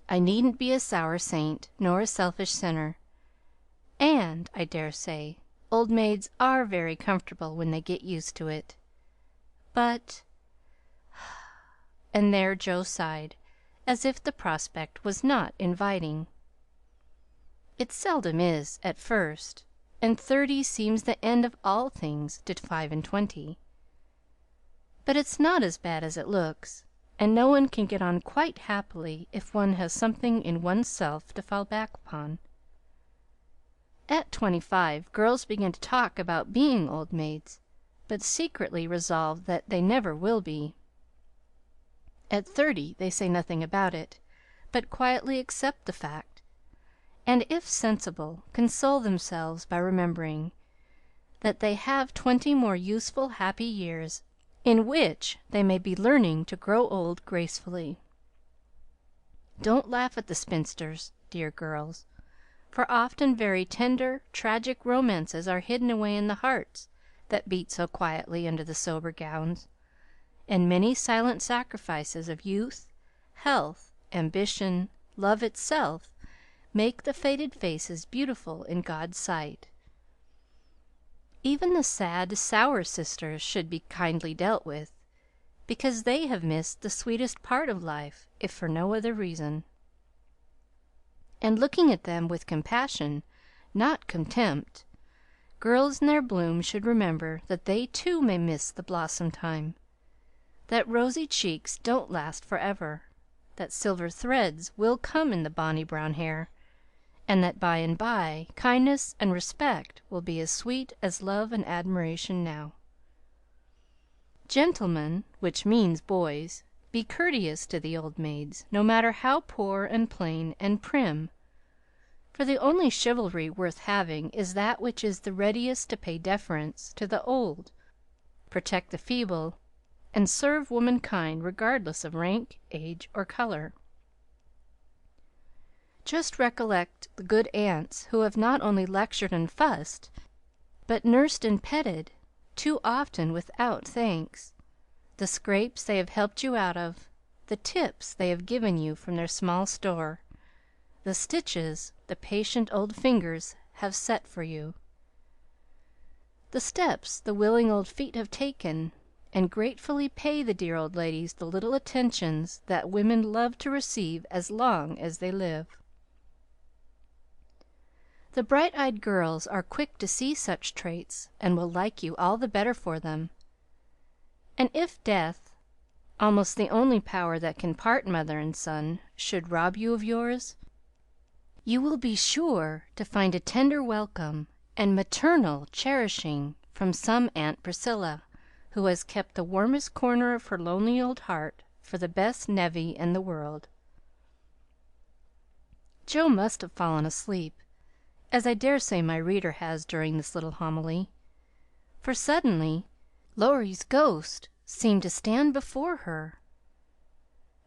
I needn't be a sour saint nor a selfish sinner, and, I dare say, old maids are very comfortable when they get used to it. But and there Jo sighed, as if the prospect was not inviting. It seldom is, at first, and 30 seems the end of all things to 25. But it's not as bad as it looks, and no one can get on quite happily if one has something in one's self to fall back upon. At 25, girls begin to talk about being old maids, but secretly resolve that they never will be. At 30, they say nothing about it, but quietly accept the fact, and, if sensible, console themselves by remembering that they have 20 more useful, happy years in which they may be learning to grow old gracefully. Don't laugh at the spinsters, dear girls, for often very tender, tragic romances are hidden away in the hearts that beat so quietly under the sober gowns, and many silent sacrifices of youth, health, ambition, love itself, make the faded faces beautiful in God's sight. Even the sad, sour sisters should be kindly dealt with, because they have missed the sweetest part of life, if for no other reason. And looking at them with compassion, not contempt, girls in their bloom should remember that they too may miss the blossom time, that rosy cheeks don't last forever, that silver threads will come in the bonny brown hair, and that by and by kindness and respect will be as sweet as love and admiration now. Gentlemen, which means boys, be courteous to the old maids, no matter how poor and plain and prim, for the only chivalry worth having is that which is the readiest to pay deference to the old, protect the feeble, and serve womankind regardless of rank, age, or color. Just recollect the good aunts who have not only lectured and fussed, but nursed and petted, too often without thanks, the scrapes they have helped you out of, the tips they have given you from their small store, the stitches the patient old fingers have set for you, the steps the willing old feet have taken, and gratefully pay the dear old ladies the little attentions that women love to receive as long as they live. The bright-eyed girls are quick to see such traits, and will like you all the better for them. And if death, almost the only power that can part mother and son, should rob you of yours, you will be sure to find a tender welcome and maternal cherishing from some Aunt Priscilla, who has kept the warmest corner of her lonely old heart for the best nevy in the world. Joe must have fallen asleep, as I dare say my reader has during this little homily, for suddenly Laurie's ghost seemed to stand before her,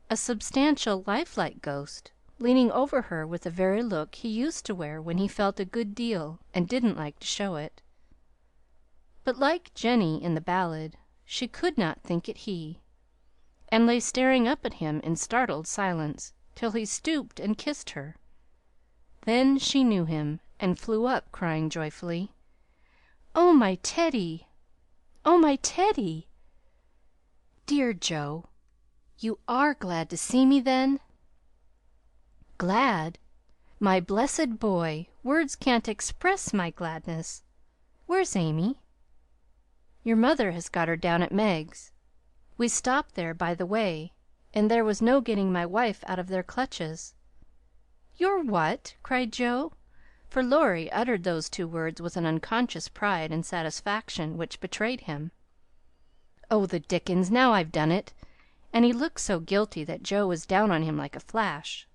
a substantial, lifelike ghost, leaning over her with the very look he used to wear when he felt a good deal and didn't like to show it. But like Jenny in the ballad, she could not think it he, and lay staring up at him in startled silence till he stooped and kissed her. Then she knew him, and flew up crying joyfully, "Oh, my Teddy! Oh, my Teddy! Dear Joe, you are glad to see me, then?" "Glad? My blessed boy, words can't express my gladness. Where's Amy?" "Your mother has got her down at Meg's. We stopped there by the way, and there was no getting my wife out of their clutches." "Your what?" cried Joe, for Laurie uttered those two words with an unconscious pride and satisfaction which betrayed him. "Oh, the dickens! Now I've done it!" And he looked so guilty that Joe was down on him like a flash.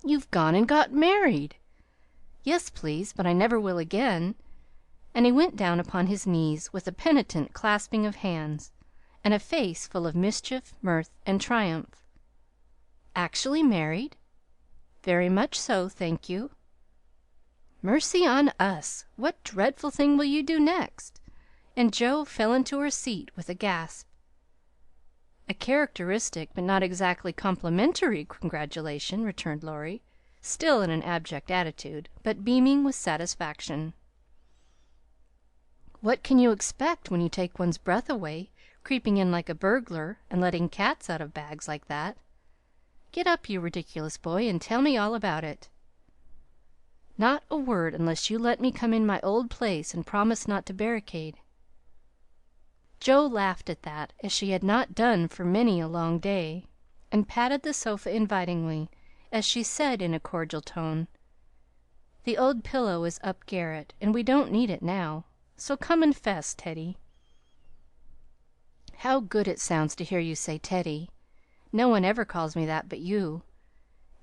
"You've gone and got married!" "Yes, please, but I never will again." And he went down upon his knees with a penitent clasping of hands, and a face full of mischief, mirth, and triumph. "Actually married?" "Very much so, thank you." "Mercy on us! What dreadful thing will you do next?" And Joe fell into her seat with a gasp. "A characteristic but not exactly complimentary congratulation," returned Laurie, still in an abject attitude, but beaming with satisfaction. "What can you expect when you take one's breath away, creeping in like a burglar, and letting cats out of bags like that? Get up, you ridiculous boy, and tell me all about it." "Not a word unless you let me come in my old place and promise not to barricade." Joe laughed at that, as she had not done for many a long day, and patted the sofa invitingly, as she said in a cordial tone, "The old pillow is up garret, and we don't need it now, so come and 'fess, Teddy." "How good it sounds to hear you say Teddy! No one ever calls me that but you."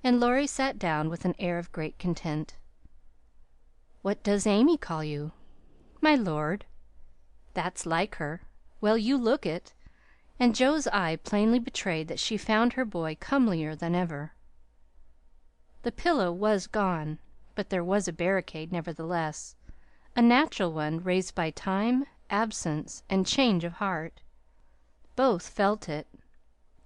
And Laurie sat down with an air of great content. "What does Amy call you?" "My lord." "That's like her. Well, you look it." And Joe's eye plainly betrayed that she found her boy comelier than ever. The pillow was gone, but there was a barricade nevertheless, a natural one raised by time, absence, and change of heart. Both felt it,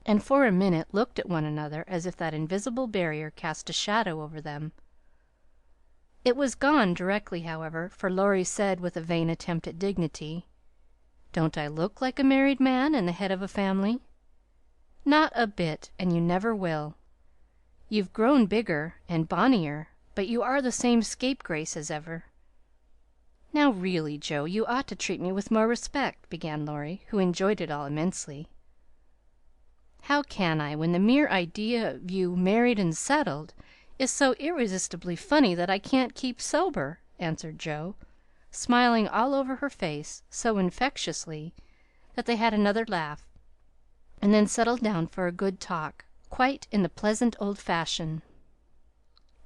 and for a minute looked at one another as if that invisible barrier cast a shadow over them. It was gone directly, however, for Laurie said with a vain attempt at dignity, "Don't I look like a married man and the head of a family?" "Not a bit, and you never will. You've grown bigger and bonnier, but you are the same scapegrace as ever." "Now, really, Joe, you ought to treat me with more respect," began Laurie, who enjoyed it all immensely. "How can I, when the mere idea of you married and settled is so irresistibly funny that I can't keep sober?" answered Joe, smiling all over her face so infectiously that they had another laugh, and then settled down for a good talk, quite in the pleasant old fashion.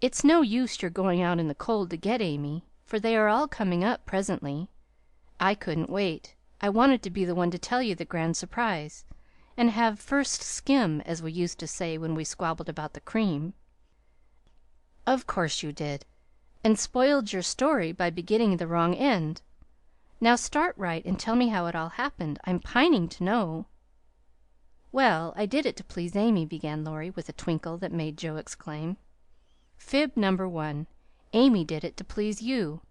"It's no use your going out in the cold to get Amy, for they are all coming up presently. I couldn't wait. I wanted to be the one to tell you the grand surprise, and have first skim, as we used to say when we squabbled about the cream." "Of course you did, and spoiled your story by beginning the wrong end. Now start right and tell me how it all happened. I'm pining to know." "Well, I did it to please Amy," began Laurie, with a twinkle that made Joe exclaim. "Fib number one. Amy did it to please you.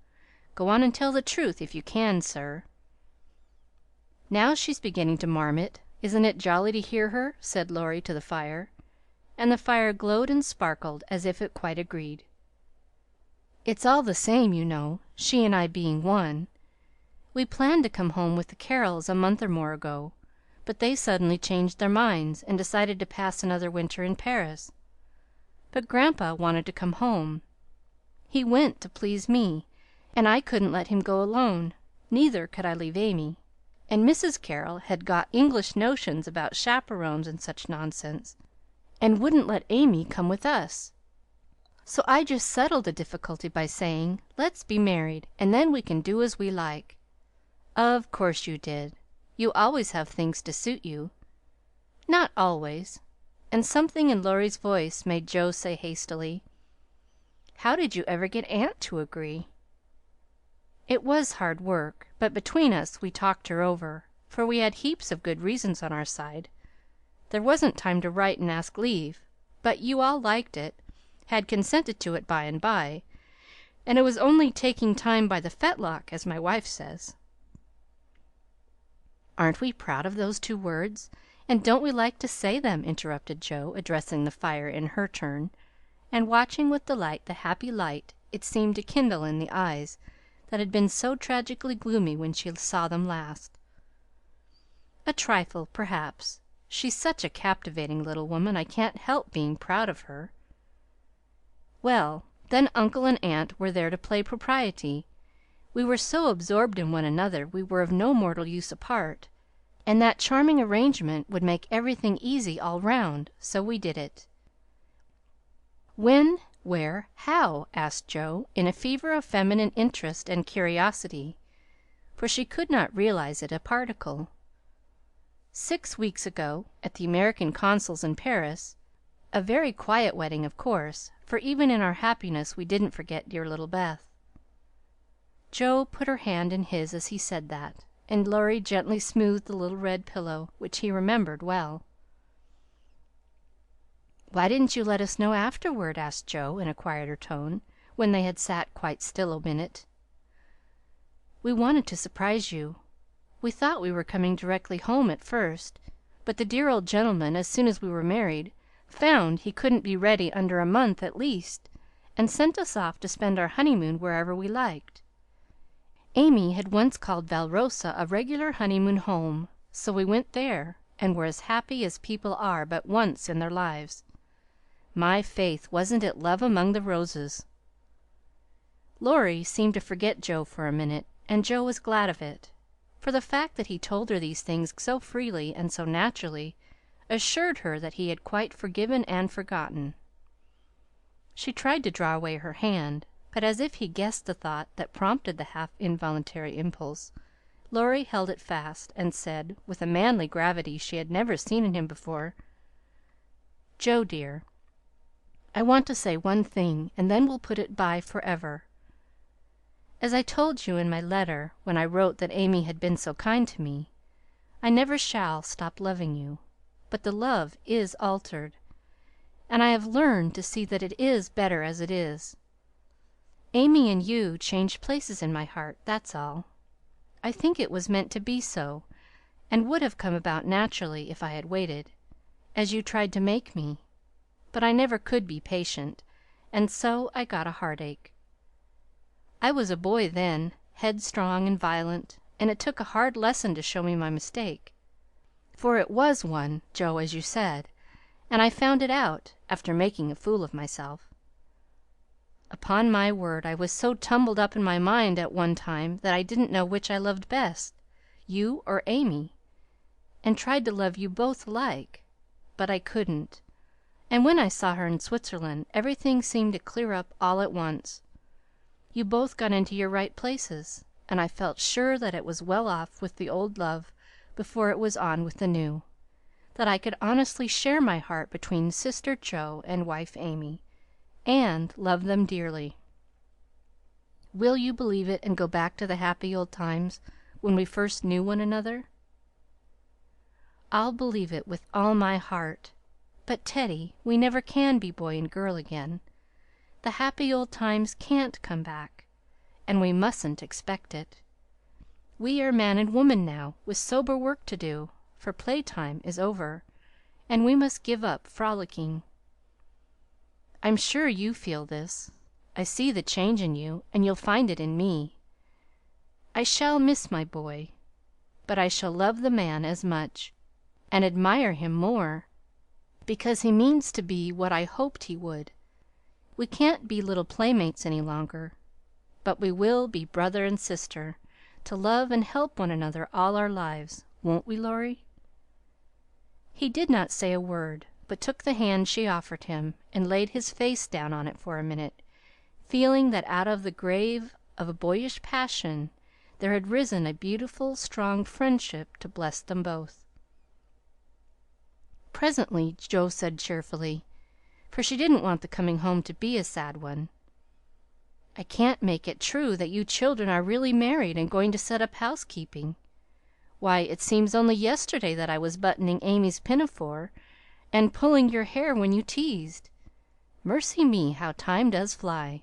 Go on and tell the truth, if you can, sir." "Now she's beginning to marmot. Isn't it jolly to hear her?" said Laurie to the fire, and the fire glowed and sparkled as if it quite agreed. "It's all the same, you know, she and I being one. We planned to come home with the Carrolls a month or more ago, but they suddenly changed their minds and decided to pass another winter in Paris. But Grandpa wanted to come home. He went to please me, and I couldn't let him go alone, neither could I leave Amy, and Mrs. Carroll had got English notions about chaperones and such nonsense, and wouldn't let Amy come with us. So I just settled the difficulty by saying, 'Let's be married, and then we can do as we like.' Of course you did. You always have things to suit you." "Not always," and something in Laurie's voice made Joe say hastily, "How did you ever get aunt to agree?" It was hard work, but between us we talked her over, for we had heaps of good reasons on our side. There wasn't time to write and ask leave, but you all liked it, had consented to it by and by, and it was only taking time by the fetlock, as my wife says. "Aren't we proud of those 2 words, and don't we like to say them?" interrupted Joe, addressing the fire in her turn, and watching with delight the happy light it seemed to kindle in the eyes that had been so tragically gloomy when she saw them last. "A trifle, perhaps. She's such a captivating little woman I can't help being proud of her." Well, then uncle and aunt were there to play propriety. We were so absorbed in one another we were of no mortal use apart, and that charming arrangement would make everything easy all round, so we did it. "When, where, how?" asked Joe, in a fever of feminine interest and curiosity, for she could not realize it a particle. "6 weeks ago, at the American Consul's in Paris. A very quiet wedding, of course, for even in our happiness we didn't forget dear little Beth." Joe put her hand in his as he said that, and Laurie gently smoothed the little red pillow, which he remembered well. "Why didn't you let us know afterward?" asked Joe in a quieter tone, when they had sat quite still a minute. "We wanted to surprise you. We thought we were coming directly home at first, but the dear old gentleman, as soon as we were married, found he couldn't be ready under a month at least, and sent us off to spend our honeymoon wherever we liked. Amy had once called Valrosa a regular honeymoon home, so we went there, and were as happy as people are but once in their lives. My faith, wasn't it love among the roses?" Laurie seemed to forget Joe for a minute, and Joe was glad of it, for the fact that he told her these things so freely and so naturally assured her that he had quite forgiven and forgotten. She tried to draw away her hand, but as if he guessed the thought that prompted the half involuntary impulse, Laurie held it fast, and said, with a manly gravity she had never seen in him before, "Joe, dear, I want to say one thing, and then we'll put it by forever. As I told you in my letter, when I wrote that Amy had been so kind to me, I never shall stop loving you, but the love is altered, and I have learned to see that it is better as it is. Amy and you changed places in my heart, that's all. I think it was meant to be so, and would have come about naturally if I had waited, as you tried to make me, but I never could be patient, and so I got a heartache. I was a boy then, headstrong and violent, and it took a hard lesson to show me my mistake, for it was one, Joe, as you said, and I found it out after making a fool of myself. Upon my word, I was so tumbled up in my mind at one time that I didn't know which I loved best, you or Amy, and tried to love you both alike, but I couldn't, and when I saw her in Switzerland everything seemed to clear up all at once. You both got into your right places, and I felt sure that it was well off with the old love before it was on with the new, that I could honestly share my heart between sister Joe and wife Amy, and love them dearly. Will you believe it and go back to the happy old times when we first knew one another?" "I'll believe it with all my heart. But, Teddy, we never can be boy and girl again. The happy old times can't come back, and we mustn't expect it. We are man and woman now, with sober work to do, for playtime is over, and we must give up frolicking. I'm sure you feel this. I see the change in you, and you'll find it in me. I shall miss my boy, but I shall love the man as much, and admire him more, because he means to be what I hoped he would. We can't be little playmates any longer, but we will be brother and sister, to love and help one another all our lives, won't we, Laurie?" He did not say a word, but took the hand she offered him, and laid his face down on it for a minute, feeling that out of the grave of a boyish passion there had risen a beautiful, strong friendship to bless them both. Presently Joe said cheerfully, for she didn't want the coming home to be a sad one, "I can't make it true that you children are really married and going to set up housekeeping. Why, it seems only yesterday that I was buttoning Amy's pinafore and pulling your hair when you teased. Mercy me, how time does fly!"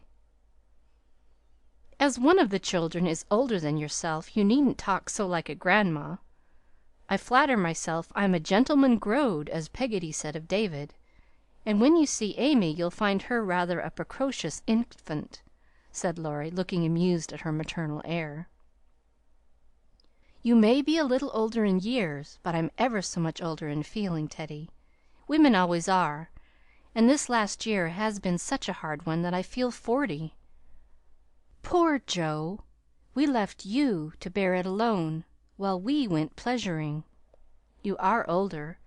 "As one of the children is older than yourself, you needn't talk so like a grandma. I flatter myself I'm a gentleman growed, as Peggotty said of David, and when you see Amy you'll find her rather a precocious infant," said Laurie, looking amused at her maternal air. "You may be a little older in years, but I'm ever so much older in feeling, Teddy. Women always are, and this last year has been such a hard one that I feel 40. Poor Joe! We left you to bear it alone, while we went pleasuring. You are older.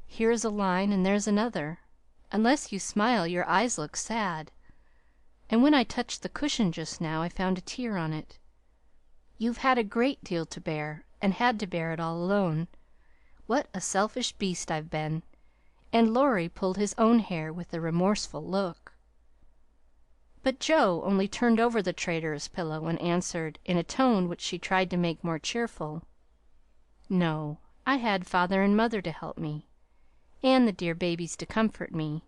Here's a line and there's another. Unless you smile, your eyes look sad, and when I touched the cushion just now I found a tear on it. You've had a great deal to bear, and had to bear it all alone. What a selfish beast I've been!" And Laurie pulled his own hair with a remorseful look. But Joe only turned over the traitorous pillow and answered, in a tone which she tried to make more cheerful, "No, I had father and mother to help me, and the dear babies to comfort me,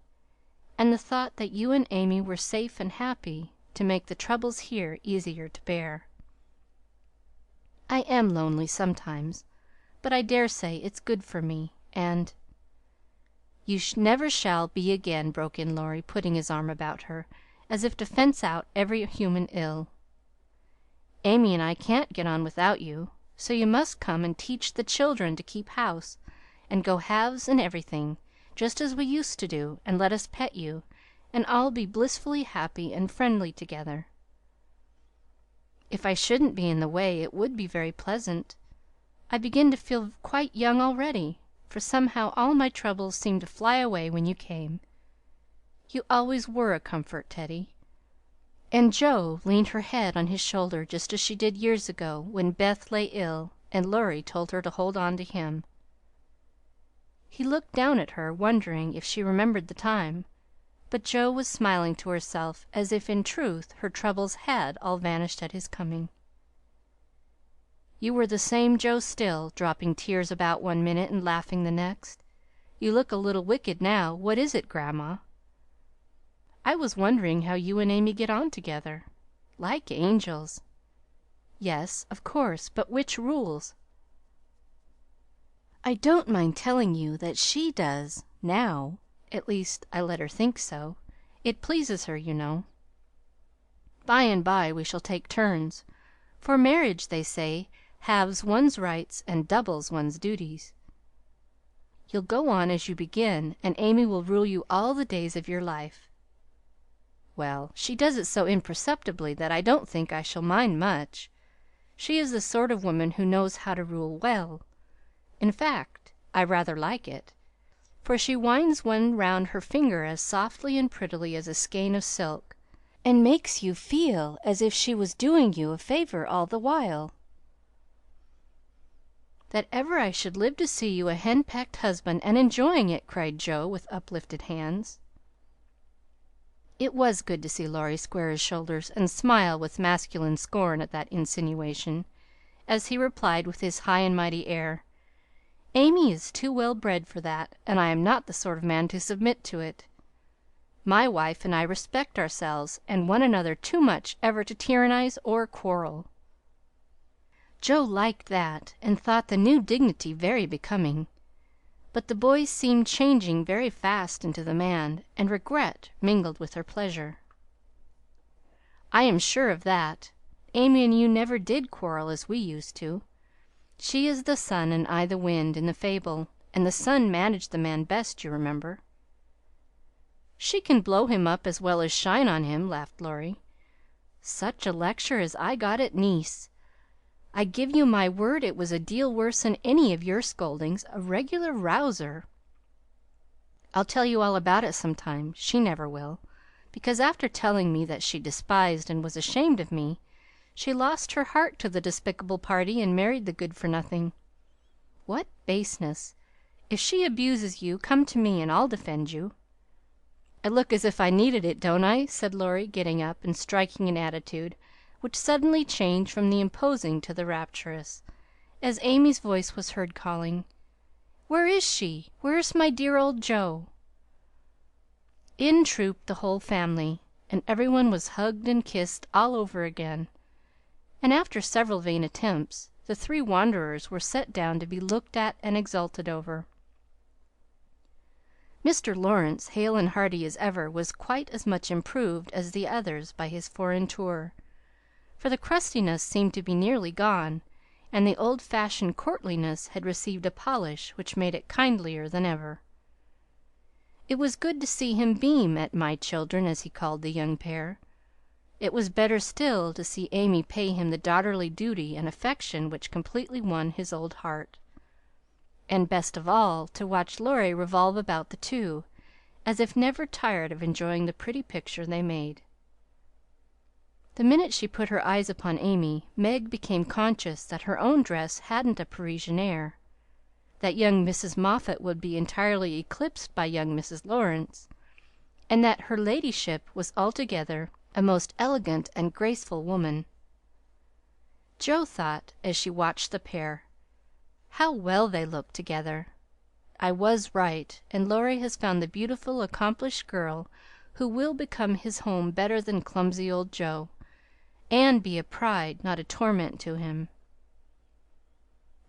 and the thought that you and Amy were safe and happy to make the troubles here easier to bear. I am lonely sometimes, but I dare say it's good for me, and—" "You never shall be again," broke in Laurie, putting his arm about her, as if to fence out every human ill. "Amy and I can't get on without you, so you must come and teach the children to keep house, and go halves in everything, just as we used to do, and let us pet you, and all be blissfully happy and friendly together. If I shouldn't be in the way, it would be very pleasant. I begin to feel quite young already, for somehow all my troubles seemed to fly away when you came. You always were a comfort, Teddy." And Joe leaned her head on his shoulder just as she did years ago when Beth lay ill and Laurie told her to hold on to him. He looked down at her, wondering if she remembered the time, but Joe was smiling to herself as if in truth her troubles had all vanished at his coming. "You were the same Joe still, dropping tears about one minute and laughing the next. You look a little wicked now. What is it, Grandma?" "I was wondering how you and Amy get on together. Like angels." "Yes, of course, but which rules?" "I don't mind telling you that she does now. At least, I let her think so. It pleases her, you know. By and by we shall take turns, for marriage, they say, halves one's rights and doubles one's duties. You'll go on as you begin, and Amy will rule you all the days of your life. Well, she does it so imperceptibly that I don't think I shall mind much. She is the sort of woman who knows how to rule well. In fact, I rather like it, for she winds one round her finger as softly and prettily as a skein of silk, and makes you feel as if she was doing you a favor all the while. That ever I should live to see you a hen-pecked husband and enjoying it!" cried Joe with uplifted hands. It was good to see Laurie square his shoulders and smile with masculine scorn at that insinuation, as he replied with his high and mighty air, "Amy is too well bred for that, and I am not the sort of man to submit to it. My wife and I respect ourselves and one another too much ever to tyrannize or quarrel." Joe liked that, and thought the new dignity very becoming; but the boy seemed changing very fast into the man, and regret mingled with her pleasure. "I am sure of that. Amy and you never did quarrel as we used to. She is the sun and I the wind in the fable, and the sun managed the man best, you remember." "She can blow him up as well as shine on him," laughed Laurie. "Such a lecture as I got at Nice! I give you my word it was a deal worse than any of your scoldings, a regular rouser. I'll tell you all about it some time. She never will, because after telling me that she despised and was ashamed of me, she lost her heart to the despicable party and married the good for nothing. What baseness! If she abuses you, come to me and I'll defend you." "I look as if I needed it, don't I?" said Laurie, getting up and striking an attitude which suddenly changed from the imposing to the rapturous, as Amy's voice was heard calling, "Where is she? Where's my dear old Joe?" In trooped the whole family, and every one was hugged and kissed all over again, and after several vain attempts, the three wanderers were set down to be looked at and exulted over. Mr. Lawrence, hale and hearty as ever, was quite as much improved as the others by his foreign tour, for the crustiness seemed to be nearly gone, and the old-fashioned courtliness had received a polish which made it kindlier than ever. It was good to see him beam at "my children," as he called the young pair. It was better still to see Amy pay him the daughterly duty and affection which completely won his old heart, and best of all to watch Laurie revolve about the two, as if never tired of enjoying the pretty picture they made. The minute she put her eyes upon Amy, Meg became conscious that her own dress hadn't a Parisian air, that young Mrs. Moffat would be entirely eclipsed by young Mrs. Lawrence, and that her ladyship was altogether a most elegant and graceful woman. Jo thought, as she watched the pair, "How well they look together! I was right, and Laurie has found the beautiful, accomplished girl who will become his home better than clumsy old Joe, and be a pride, not a torment to him."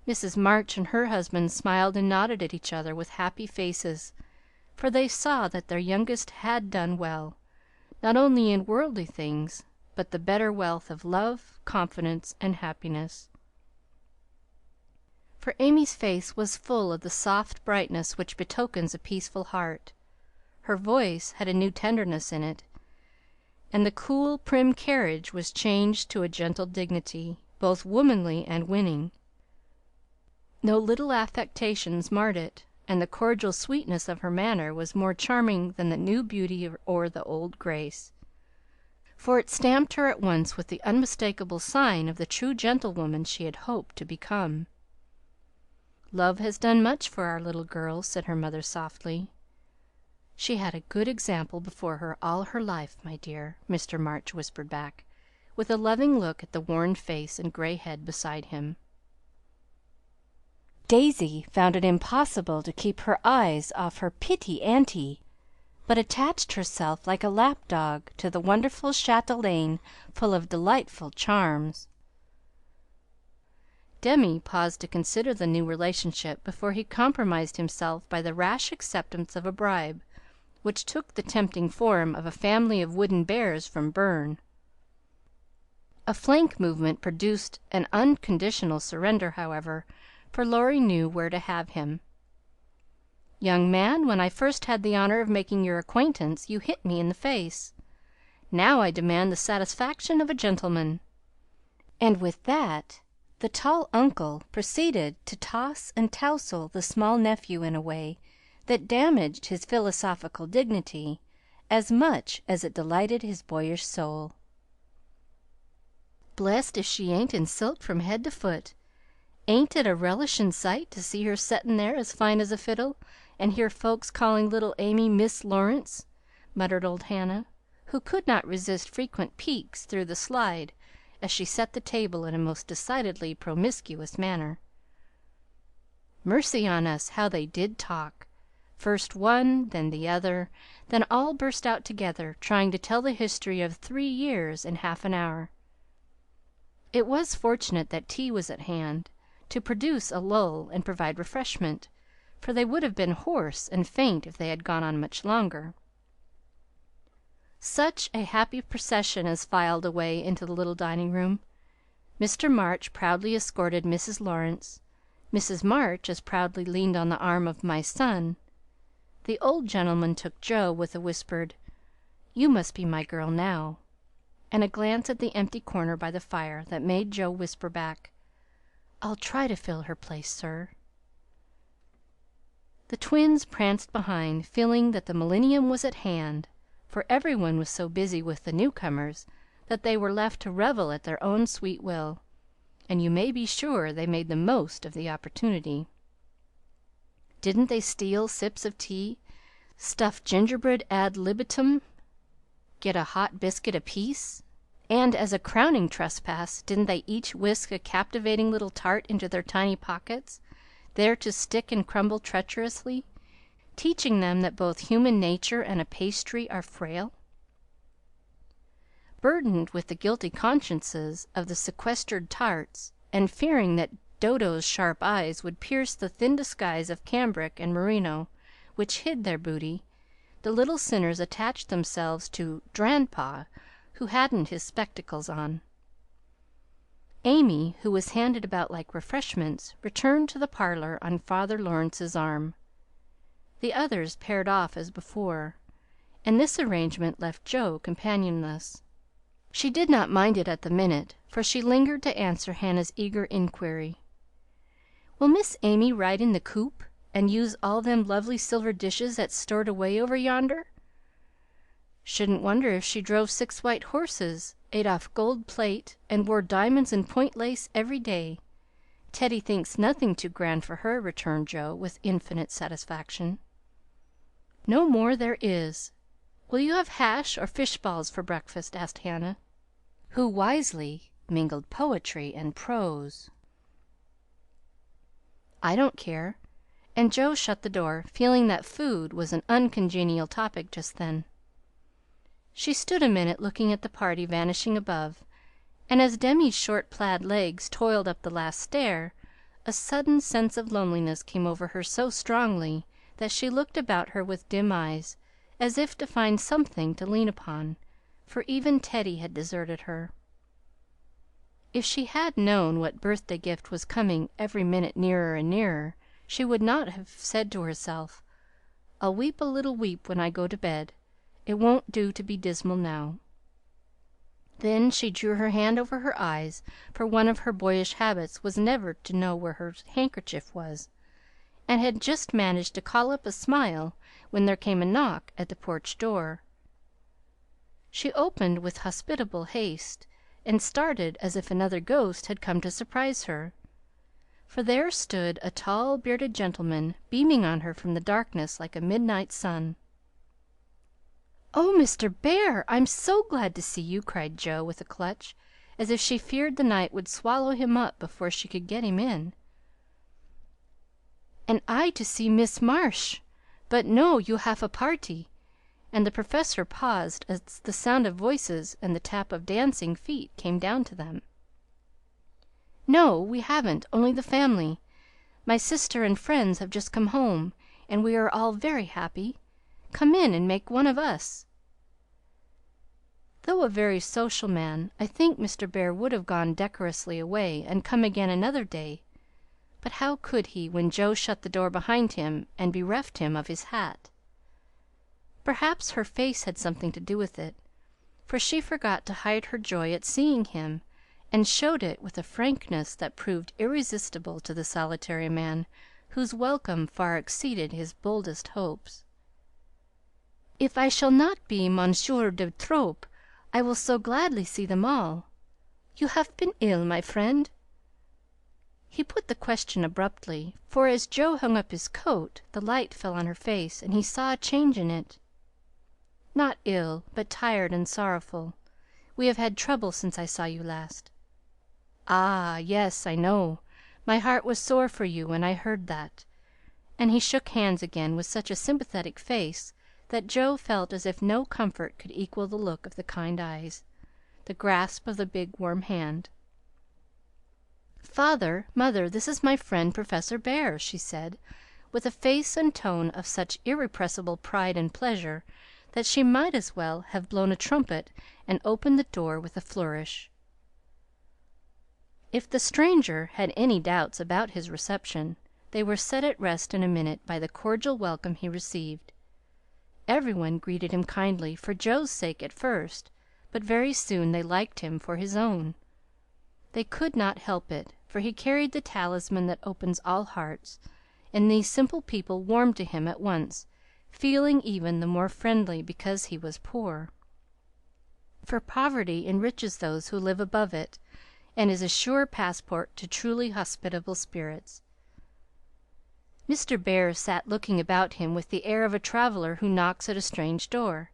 Mrs. March and her husband smiled and nodded at each other with happy faces, for they saw that their youngest had done well, not only in worldly things, but the better wealth of love, confidence, and happiness. For Amy's face was full of the soft brightness which betokens a peaceful heart, her voice had a new tenderness in it, and the cool, prim carriage was changed to a gentle dignity, both womanly and winning. No little affectations marred it, and the cordial sweetness of her manner was more charming than the new beauty or the old grace, for it stamped her at once with the unmistakable sign of the true gentlewoman she had hoped to become. "Love has done much for our little girl," said her mother softly. "She had a good example before her all her life, my dear," Mr. March whispered back, with a loving look at the worn face and gray head beside him. Daisy found it impossible to keep her eyes off her pitty auntie, but attached herself like a lap dog to the wonderful chatelaine full of delightful charms. Demi paused to consider the new relationship before he compromised himself by the rash acceptance of a bribe, which took the tempting form of a family of wooden bears from Berne. A flank movement produced an unconditional surrender, however, for Laurie knew where to have him. "Young man, when I first had the honor of making your acquaintance, you hit me in the face. Now I demand the satisfaction of a gentleman." And with that the tall uncle proceeded to toss and tousle the small nephew in a way that damaged his philosophical dignity as much as it delighted his boyish soul. "Blest if she ain't in silk from head to foot! Ain't it a relishin' sight to see her settin' there as fine as a fiddle, and hear folks calling little Amy Miss Lawrence?" muttered old Hannah, who could not resist frequent peeks through the slide as she set the table in a most decidedly promiscuous manner. Mercy on us, how they did talk! First one, then the other, then all burst out together, trying to tell the history of 3 years in half an hour. It was fortunate that tea was at hand, to produce a lull and provide refreshment, for they would have been hoarse and faint if they had gone on much longer. Such a happy procession as filed away into the little dining room! Mr. March proudly escorted Mrs. Lawrence. Mrs. March as proudly leaned on the arm of "my son." The old gentleman took Jo with a whispered, "You must be my girl now," and a glance at the empty corner by the fire that made Jo whisper back, "I'll try to fill her place, sir." The twins pranced behind, feeling that the millennium was at hand, for every one was so busy with the newcomers that they were left to revel at their own sweet will, and you may be sure they made the most of the opportunity. Didn't they steal sips of tea, stuff gingerbread ad libitum, get a hot biscuit apiece, and, as a crowning trespass, didn't they each whisk a captivating little tart into their tiny pockets, there to stick and crumble treacherously, teaching them that both human nature and a pastry are frail? Burdened with the guilty consciences of the sequestered tarts, and fearing that Dodo's sharp eyes would pierce the thin disguise of cambric and merino which hid their booty, the little sinners attached themselves to "Dran'pa," who hadn't his spectacles on. Amy, who was handed about like refreshments, returned to the parlor on Father Lawrence's arm. The others paired off as before, and this arrangement left Jo companionless. She did not mind it at the minute, for she lingered to answer Hannah's eager inquiry, "Will Miss Amy ride in the coop, and use all them lovely silver dishes that's stored away over yonder?" "Shouldn't wonder if she drove 6 white horses, ate off gold plate, and wore diamonds and point lace every day. Teddy thinks nothing too grand for her," returned Jo, with infinite satisfaction. "No more there is. Will you have hash or fish balls for breakfast?" asked Hannah, who wisely mingled poetry and prose. "I don't care," and Jo shut the door, feeling that food was an uncongenial topic just then. She stood a minute looking at the party vanishing above, and as Demi's short plaid legs toiled up the last stair, a sudden sense of loneliness came over her so strongly that she looked about her with dim eyes, as if to find something to lean upon, for even Teddy had deserted her. If she had known what birthday gift was coming every minute nearer and nearer, she would not have said to herself, "I'll weep a little weep when I go to bed. It won't do to be dismal now." Then she drew her hand over her eyes, for one of her boyish habits was never to know where her handkerchief was, and had just managed to call up a smile when there came a knock at the porch door. She opened with hospitable haste, and started as if another ghost had come to surprise her, for there stood a tall, bearded gentleman beaming on her from the darkness like a midnight sun. "Oh, Mr. Bear, I'm so glad to see you!" cried Jo, with a clutch, as if she feared the night would swallow him up before she could get him in. "And I to see Miss Marsh! But no, you have a party," and the Professor paused as the sound of voices and the tap of dancing feet came down to them. "No, we haven't, only the family. My sister and friends have just come home, and we are all very happy. Come in and make one of us." Though a very social man, I think Mr. Bear would have gone decorously away and come again another day, but how could he when Jo shut the door behind him and bereft him of his hat? Perhaps her face had something to do with it, for she forgot to hide her joy at seeing him, and showed it with a frankness that proved irresistible to the solitary man whose welcome far exceeded his boldest hopes. "If I shall not be Monsieur de Trop, I will so gladly see them all. You have been ill, my friend?" He put the question abruptly, for as Jo hung up his coat the light fell on her face, and he saw a change in it. "Not ill, but tired and sorrowful. We have had trouble since I saw you last." "Ah, yes, I know. My heart was sore for you when I heard that." And he shook hands again with such a sympathetic face that Jo felt as if no comfort could equal the look of the kind eyes, the grasp of the big warm hand. "Father, Mother, this is my friend Professor Bear," she said, with a face and tone of such irrepressible pride and pleasure that she might as well have blown a trumpet and opened the door with a flourish. If the stranger had any doubts about his reception, they were set at rest in a minute by the cordial welcome he received. Everyone greeted him kindly for Joe's sake at first, but very soon they liked him for his own. They could not help it, for he carried the talisman that opens all hearts, and these simple people warmed to him at once, feeling even the more friendly because he was poor. For poverty enriches those who live above it, and is a sure passport to truly hospitable spirits. Mr. Bear sat looking about him with the air of a traveler who knocks at a strange door,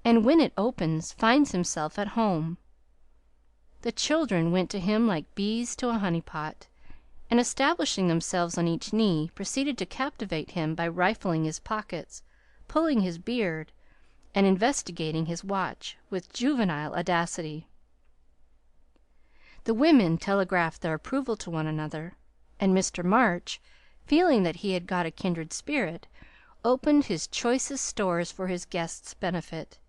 and when it opens finds himself at home. The children went to him like bees to a honey pot, and establishing themselves on each knee, proceeded to captivate him by rifling his pockets, pulling his beard, and investigating his watch with juvenile audacity. The women telegraphed their approval to one another, and Mr. March, feeling that he had got a kindred spirit, opened his choicest stores for his guests' benefit,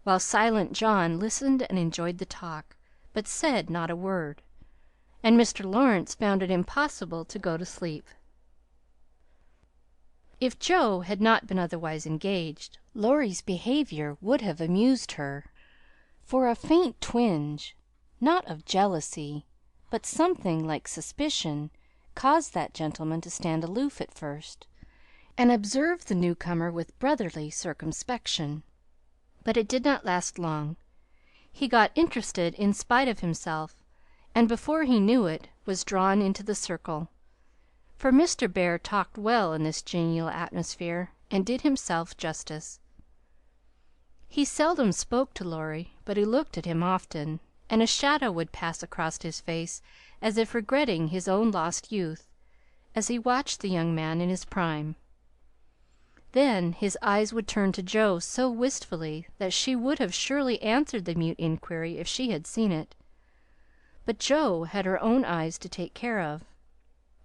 while Silent John listened and enjoyed the talk, but said not a word, and Mr. Lawrence found it impossible to go to sleep. If Joe had not been otherwise engaged, Laurie's behavior would have amused her, for a faint twinge, not of jealousy, but something like suspicion, caused that gentleman to stand aloof at first, and observe the newcomer with brotherly circumspection. But it did not last long. He got interested in spite of himself, and before he knew it, was drawn into the circle. For Mr. Bear talked well in this genial atmosphere, and did himself justice. He seldom spoke to Laurie, but he looked at him often, and a shadow would pass across his face as if regretting his own lost youth, as he watched the young man in his prime. Then his eyes would turn to Joe so wistfully that she would have surely answered the mute inquiry if she had seen it. But Joe had her own eyes to take care of.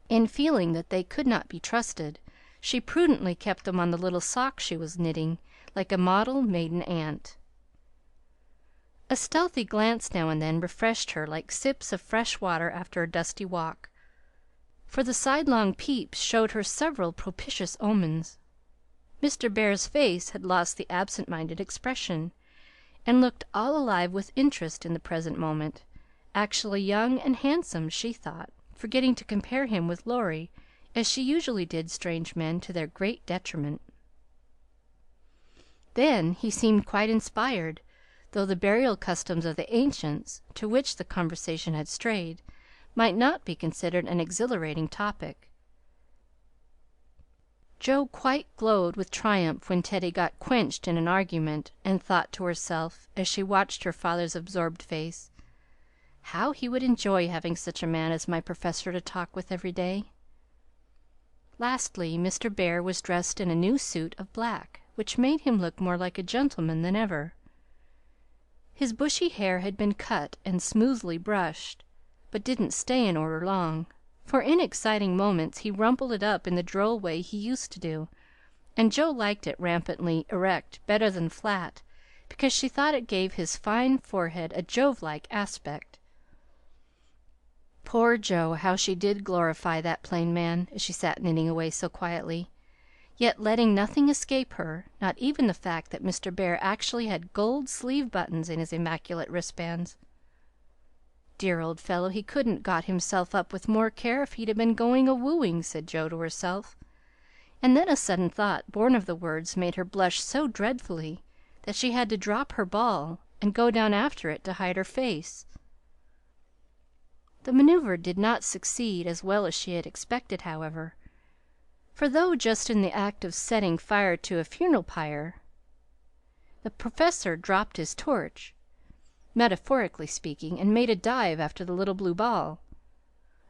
In feeling that they could not be trusted, she prudently kept them on the little sock she was knitting, like a model maiden aunt. A stealthy glance now and then refreshed her like sips of fresh water after a dusty walk, for the sidelong peeps showed her several propitious omens. Mr. Bear's face had lost the absent-minded expression, and looked all alive with interest in the present moment, actually young and handsome, she thought, forgetting to compare him with Laurie, as she usually did strange men to their great detriment. Then he seemed quite inspired, though the burial customs of the ancients, to which the conversation had strayed, might not be considered an exhilarating topic. Joe quite glowed with triumph when Teddy got quenched in an argument, and thought to herself, as she watched her father's absorbed face, "How he would enjoy having such a man as my professor to talk with every day." Lastly, Mr. Bear was dressed in a new suit of black, which made him look more like a gentleman than ever. His bushy hair had been cut and smoothly brushed, but didn't stay in order long, for in exciting moments he rumpled it up in the droll way he used to do, and Joe liked it rampantly erect better than flat, because she thought it gave his fine forehead a Jove-like aspect. Poor Joe, how she did glorify that plain man, as she sat knitting away so quietly, yet letting nothing escape her, not even the fact that Mr. Bear actually had gold sleeve buttons in his immaculate wristbands. "Dear old fellow, he couldn't got himself up with more care if he'd been going a-wooing," said Joe to herself, and then a sudden thought born of the words made her blush so dreadfully that she had to drop her ball and go down after it to hide her face. The maneuver did not succeed as well as she had expected, however, for though just in the act of setting fire to a funeral pyre, the Professor dropped his torch, metaphorically speaking, and made a dive after the little blue ball.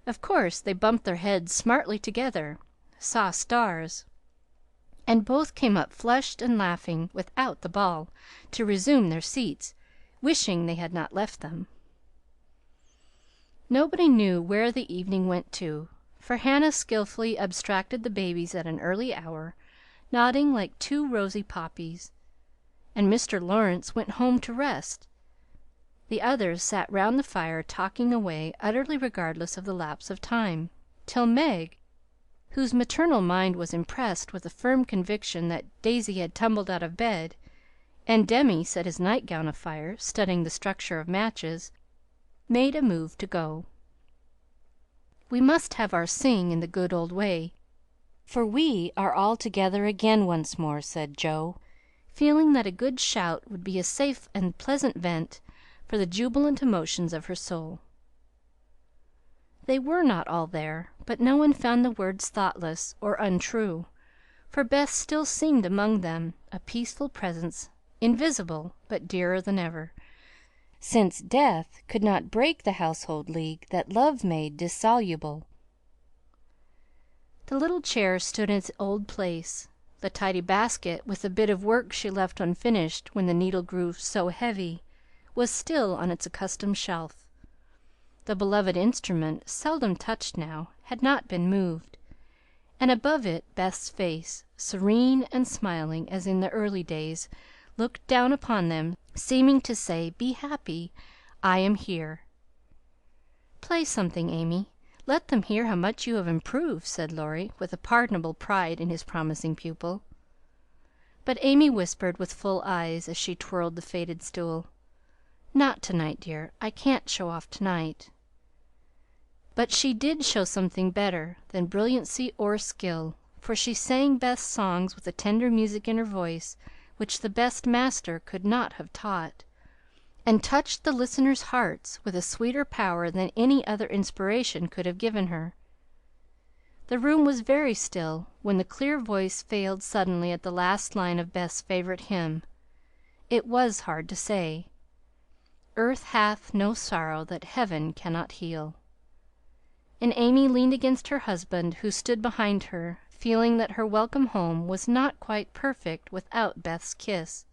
Of course they bumped their heads smartly together, saw stars, and both came up flushed and laughing without the ball, to resume their seats, wishing they had not left them. Nobody knew where the evening went to, for Hannah skilfully abstracted the babies at an early hour, nodding like two rosy poppies, and Mr. Lawrence went home to rest. The others sat round the fire talking away, utterly regardless of the lapse of time, till Meg, whose maternal mind was impressed with a firm conviction that Daisy had tumbled out of bed, and Demi set his nightgown afire, studying the structure of matches, made a move to go. "We must have our sing in the good old way, for we are all together again once more," said Joe, feeling that a good shout would be a safe and pleasant vent for the jubilant emotions of her soul. They were not all there, but no one found the words thoughtless or untrue, for Beth still seemed among them, a peaceful presence, invisible, but dearer than ever, since death could not break the household league that love made dissoluble. The little chair stood in its old place. The tidy basket, with the bit of work she left unfinished when the needle grew so heavy, was still on its accustomed shelf. The beloved instrument, seldom touched now, had not been moved, and above it Beth's face, serene and smiling as in the early days, looked down upon them, seeming to say, "Be happy, I am here." "Play something, Amy. Let them hear how much you have improved," said Laurie, with a pardonable pride in his promising pupil. But Amy whispered with full eyes, as she twirled the faded stool, "Not to night, dear. I can't show off to night." But she did show something better than brilliancy or skill, for she sang Beth's songs with a tender music in her voice which the best master could not have taught, and touched the listeners' hearts with a sweeter power than any other inspiration could have given her. The room was very still when the clear voice failed suddenly at the last line of Beth's favorite hymn. It was hard to say, "Earth hath no sorrow that heaven cannot heal," and Amy leaned against her husband, who stood behind her, feeling that her welcome home was not quite perfect without Beth's kiss.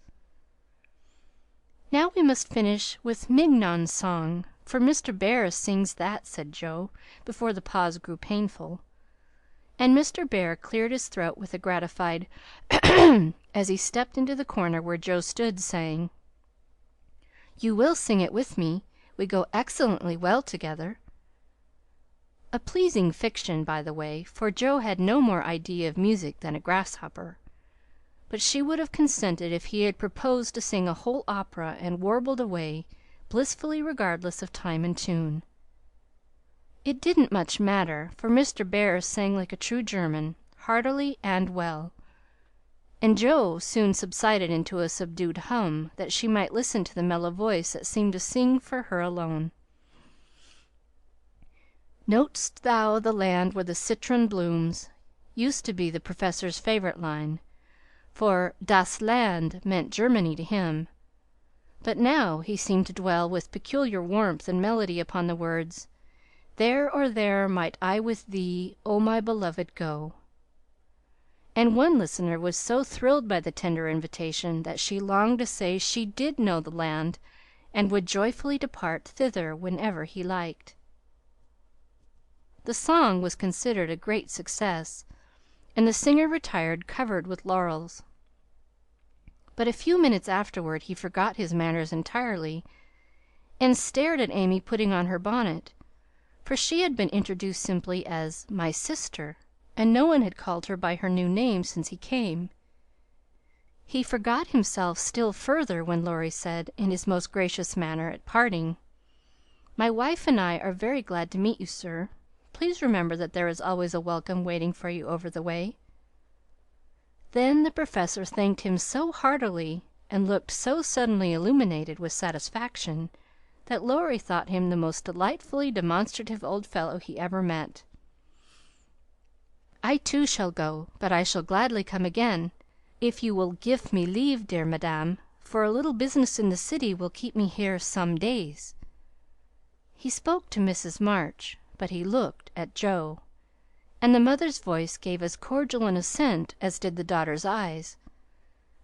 "Now we must finish with Mignon's song, for Mr. Bear sings that," said Joe, before the pause grew painful; and Mr. Bear cleared his throat with a gratified "Ahem!" as he stepped into the corner where Joe stood, saying, "You will sing it with me. We go excellently well together." A pleasing fiction, by the way, for Joe had no more idea of music than a grasshopper; but she would have consented if he had proposed to sing a whole opera and warbled away, blissfully regardless of time and tune. It didn't much matter, for Mr. Bear sang like a true German, heartily and well, and Joe soon subsided into a subdued hum, that she might listen to the mellow voice that seemed to sing for her alone. "Know'st thou the land where the citron blooms?" used to be the Professor's favorite line, for Das Land meant Germany to him; but now he seemed to dwell with peculiar warmth and melody upon the words, "There, oh there might I with thee, O my beloved, go." And one listener was so thrilled by the tender invitation that she longed to say she did know the land, and would joyfully depart thither whenever he liked. The song was considered a great success, and the singer retired covered with laurels. But a few minutes afterward he forgot his manners entirely, and stared at Amy putting on her bonnet, for she had been introduced simply as "my sister," and no one had called her by her new name since he came. He forgot himself still further when Laurie said, in his most gracious manner, at parting, "My wife and I are very glad to meet you, sir. Please remember that there is always a welcome waiting for you over the way." Then the Professor thanked him so heartily, and looked so suddenly illuminated with satisfaction, that Laurie thought him the most delightfully demonstrative old fellow he ever met. "I too shall go, but I shall gladly come again, if you will gif me leave, dear madame, for a little business in the city will keep me here some days." He spoke to Mrs. March, but he looked at Joe, and the mother's voice gave as cordial an assent as did the daughter's eyes,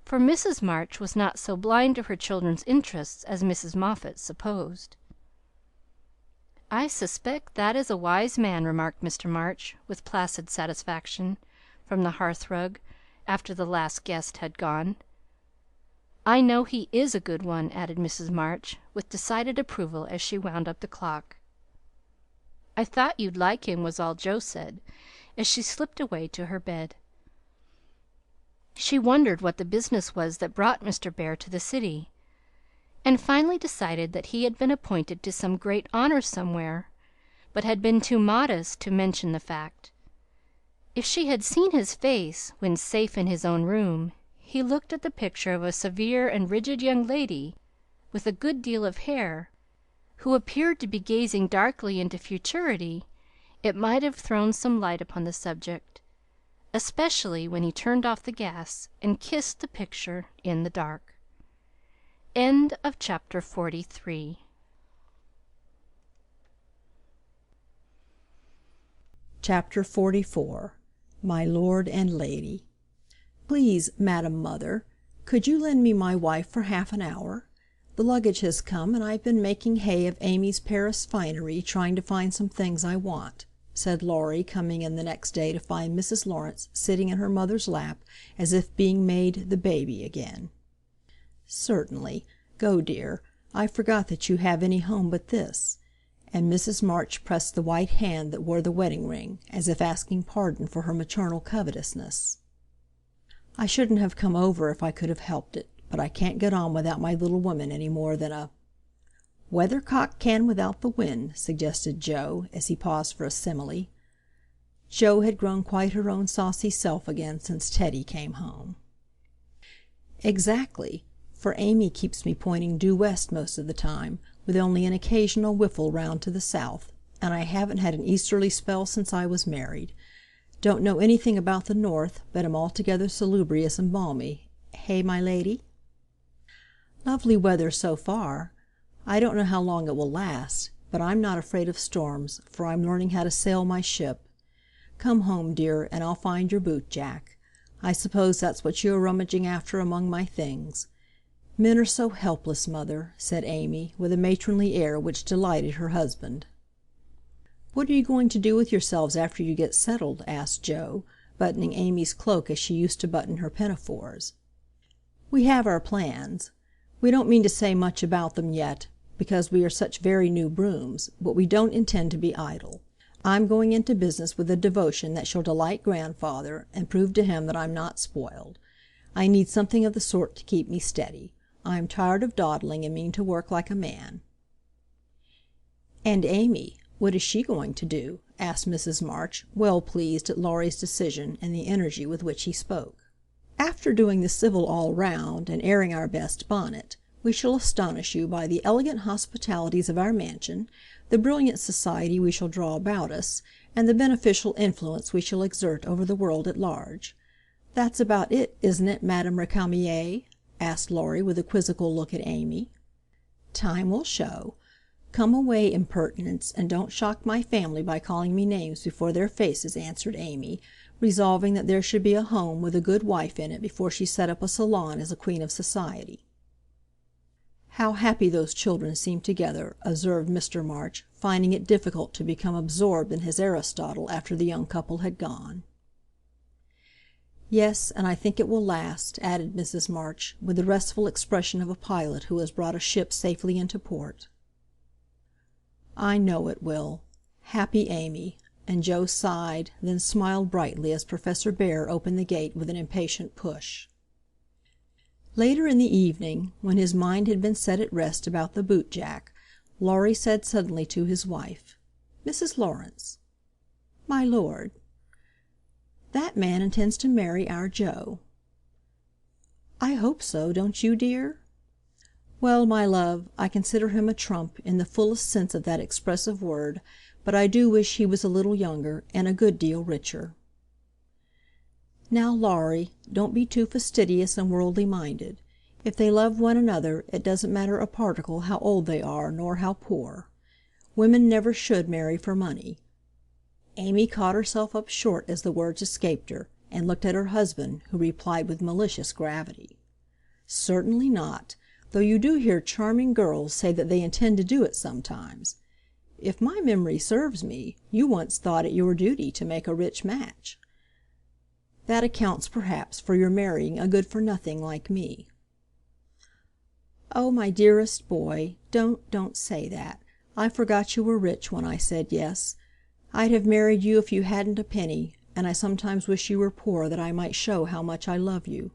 for Mrs. March was not so blind to her children's interests as Mrs. Moffat supposed. "I suspect that is a wise man," remarked Mr. March, with placid satisfaction, from the hearth-rug, after the last guest had gone. "I know he is a good one," added Mrs. March, with decided approval, as she wound up the clock. "I thought you'd like him," was all Joe said, as she slipped away to her bed. She wondered what the business was that brought Mr. Bear to the city, and finally decided that he had been appointed to some great honor somewhere, but had been too modest to mention the fact. If she had seen his face when safe in his own room, he looked at the picture of a severe and rigid young lady with a good deal of hair, who appeared to be gazing darkly into futurity, it might have thrown some light upon the subject, especially when he turned off the gas and kissed the picture in the dark. Chapter 43. Chapter 44. My Lord and Lady. Please, Madam Mother, could you lend me my wife for half an hour? The luggage has come, and I've been making hay of Amy's Paris finery, trying to find some things I want, said Laurie, coming in the next day to find Mrs. Lawrence sitting in her mother's lap, as if being made the baby again. Certainly. Go, dear. I forgot that you have any home but this. And Mrs. March pressed the white hand that wore the wedding ring, as if asking pardon for her maternal covetousness. I shouldn't have come over if I could have helped it, but I can't get on without my little woman any more than a weathercock can without the wind, suggested Joe, as he paused for a simile. Joe had grown quite her own saucy self again since Teddy came home. Exactly, for Amy keeps me pointing due west most of the time, with only an occasional whiffle round to the south, and I haven't had an easterly spell since I was married. Don't know anything about the north, but am altogether salubrious and balmy. Hey, my lady? Lovely weather so far. I don't know how long it will last, but I'm not afraid of storms, for I'm learning how to sail my ship. Come home, dear, and I'll find your boot jack. I suppose that's what you are rummaging after among my things. Men are so helpless, Mother, said Amy, with a matronly air which delighted her husband. What are you going to do with yourselves after you get settled? Asked Joe, buttoning Amy's cloak as she used to button her pinafores. We have our plans. We don't mean to say much about them yet, because we are such very new brooms, but we don't intend to be idle. I'm going into business with a devotion that shall delight grandfather, and prove to him that I'm not spoiled. I need something of the sort to keep me steady. I am tired of dawdling, and mean to work like a man. And Amy, what is she going to do? Asked Mrs. March, well pleased at Laurie's decision and the energy with which he spoke. After doing the civil all round, and airing our best bonnet, we shall astonish you by the elegant hospitalities of our mansion, the brilliant society we shall draw about us, and the beneficial influence we shall exert over the world at large. That's about it, isn't it, Madame Récamier? Asked Laurie, with a quizzical look at Amy. Time will show. Come away, impertinence, and don't shock my family by calling me names before their faces, answered Amy, resolving that there should be a home with a good wife in it before she set up a salon as a queen of society. How happy those children seem together, observed Mr. March, finding it difficult to become absorbed in his Aristotle after the young couple had gone. Yes, and I think it will last, added Mrs. March, with the restful expression of a pilot who has brought a ship safely into port. I know it will. Happy Amy, and Joe sighed, then smiled brightly as Professor Bear opened the gate with an impatient push. Later in the evening, when his mind had been set at rest about the boot jack, Laurie said suddenly to his wife, Mrs. Lawrence. My lord. That man intends to marry our Joe. I hope so, don't you, dear? Well, my love, I consider him a trump in the fullest sense of that expressive word, but I do wish he was a little younger, and a good deal richer. Now, Laurie, don't be too fastidious and worldly-minded. If they love one another, it doesn't matter a particle how old they are, nor how poor. Women never should marry for money. Amy caught herself up short as the words escaped her, and looked at her husband, who replied with malicious gravity. Certainly not, though you do hear charming girls say that they intend to do it sometimes. if my memory serves me, you once thought it your duty to make a rich match. That accounts perhaps for your marrying a good-for-nothing like me." "Oh, my dearest boy, don't say that. I forgot you were rich when I said yes. I'd have married you if you hadn't a penny, and I sometimes wish you were poor that I might show how much I love you."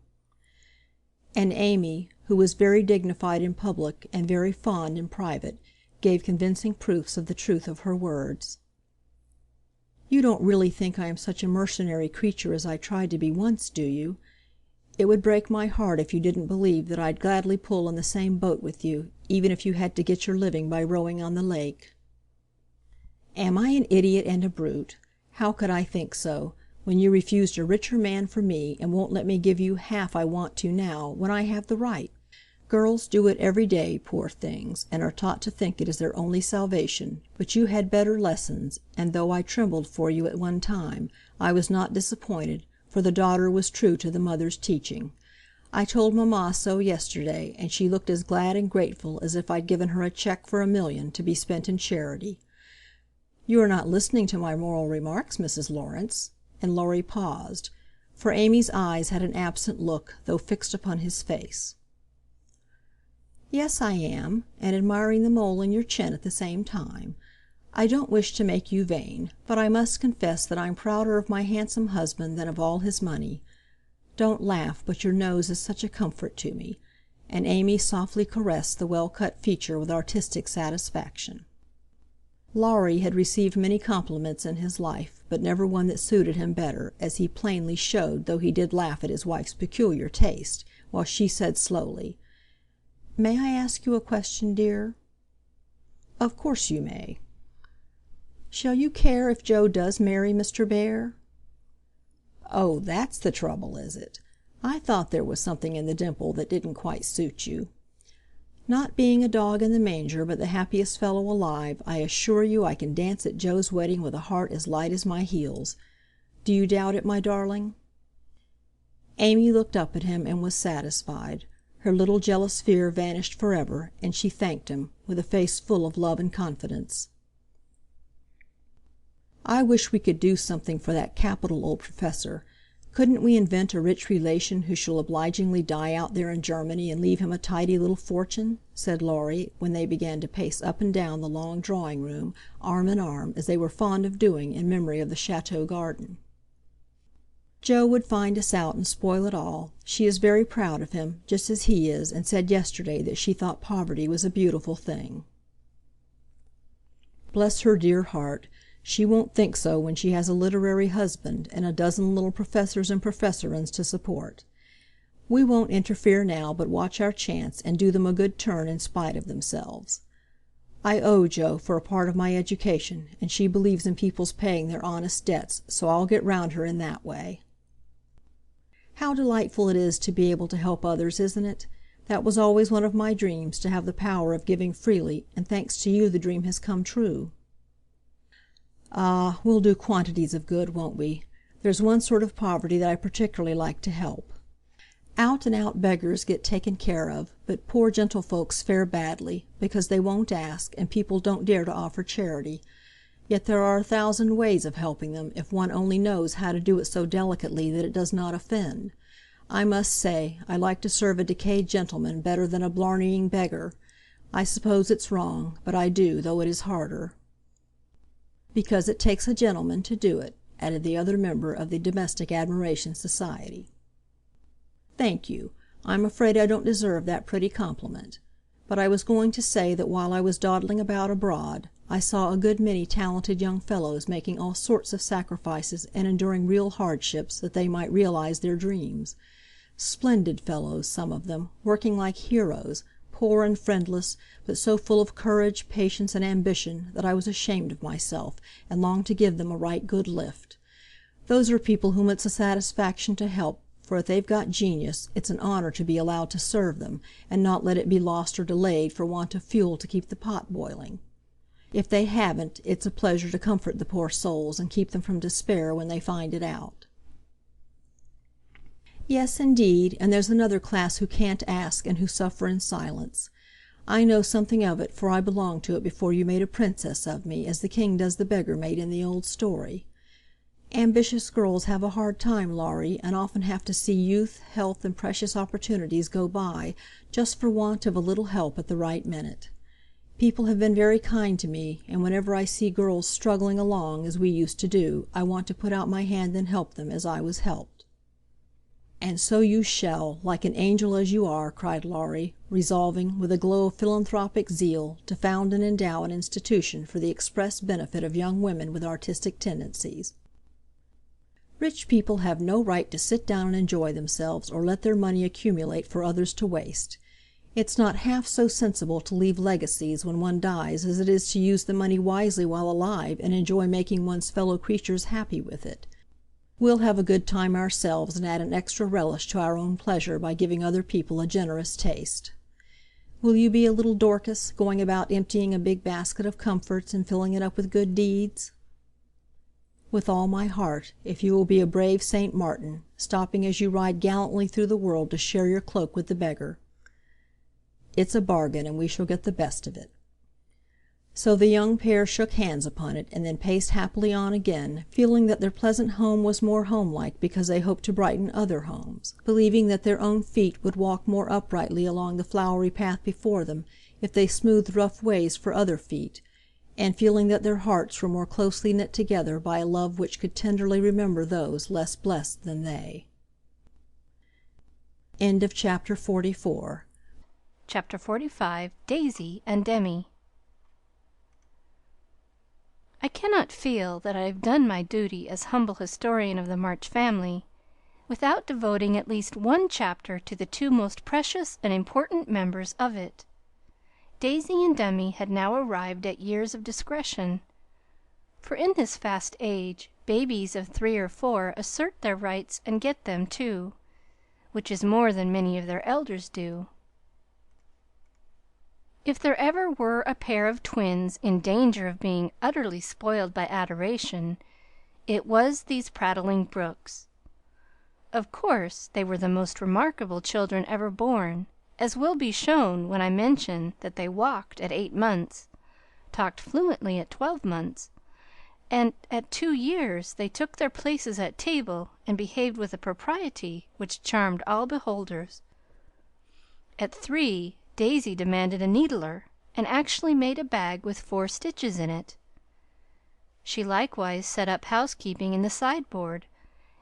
And Amy, who was very dignified in public and very fond in private, gave convincing proofs of the truth of her words. "You don't really think I am such a mercenary creature as I tried to be once, do you? It would break my heart if you didn't believe that I'd gladly pull in the same boat with you, even if you had to get your living by rowing on the lake." "Am I an idiot and a brute? How could I think so, when you refused a richer man for me, and won't let me give you half I want to now, when I have the right? Girls do it every day, poor things, and are taught to think it is their only salvation, but you had better lessons, and though I trembled for you at one time, I was not disappointed, for the daughter was true to the mother's teaching. I told mamma so yesterday, and she looked as glad and grateful as if I'd given her a cheque for $1,000,000 to be spent in charity. You are not listening to my moral remarks, Mrs. Lawrence?" And Laurie paused, for Amy's eyes had an absent look, though fixed upon his face. "Yes, I am, and admiring the mole in your chin at the same time. I don't wish to make you vain, but I must confess that I'm prouder of my handsome husband than of all his money. Don't laugh, but your nose is such a comfort to me," and Amy softly caressed the well-cut feature with artistic satisfaction. Laurie had received many compliments in his life, but never one that suited him better, as he plainly showed, though he did laugh at his wife's peculiar taste, while she said slowly, "May I ask you a question, dear?" "Of course you may." "Shall you care if Joe does marry Mr. Bear?" "Oh, that's the trouble, is it? I thought there was something in the dimple that didn't quite suit you. Not being a dog in the manger, but the happiest fellow alive, I assure you I can dance at Joe's wedding with a heart as light as my heels. Do you doubt it, my darling?" Amy looked up at him and was satisfied. Her little jealous fear vanished forever, and she thanked him, with a face full of love and confidence. "I wish we could do something for that capital old professor. Couldn't we invent a rich relation who shall obligingly die out there in Germany and leave him a tidy little fortune?" said Laurie, when they began to pace up and down the long drawing-room, arm in arm, as they were fond of doing in memory of the chateau garden. "Joe would find us out and spoil it all. She is very proud of him, just as he is, and said yesterday that she thought poverty was a beautiful thing." "Bless her dear heart! She won't think so when she has a literary husband, and a dozen little professors and professorins to support. We won't interfere now, but watch our chance, and do them a good turn in spite of themselves. I owe Joe for a part of my education, and she believes in people's paying their honest debts, so I'll get round her in that way. How delightful it is to be able to help others, isn't it? That was always one of my dreams, to have the power of giving freely, and thanks to you the dream has come true." "Ah, we'll do quantities of good, won't we? There's one sort of poverty that I particularly like to help. Out-and-out beggars get taken care of, but poor gentlefolks fare badly, because they won't ask, and people don't dare to offer charity. Yet there are 1,000 ways of helping them, if one only knows how to do it so delicately that it does not offend. I must say, I like to serve a decayed gentleman better than a blarneying beggar. I suppose it's wrong, but I do, though it is harder." "Because it takes a gentleman to do it," added the other member of the Domestic Admiration Society. "Thank you. I'm afraid I don't deserve that pretty compliment. But I was going to say that while I was dawdling about abroad, I saw a good many talented young fellows making all sorts of sacrifices and enduring real hardships that they might realize their dreams. Splendid fellows, some of them, working like heroes, poor and friendless, but so full of courage, patience, and ambition that I was ashamed of myself, and longed to give them a right good lift. Those are people whom it's a satisfaction to help, for if they've got genius, it's an honour to be allowed to serve them, and not let it be lost or delayed for want of fuel to keep the pot boiling. If they haven't, it's a pleasure to comfort the poor souls, and keep them from despair when they find it out." "Yes, indeed, and there's another class who can't ask, and who suffer in silence. I know something of it, for I belonged to it before you made a princess of me, as the king does the beggar maid in the old story. Ambitious girls have a hard time, Laurie, and often have to see youth, health, and precious opportunities go by, just for want of a little help at the right minute. People have been very kind to me, and whenever I see girls struggling along, as we used to do, I want to put out my hand and help them as I was helped." "And so you shall, like an angel as you are," cried Laurie, resolving, with a glow of philanthropic zeal, to found and endow an institution for the express benefit of young women with artistic tendencies. "Rich people have no right to sit down and enjoy themselves, or let their money accumulate for others to waste. It's not half so sensible to leave legacies when one dies as it is to use the money wisely while alive and enjoy making one's fellow creatures happy with it. We'll have a good time ourselves, and add an extra relish to our own pleasure by giving other people a generous taste. Will you be a little Dorcas, going about emptying a big basket of comforts and filling it up with good deeds?" "With all my heart, if you will be a brave Saint Martin, stopping as you ride gallantly through the world to share your cloak with the beggar. It's a bargain, and we shall get the best of it." So the young pair shook hands upon it, and then paced happily on again, feeling that their pleasant home was more homelike because they hoped to brighten other homes, believing that their own feet would walk more uprightly along the flowery path before them if they smoothed rough ways for other feet, and feeling that their hearts were more closely knit together by a love which could tenderly remember those less blessed than they. End of Chapter 44. Chapter 45. Daisy and Demi. I cannot feel that I have done my duty as humble historian of the March family without devoting at least one chapter to the two most precious and important members of it. Daisy and Demi had now arrived at years of discretion, for in this fast age babies of 3 or 4 assert their rights and get them too, which is more than many of their elders do. If there ever were a pair of twins in danger of being utterly spoiled by adoration, it was these prattling Brookes. Of course they were the most remarkable children ever born, as will be shown when I mention that they walked at 8 months, talked fluently at 12 months, and at 2 years they took their places at table and behaved with a propriety which charmed all beholders. At 3, Daisy demanded a needler, and actually made a bag with 4 stitches in it. She likewise set up housekeeping in the sideboard,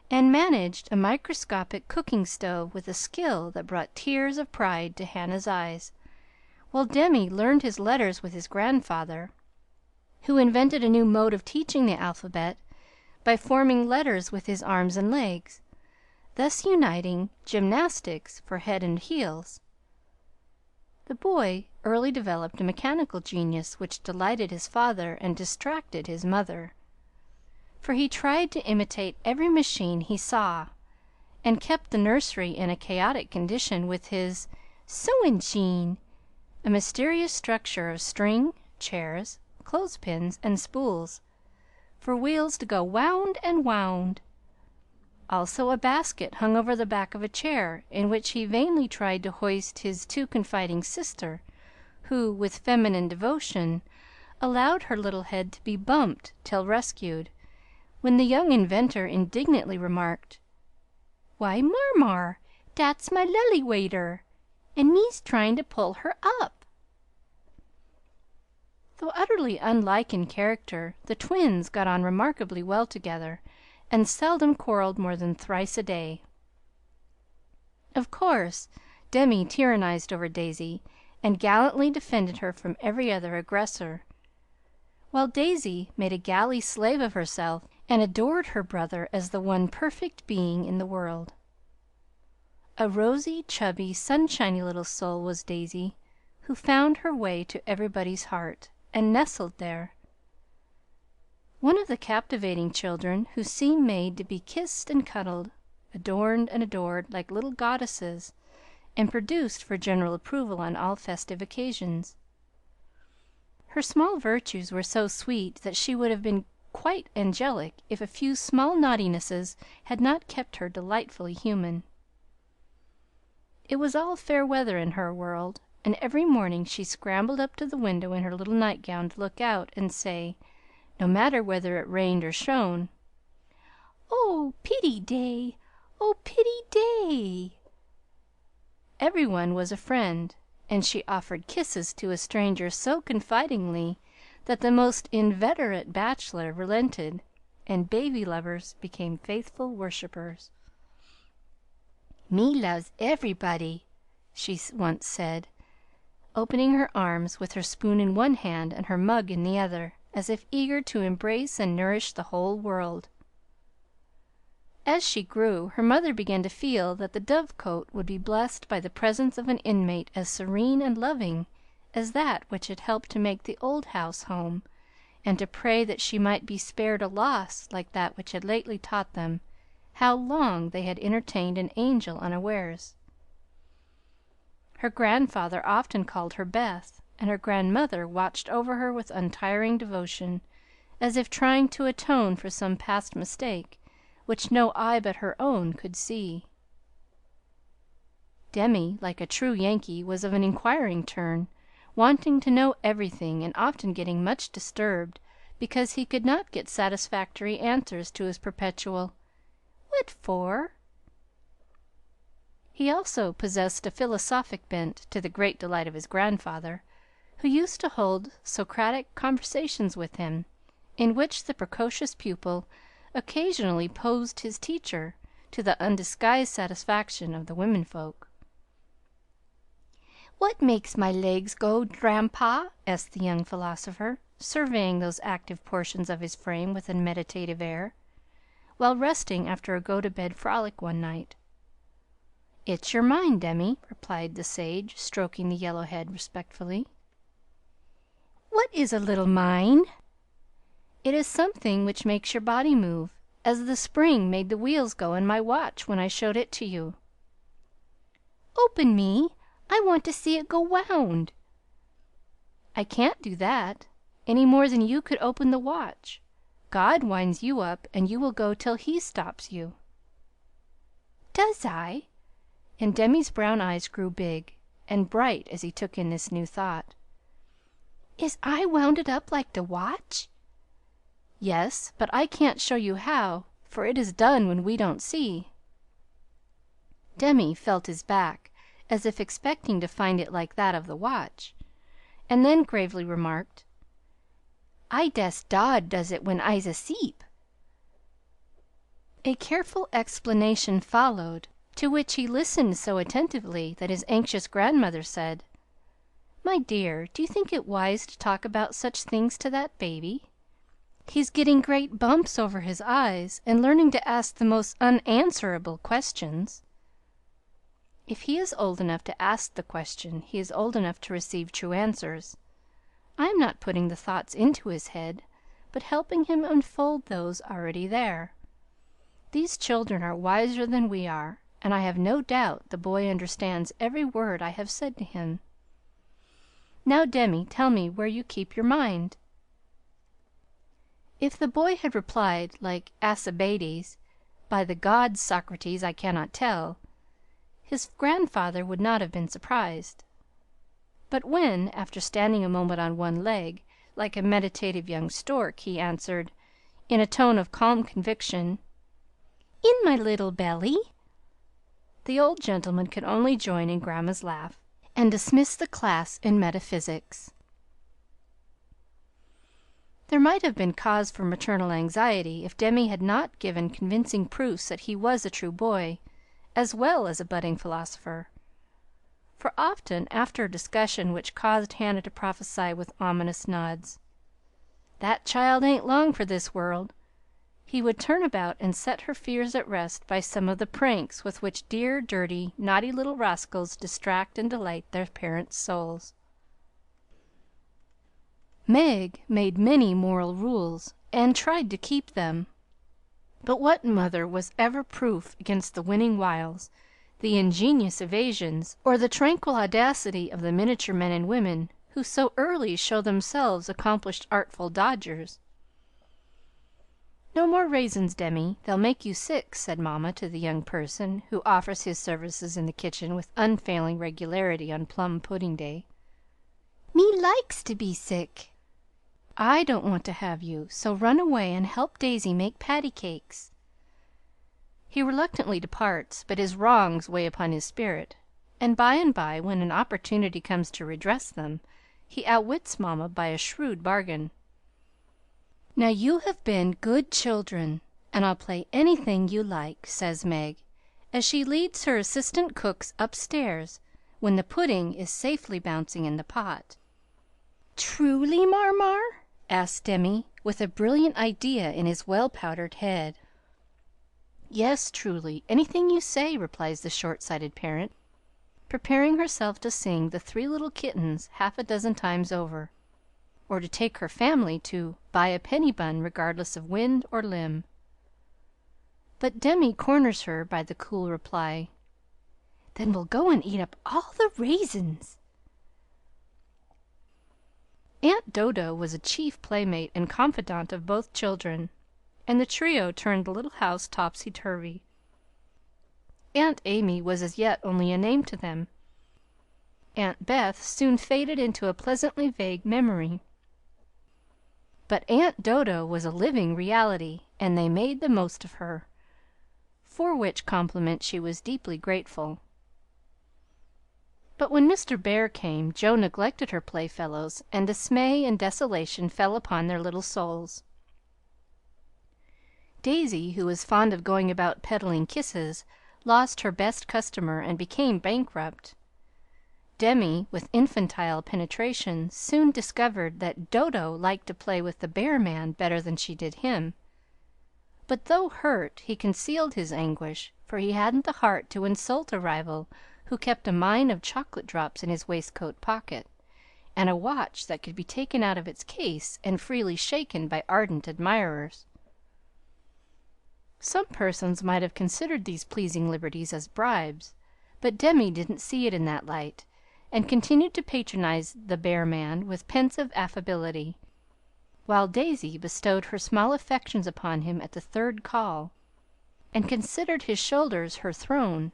and managed a microscopic cooking stove with a skill that brought tears of pride to Hannah's eyes, while Demi learned his letters with his grandfather, who invented a new mode of teaching the alphabet by forming letters with his arms and legs, thus uniting gymnastics for head and heels. The boy early developed a mechanical genius which delighted his father and distracted his mother, for he tried to imitate every machine he saw, and kept the nursery in a chaotic condition with his sewing-machine, a mysterious structure of string, chairs, clothespins, and spools, for wheels to go wound and wound. Also a basket hung over the back of a chair, in which he vainly tried to hoist his too confiding sister, who, with feminine devotion, allowed her little head to be bumped till rescued, when the young inventor indignantly remarked, "Why, Marmar, dat's my lily waiter, and me's trying to pull her up." Though utterly unlike in character, the twins got on remarkably well together, and seldom quarrelled more than thrice a day. Of course, Demi tyrannized over Daisy, and gallantly defended her from every other aggressor, while Daisy made a galley slave of herself and adored her brother as the one perfect being in the world. A rosy, chubby, sunshiny little soul was Daisy, who found her way to everybody's heart, and nestled there. One of the captivating children who seemed made to be kissed and cuddled, adorned and adored like little goddesses, and produced for general approval on all festive occasions. Her small virtues were so sweet that she would have been quite angelic if a few small naughtinesses had not kept her delightfully human. It was all fair weather in her world, and every morning she scrambled up to the window in her little nightgown to look out and say, no matter whether it rained or shone, "Oh, pitty day! Oh, pitty day!" Every one was a friend, and she offered kisses to a stranger so confidingly that the most inveterate bachelor relented, and baby lovers became faithful worshippers. "Me loves everybody," she once said, opening her arms with her spoon in one hand and her mug in the other, as if eager to embrace and nourish the whole world. As she grew, her mother began to feel that the dove-cote would be blessed by the presence of an inmate as serene and loving as that which had helped to make the old house home, and to pray that she might be spared a loss like that which had lately taught them how long they had entertained an angel unawares. Her grandfather often called her Beth, and her grandmother watched over her with untiring devotion, as if trying to atone for some past mistake which no eye but her own could see. Demi, like a true Yankee, was of an inquiring turn, wanting to know everything, and often getting much disturbed because he could not get satisfactory answers to his perpetual "What for?" He also possessed a philosophic bent, to the great delight of his grandfather, who used to hold Socratic conversations with him, in which the precocious pupil occasionally posed his teacher, to the undisguised satisfaction of the womenfolk. "What makes my legs go, Grandpa?" asked the young philosopher, surveying those active portions of his frame with a meditative air, while resting after a go-to-bed frolic one night. "It's your mind, Demi," replied the sage, stroking the yellow head respectfully. "What is a little mind?" "It is something which makes your body move, as the spring made the wheels go in my watch when I showed it to you." "Open me! I want to see it go wound." "I can't do that, any more than you could open the watch. God winds you up, and you will go till He stops you." "Does I?" And Demi's brown eyes grew big and bright as he took in this new thought. "Is I wounded up like de watch?" "Yes, but I can't show you how, for it is done when we don't see." Demi felt his back, as if expecting to find it like that of the watch, and then gravely remarked, "I dess Dodd does it when I's asleep." A careful explanation followed, to which he listened so attentively that his anxious grandmother said, "My dear, do you think it wise to talk about such things to that baby? He's getting great bumps over his eyes, and learning to ask the most unanswerable questions." "If he is old enough to ask the question, he is old enough to receive true answers. I am not putting the thoughts into his head, but helping him unfold those already there. These children are wiser than we are, and I have no doubt the boy understands every word I have said to him. Now, Demi, tell me where you keep your mind." If the boy had replied, like Alcibiades, "By the gods, Socrates, I cannot tell," his grandfather would not have been surprised. But when, after standing a moment on one leg, like a meditative young stork, he answered, in a tone of calm conviction, "In my little belly," the old gentleman could only join in Grandma's laugh, and dismiss the class in metaphysics. There might have been cause for maternal anxiety if Demi had not given convincing proofs that he was a true boy, as well as a budding philosopher. For often, after a discussion which caused Hannah to prophesy with ominous nods, "That child ain't long for this world," he would turn about and set her fears at rest by some of the pranks with which dear, dirty, naughty little rascals distract and delight their parents' souls. Meg made many moral rules, and tried to keep them. But what mother was ever proof against the winning wiles, the ingenious evasions, or the tranquil audacity of the miniature men and women who so early show themselves accomplished artful dodgers? "No more raisins, Demi, they'll make you sick," said Mamma to the young person who offers his services in the kitchen with unfailing regularity on plum pudding day. "Me likes to be sick." "I don't want to have you, so run away and help Daisy make patty cakes." He reluctantly departs, but his wrongs weigh upon his spirit, and by, when an opportunity comes to redress them, he outwits Mamma by a shrewd bargain. "Now you have been good children, and I'll play anything you like," says Meg, as she leads her assistant cooks upstairs when the pudding is safely bouncing in the pot. "Truly, Marmar?" asks Demi, with a brilliant idea in his well-powdered head. "Yes, truly, anything you say," replies the short-sighted parent, preparing herself to sing the Three Little Kittens half a dozen times over, or to take her family to "buy a penny bun regardless of wind or limb." But Demi corners her by the cool reply, "Then we'll go and eat up all the raisins." Aunt Dodo was a chief playmate and confidante of both children, and the trio turned the little house topsy-turvy. Aunt Amy was as yet only a name to them. Aunt Beth soon faded into a pleasantly vague memory. But Aunt Dodo was a living reality, and they made the most of her, for which compliment she was deeply grateful. But when Mr. Bear came, Jo neglected her playfellows, and dismay and desolation fell upon their little souls. Daisy, who was fond of going about peddling kisses, lost her best customer and became bankrupt. Demi, with infantile penetration, soon discovered that Dodo liked to play with the Bear Man better than she did him. But though hurt, he concealed his anguish, for he hadn't the heart to insult a rival who kept a mine of chocolate drops in his waistcoat pocket, and a watch that could be taken out of its case and freely shaken by ardent admirers. Some persons might have considered these pleasing liberties as bribes, but Demi didn't see it in that light, and continued to patronize the Bear Man with pensive affability, while Daisy bestowed her small affections upon him at the third call, and considered his shoulders her throne,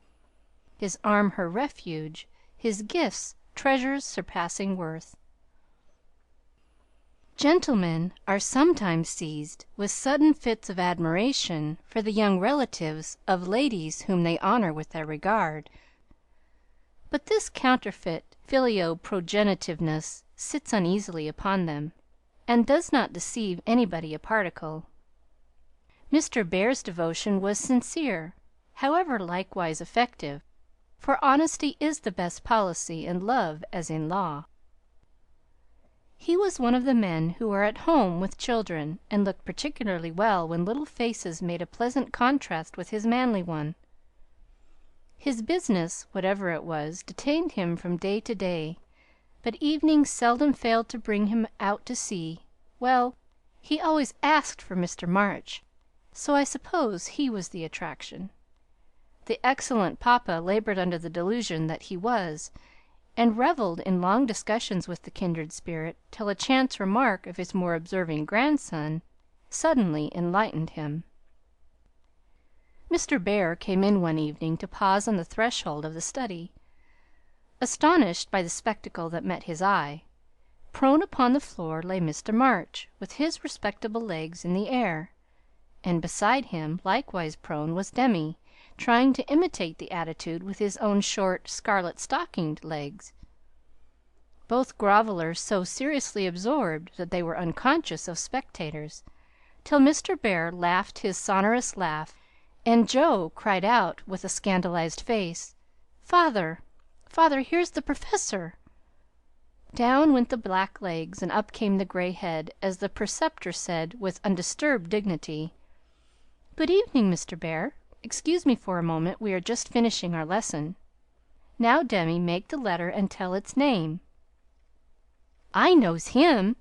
his arm her refuge, his gifts treasures surpassing worth. Gentlemen are sometimes seized with sudden fits of admiration for the young relatives of ladies whom they honor with their regard, but this counterfeit filio-progenitiveness sits uneasily upon them, and does not deceive anybody a particle. Mr. Bear's devotion was sincere, however likewise effective, for honesty is the best policy in love as in law. He was one of the men who are at home with children, and looked particularly well when little faces made a pleasant contrast with his manly one. His business, whatever it was, detained him from day to day, but evenings seldom failed to bring him out to see. Well, he always asked for Mr. March, so I suppose he was the attraction. The excellent papa labored under the delusion that he was, and reveled in long discussions with the kindred spirit, till a chance remark of his more observing grandson suddenly enlightened him. Mr. Bear came in one evening to pause on the threshold of the study, astonished by the spectacle that met his eye. Prone upon the floor lay Mr. March, with his respectable legs in the air, and beside him, likewise prone, was Demi, trying to imitate the attitude with his own short, scarlet-stockinged legs, both grovellers so seriously absorbed that they were unconscious of spectators, till Mr. Bear laughed his sonorous laugh, and Jo cried out with a scandalized face, "Father, father, here's the Professor!" Down went the black legs, and up came the gray head, as the preceptor said with undisturbed dignity, "Good evening, Mr. Bear. Excuse me for a moment, we are just finishing our lesson. Now, Demi, make the letter and tell its name." "I knows him!"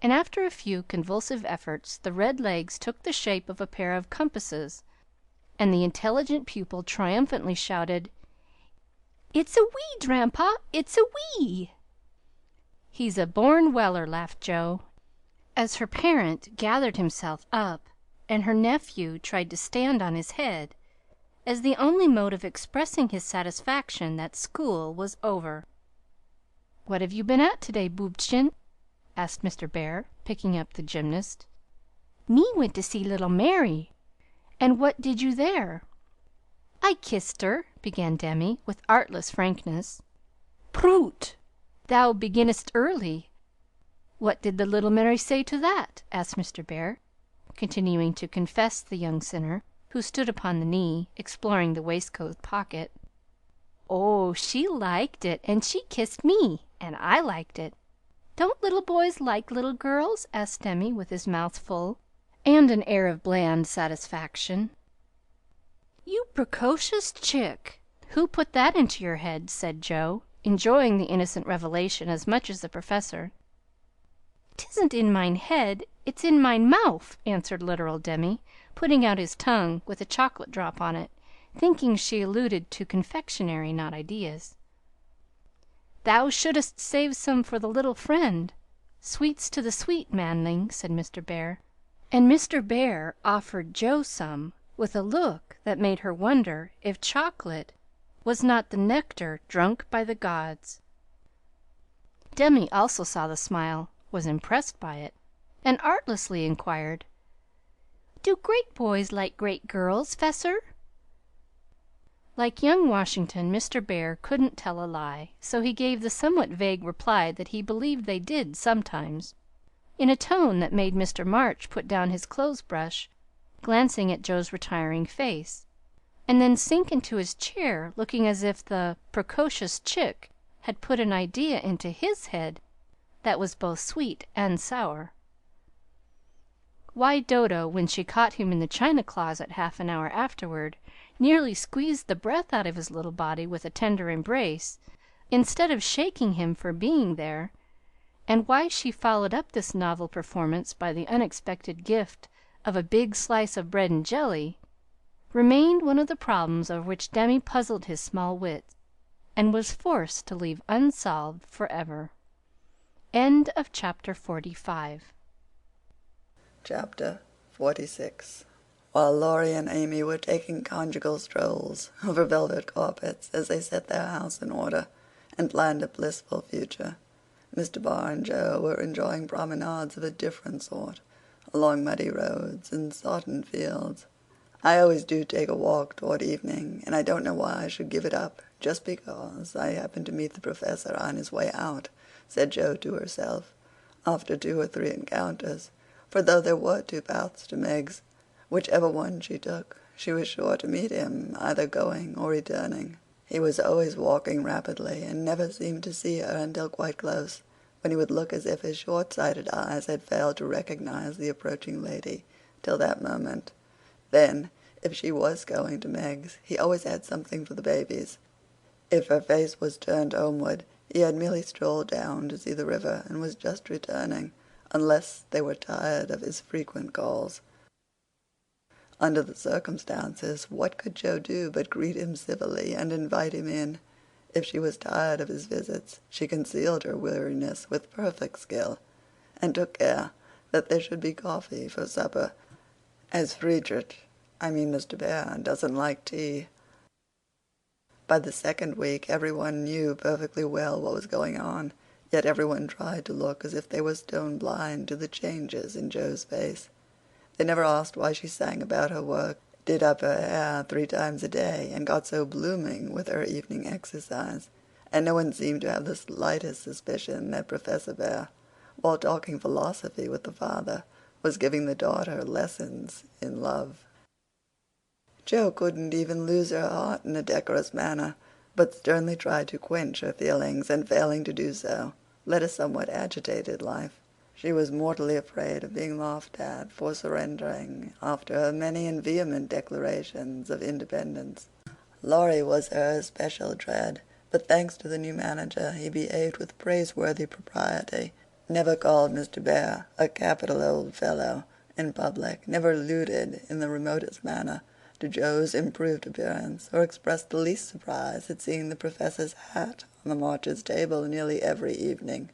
And after a few convulsive efforts, the red legs took the shape of a pair of compasses, and the intelligent pupil triumphantly shouted, "It's a we, Dranpa! It's a we!" "He's a born Weller," laughed Jo, as her parent gathered himself up and her nephew tried to stand on his head as the only mode of expressing his satisfaction that school was over. "What have you been at to-day, Bubchen?" asked Mr. Bear, picking up the gymnast. "Me went to see little Mary." "And what did you there?" "I kissed her," began Demi, with artless frankness. "Prut! Thou beginnest early. What did the little Mary say to that?" asked Mr. Bear, continuing to confess the young sinner, who stood upon the knee, exploring the waistcoat pocket. "Oh, she liked it, and she kissed me, and I liked it. Don't little boys like little girls?" asked Demi, with his mouth full, and an air of bland satisfaction. "You precocious chick! Who put that into your head?" said Joe, enjoying the innocent revelation as much as the Professor. "'Tisn't in mine head, it's in mine mouf," answered literal Demi, putting out his tongue with a chocolate drop on it, thinking she alluded to confectionery, not ideas. "Thou shouldst save some for the little friend. Sweets to the sweet, manling," said Mr. Bear, and Mr. Bear offered Joe some with a look that made her wonder if chocolate was not the nectar drunk by the gods. Demi also saw the smile, was impressed by it, and artlessly inquired, "Do great boys like great girls, Fessor?" Like young Washington, Mr. Bear couldn't tell a lie, so he gave the somewhat vague reply that he believed they did sometimes, in a tone that made Mr. March put down his clothes brush, glancing at Joe's retiring face, and then sink into his chair, looking as if the precocious chick had put an idea into his head that was both sweet and sour. Why Dodo, when she caught him in the china closet half an hour afterward, nearly squeezed the breath out of his little body with a tender embrace, instead of shaking him for being there, and why she followed up this novel performance by the unexpected gift of a big slice of bread and jelly, remained one of the problems over which Demi puzzled his small wits, and was forced to leave unsolved forever. End of chapter 45. Chapter 46. While Laurie and Amy were taking conjugal strolls over velvet carpets as they set their house in order and planned a blissful future, Mr. Barr and Joe were enjoying promenades of a different sort, along muddy roads and sodden fields. "I always do take a walk toward evening, and I don't know why I should give it up, just because I happened to meet the Professor on his way out," said Joe to herself, after 2 or 3 encounters, for though there were 2 paths to Meg's, whichever one she took, she was sure to meet him, either going or returning. He was always walking rapidly, and never seemed to see her until quite close, when he would look as if his short-sighted eyes had failed to recognize the approaching lady till that moment. Then, if she was going to Meg's, he always had something for the babies. If her face was turned homeward, he had merely strolled down to see the river and was just returning, unless they were tired of his frequent calls. Under the circumstances, what could Joe do but greet him civilly and invite him in? If she was tired of his visits, she concealed her weariness with perfect skill, and took care that there should be coffee for supper, as Mr. Bear doesn't like tea. By the second week everyone knew perfectly well what was going on, yet everyone tried to look as if they were stone blind to the changes in Joe's face. They never asked why she sang about her work, did up her hair 3 times a day, and got so blooming with her evening exercise, and no one seemed to have the slightest suspicion that Professor Bear, while talking philosophy with the father, was giving the daughter lessons in love. Joe couldn't even lose her heart in a decorous manner, but sternly tried to quench her feelings, and failing to do so, led a somewhat agitated life. She was mortally afraid of being laughed at for surrendering after her many and vehement declarations of independence. Laurie was her especial dread, but thanks to the new manager he behaved with praiseworthy propriety, never called Mr. Bear a capital old fellow in public, never alluded in the remotest manner to Joe's improved appearance, or expressed the least surprise at seeing the Professor's hat on the Marches' table nearly every evening.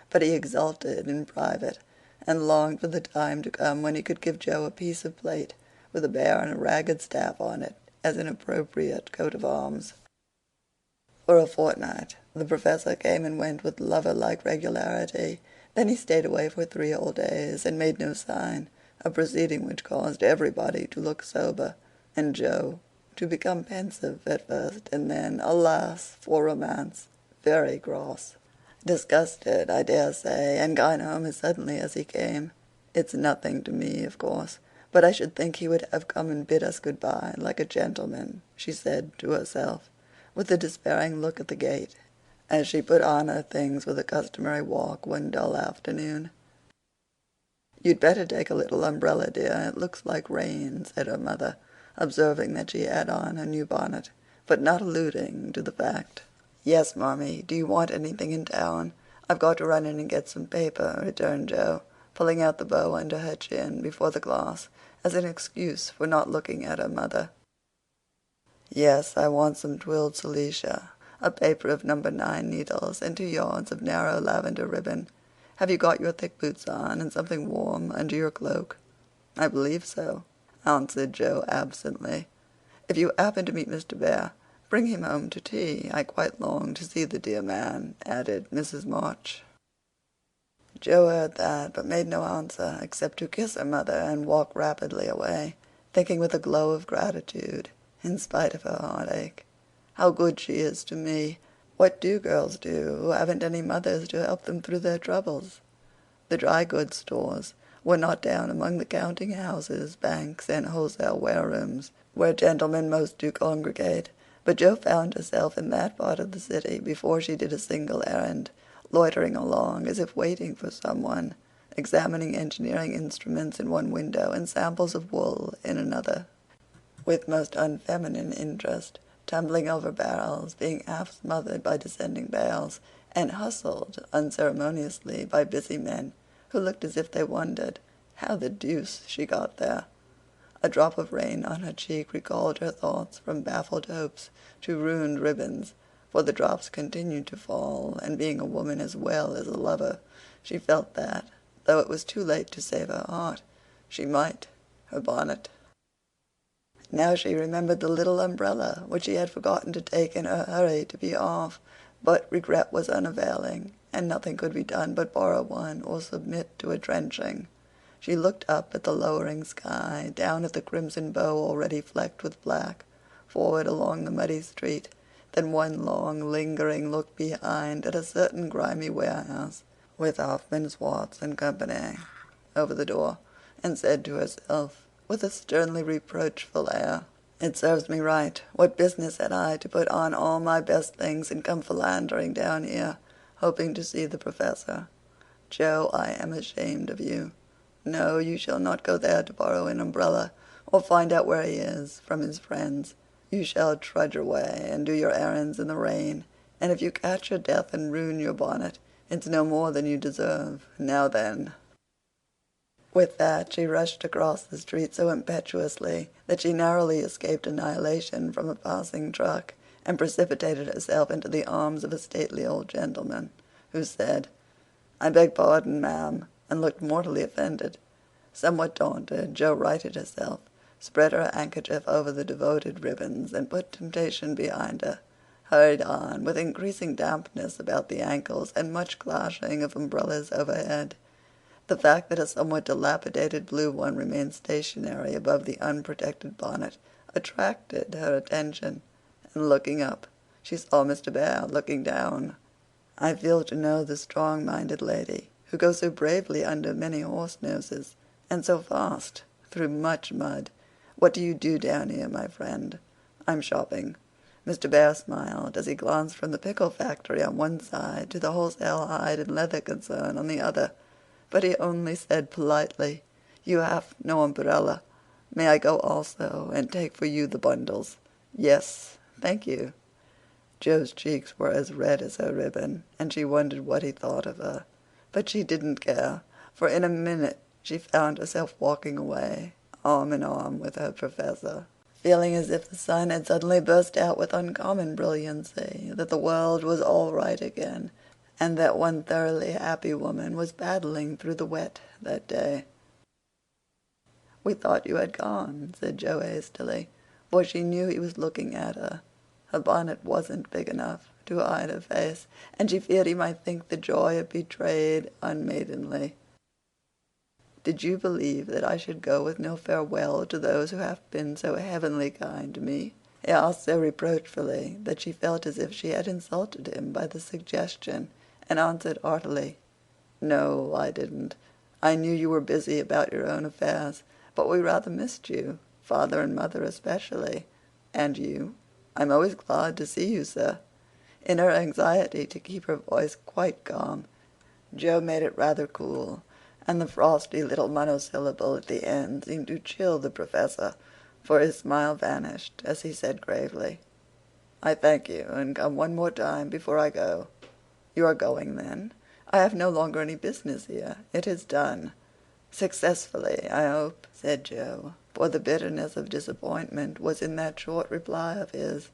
But he exulted in private and longed for the time to come when he could give Joe a piece of plate with a bear and a ragged staff on it as an appropriate coat of arms. For a fortnight the Professor came and went with lover-like regularity. Then he stayed away for 3 whole days, and made no sign, a proceeding which caused everybody to look sober, and Joe to become pensive at first, and then, alas for romance, very cross. Disgusted, I dare say, and gone home as suddenly as he came. It's nothing to me, of course, but I should think he would have come and bid us good-bye, like a gentleman, she said to herself, with a despairing look at the gate, as she put on her things for the customary walk one dull afternoon. "You'd better take a little umbrella, dear. It looks like rain," said her mother, observing that she had on her new bonnet, but not alluding to the fact. "Yes, Mommy. Do you want anything in town?" "I've got to run in and get some paper," returned Joe, pulling out the bow under her chin before the glass as an excuse for not looking at her mother. "Yes, I want some twilled silesia, a paper of No. 9 needles, and 2 yards of narrow lavender ribbon. Have you got your thick boots on, and something warm under your cloak?" "I believe so," answered Joe absently. "If you happen to meet Mr. Bear, bring him home to tea. I quite long to see the dear man," added Mrs. March. Joe heard that, but made no answer, except to kiss her mother and walk rapidly away, thinking with a glow of gratitude, in spite of her heartache, "How good she is to me! What do girls do who haven't any mothers to help them through their troubles?" The dry goods stores were not down among the counting houses, banks, and wholesale warerooms, where gentlemen most do congregate, but Jo found herself in that part of the city before she did a single errand, loitering along as if waiting for someone, examining engineering instruments in one window and samples of wool in another, with most unfeminine interest, tumbling over barrels, being half smothered by descending bales, and hustled unceremoniously by busy men who looked as if they wondered how the deuce she got there. A drop of rain on her cheek recalled her thoughts from baffled hopes to ruined ribbons, for the drops continued to fall, and being a woman as well as a lover, she felt that, though it was too late to save her heart, she might her bonnet. Now she remembered the little umbrella, which she had forgotten to take in her hurry to be off, but regret was unavailing, and nothing could be done but borrow one or submit to a drenching. She looked up at the lowering sky, down at the crimson bow already flecked with black, forward along the muddy street, then one long lingering look behind at a certain grimy warehouse, with Hoffman, Swartz and Company over the door, and said to herself, with a sternly reproachful air, "It serves me right. What business had I to put on all my best things and come philandering down here, hoping to see the Professor? Jo, I am ashamed of you. No, you shall not go there to borrow an umbrella, or find out where he is from his friends. You shall trudge away and do your errands in the rain, and if you catch your death and ruin your bonnet, it's no more than you deserve. Now then." With that she rushed across the street so impetuously that she narrowly escaped annihilation from a passing truck, and precipitated herself into the arms of a stately old gentleman, who said, "I beg pardon, ma'am," and looked mortally offended. Somewhat daunted, Jo righted herself, spread her handkerchief over the devoted ribbons, and put temptation behind her, hurried on, with increasing dampness about the ankles and much clashing of umbrellas overhead. The fact that a somewhat dilapidated blue one remained stationary above the unprotected bonnet attracted her attention, and looking up, she saw Mr. Bear looking down. "I feel to know the strong-minded lady who goes so bravely under many horse-noses, and so fast through much mud. What do you do down here, my friend?" "I'm shopping." Mr. Bear smiled as he glanced from the pickle factory on one side to the wholesale hide and leather concern on the other, but he only said politely, "You have no umbrella. May I go also and take for you the bundles?" "Yes, thank you." Jo's cheeks were as red as her ribbon, and she wondered what he thought of her, but she didn't care, for in a minute she found herself walking away, arm in arm with her Professor, feeling as if the sun had suddenly burst out with uncommon brilliancy, that the world was all right again, and that one thoroughly happy woman was paddling through the wet that day. "We thought you had gone," said Jo hastily, for she knew he was looking at her. Her bonnet wasn't big enough to hide her face, and she feared he might think the joy it betrayed unmaidenly. "Did you believe that I should go with no farewell to those who have been so heavenly kind to me?" he asked so reproachfully that she felt as if she had insulted him by the suggestion, and answered heartily, "No, I didn't. I knew you were busy about your own affairs, but we rather missed you, father and mother especially. And you? I'm always glad to see you, sir." In her anxiety to keep her voice quite calm, Jo made it rather cool, and the frosty little monosyllable at the end seemed to chill the Professor, for his smile vanished as he said gravely, "I thank you, and come one more time before I go." "You are going, then? I have no longer any business here. It is done." "Successfully, I hope," said Jo, for the bitterness of disappointment was in that short reply of his.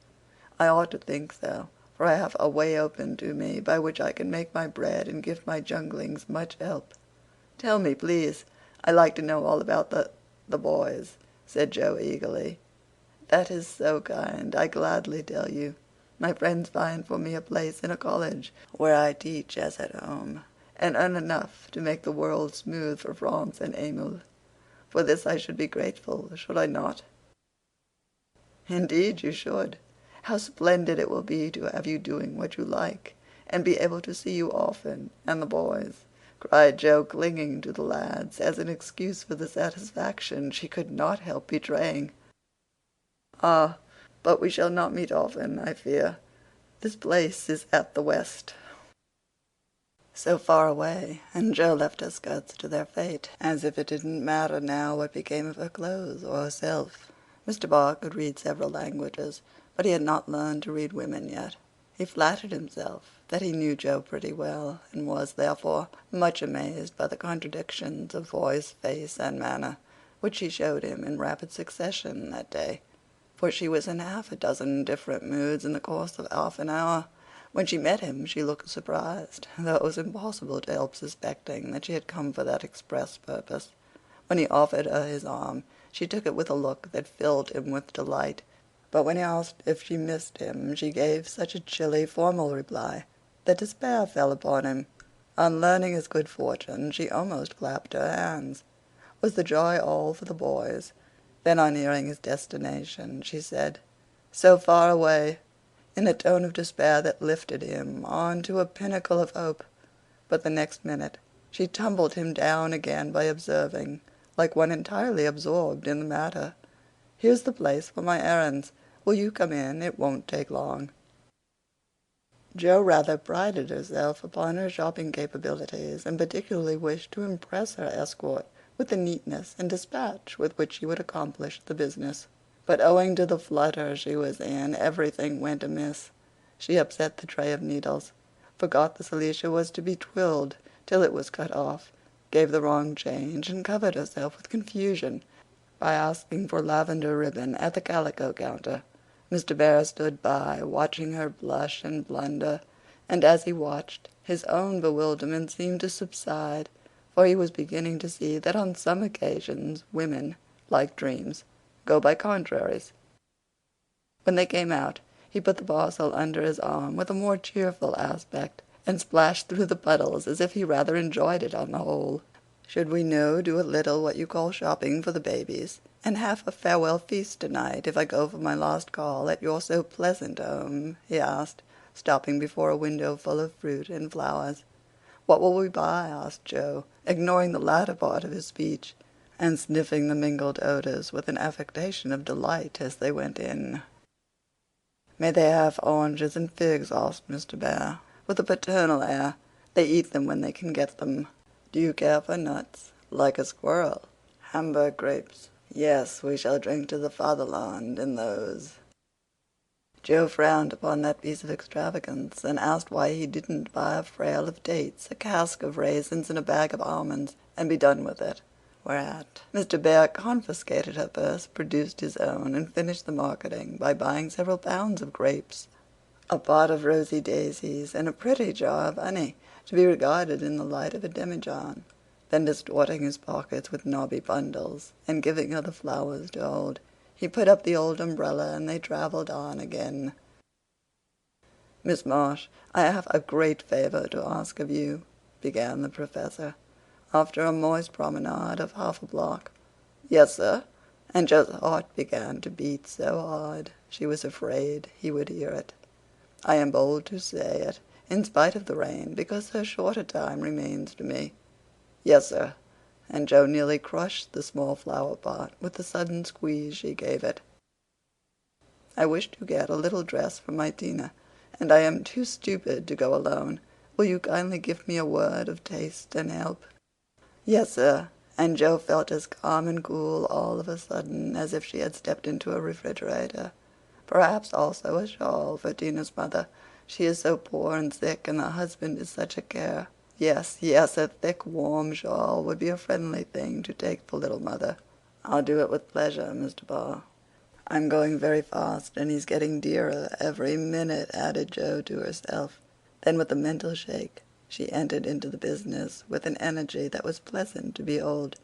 "I ought to think so, for I have a way open to me by which I can make my bread and give my junglings much help." "Tell me, please. I like to know all about the boys," said Jo eagerly. "That is so kind. I gladly tell you. My friends find for me a place in a college, where I teach as at home, and earn enough to make the world smooth for France and Emil. For this I should be grateful, should I not?" "Indeed you should. How splendid it will be to have you doing what you like, and be able to see you often, and the boys," cried Jo, clinging to the lads as an excuse for the satisfaction she could not help betraying. "Ah, but we shall not meet often, I fear. This place is at the West." So far away, and Jo left her skirts to their fate, as if it didn't matter now what became of her clothes or herself. Mr. Barr could read several languages, but he had not learned to read women yet. He flattered himself that he knew Jo pretty well, and was, therefore, much amazed by the contradictions of voice, face, and manner, which she showed him in rapid succession that day, for she was in half a dozen different moods in the course of half an hour. When she met him she looked surprised, though it was impossible to help suspecting that she had come for that express purpose. When he offered her his arm she took it with a look that filled him with delight, but when he asked if she missed him she gave such a chilly, formal reply that despair fell upon him. On learning his good fortune she almost clapped her hands. Was the joy all for the boys? Then on hearing his destination she said, "So far away," in a tone of despair that lifted him on to a pinnacle of hope. But the next minute she tumbled him down again by observing, like one entirely absorbed in the matter, "Here's the place for my errands. Will you come in? It won't take long." Jo rather prided herself upon her shopping capabilities, and particularly wished to impress her escort with the neatness and dispatch with which she would accomplish the business. But owing to the flutter she was in, everything went amiss. She upset the tray of needles, forgot the silesia was to be twilled till it was cut off, gave the wrong change, and covered herself with confusion by asking for lavender ribbon at the calico counter. Mr. Bear stood by, watching her blush and blunder, and as he watched, his own bewilderment seemed to subside, for he was beginning to see that on some occasions women, like dreams, go by contraries. When they came out, he put the parcel under his arm with a more cheerful aspect, and splashed through the puddles as if he rather enjoyed it on the whole. "Should we no do a little what you call shopping for the babies, and have a farewell feast tonight, if I go for my last call at your so pleasant home?" he asked, stopping before a window full of fruit and flowers. "What will we buy?" asked Jo, ignoring the latter part of his speech, and sniffing the mingled odors with an affectation of delight as they went in. "May they have oranges and figs?" asked Mr. Bear, with a paternal air. "They eat them when they can get them." "Do you care for nuts?" "Like a squirrel." "Hamburg grapes?" "Yes, we shall drink to the fatherland in those." Jo frowned upon that piece of extravagance, and asked why he didn't buy a frail of dates, a cask of raisins, and a bag of almonds, and be done with it. Whereat Mr. Bear confiscated her purse, produced his own, and finished the marketing by buying several pounds of grapes. a pot of rosy daisies, and a pretty jar of honey, to be regarded in the light of a demijohn. Then, distorting his pockets with knobby bundles, and giving her the flowers to hold, he put up the old umbrella, and they travelled on again. "Miss Marsh, I have a great favor to ask of you," began the Professor, after a moist promenade of half a block. "Yes, sir," and Jo's heart began to beat so hard she was afraid he would hear it. "I am bold to say it, in spite of the rain, because so short a time remains to me." "Yes, sir," and Jo nearly crushed the small flower pot with the sudden squeeze she gave it. "I wish to get a little dress for my Tina, and I am too stupid to go alone. Will you kindly give me a word of taste and help?" "Yes, sir," and Jo felt as calm and cool all of a sudden as if she had stepped into a refrigerator. "Perhaps also a shawl for Tina's mother. She is so poor and sick, and the husband is such a care. Yes, yes, a thick warm shawl would be a friendly thing to take for little mother." "I'll do it with pleasure, Mr. Barr." "I'm going very fast, and he's getting dearer every minute," added Jo to herself. Then, with a mental shake, she entered into the business with an energy that was pleasant to behold.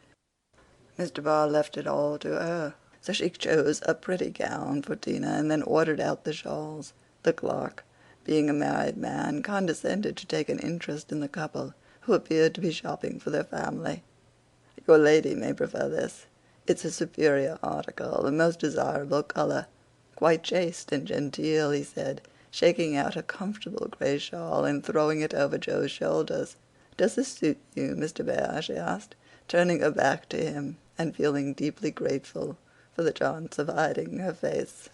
Mr. Barr left it all to her, so she chose a pretty gown for Tina, and then ordered out the shawls. The clerk, being a married man, condescended to take an interest in the couple, who appeared to be shopping for their family. "Your lady may prefer this. It's a superior article, a most desirable color. Quite chaste and genteel," he said, shaking out a comfortable gray shawl and throwing it over Jo's shoulders. "Does this suit you, Mr. Bear?" she asked, turning her back to him and feeling deeply grateful for the chance of hiding her face.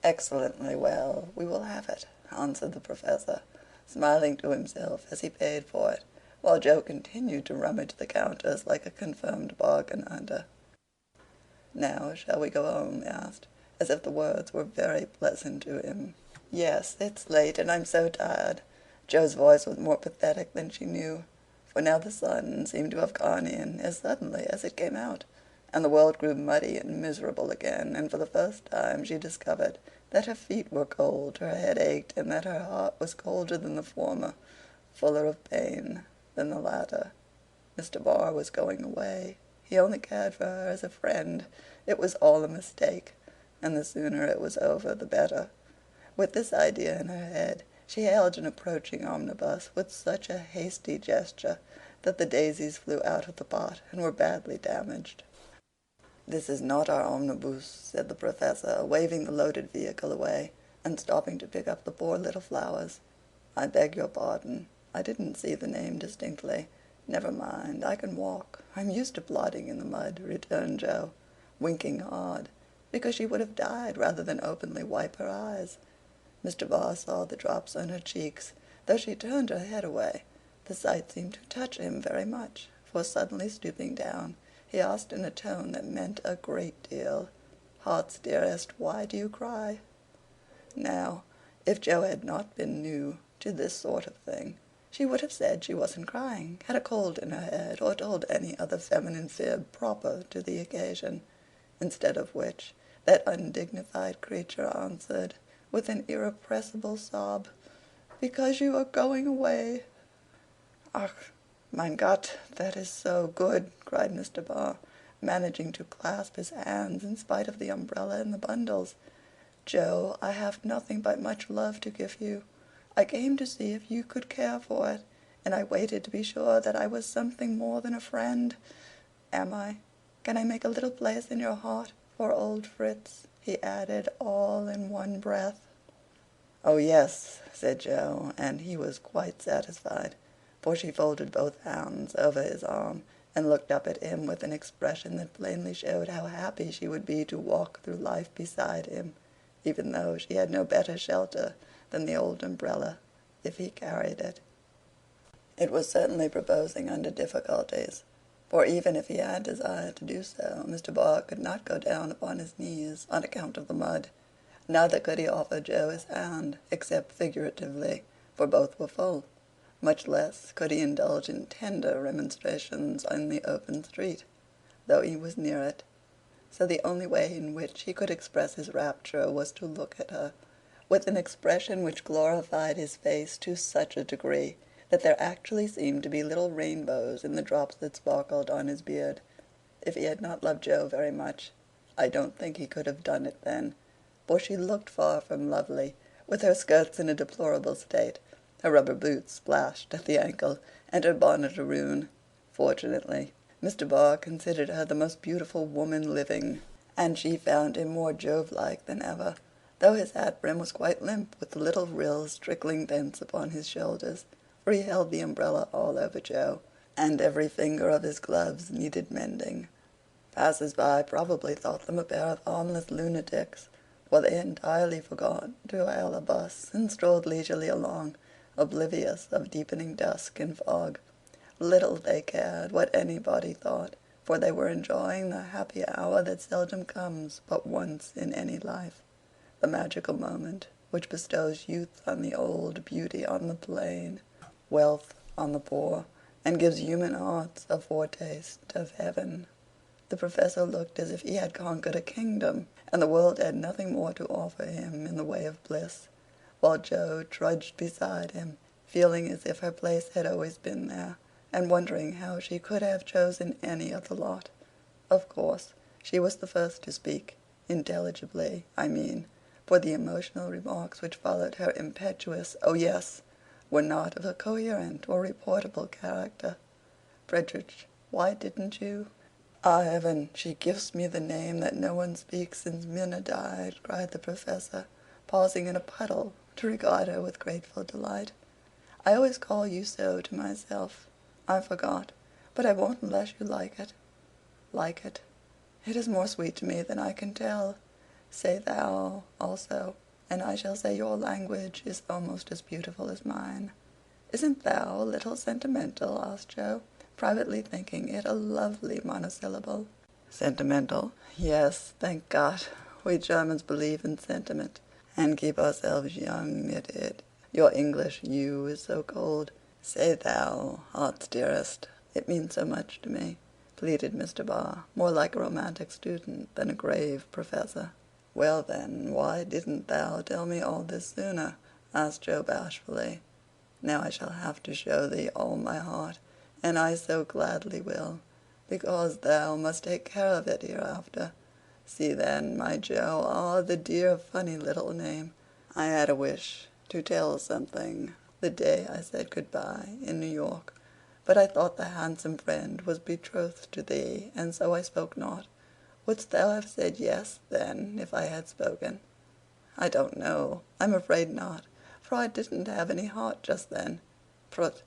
"Excellently well. We will have it," answered the Professor, smiling to himself as he paid for it, while Jo continued to rummage the counters like a confirmed bargain hunter. "Now, shall we go home?" he asked, as if the words were very pleasant to him. "Yes, it's late, and I'm so tired." Jo's voice was more pathetic than she knew, for now the sun seemed to have gone in as suddenly as it came out, and the world grew muddy and miserable again, and for the first time she discovered that her feet were cold, her head ached, and that her heart was colder than the former, fuller of pain than the latter. Mr. Barr was going away. He only cared for her as a friend. It was all a mistake, and the sooner it was over the better. With this idea in her head, she hailed an approaching omnibus with such a hasty gesture that the daisies flew out of the pot and were badly damaged. "This is not our omnibus," said the Professor, waving the loaded vehicle away, and stopping to pick up the poor little flowers. "I beg your pardon. I didn't see the name distinctly. Never mind, I can walk. I'm used to plodding in the mud," returned Jo, winking hard, because she would have died rather than openly wipe her eyes. Mr. Barr saw the drops on her cheeks, though she turned her head away. The sight seemed to touch him very much, for suddenly stooping down, he asked in a tone that meant a great deal, "Heart's dearest, why do you cry?" Now, if Jo had not been new to this sort of thing, she would have said she wasn't crying, had a cold in her head, or told any other feminine fib proper to the occasion, instead of which that undignified creature answered, with an irrepressible sob, "Because you are going away." "Ach, mein Gott, that is so good," cried Mr. Barr, managing to clasp his hands in spite of the umbrella and the bundles. "Jo, I have nothing but much love to give you. I came to see if you could care for it, and I waited to be sure that I was something more than a friend. Am I? Can I make a little place in your heart for old Fritz?" he added, all in one breath. "Oh, yes," said Jo, and he was quite satisfied, for she folded both hands over his arm and looked up at him with an expression that plainly showed how happy she would be to walk through life beside him, even though she had no better shelter than the old umbrella, if he carried it. It was certainly proposing under difficulties, for even if he had desired to do so, Mr. Barr could not go down upon his knees on account of the mud. Neither could he offer Jo his hand, except figuratively, for both were full. Much less could he indulge in tender remonstrations in the open street, though he was near it. So the only way in which he could express his rapture was to look at her, with an expression which glorified his face to such a degree that there actually seemed to be little rainbows in the drops that sparkled on his beard. If he had not loved Jo very much, I don't think he could have done it then, for she looked far from lovely, with her skirts in a deplorable state, her rubber boots splashed at the ankle, and her bonnet a ruin. Fortunately, Mr. Barr considered her the most beautiful woman living, and she found him more Jove-like than ever, though his hat brim was quite limp with the little rills trickling thence upon his shoulders, for he held the umbrella all over Jo, and every finger of his gloves needed mending. Passers-by probably thought them a pair of harmless lunatics, for they entirely forgot to hail a bus and strolled leisurely along, oblivious of deepening dusk and fog. Little they cared what anybody thought, for they were enjoying the happy hour that seldom comes but once in any life, the magical moment which bestows youth on the old, beauty on the plain, wealth on the poor, and gives human hearts a foretaste of heaven. The Professor looked as if he had conquered a kingdom, and the world had nothing more to offer him in the way of bliss, while Jo trudged beside him, feeling as if her place had always been there, and wondering how she could have chosen any of the lot. Of course, she was the first to speak, intelligibly, I mean, for the emotional remarks which followed her impetuous "oh yes" were not of a coherent or reportable character. "Frederick, why didn't you—" "Ah, heaven, she gives me the name that no one speaks since Minna died," cried the Professor, pausing in a puddle to regard her with grateful delight. "I always call you so to myself. I forgot, but I won't unless you like it." "Like it? It is more sweet to me than I can tell. Say thou also, and I shall say your language is almost as beautiful as mine." "Isn't thou a little sentimental?" asked Jo, privately thinking it a lovely monosyllable. "Sentimental? Yes, thank God. We Germans believe in sentiment, and keep ourselves young knit it. Your English you is so cold. Say thou, heart's dearest. It means so much to me," pleaded Mr. Barr, more like a romantic student than a grave professor. "Well then, why didn't thou tell me all this sooner?" asked Jo bashfully. "Now I shall have to show thee all my heart, and I so gladly will, because thou must take care of it hereafter. See then, my Jo, ah, the dear funny little name. I had a wish to tell something the day I said good-bye in New York, but I thought the handsome friend was betrothed to thee, and so I spoke not. Wouldst thou have said yes, then, if I had spoken?" "I don't know. I'm afraid not, for I didn't have any heart just then." "Prut!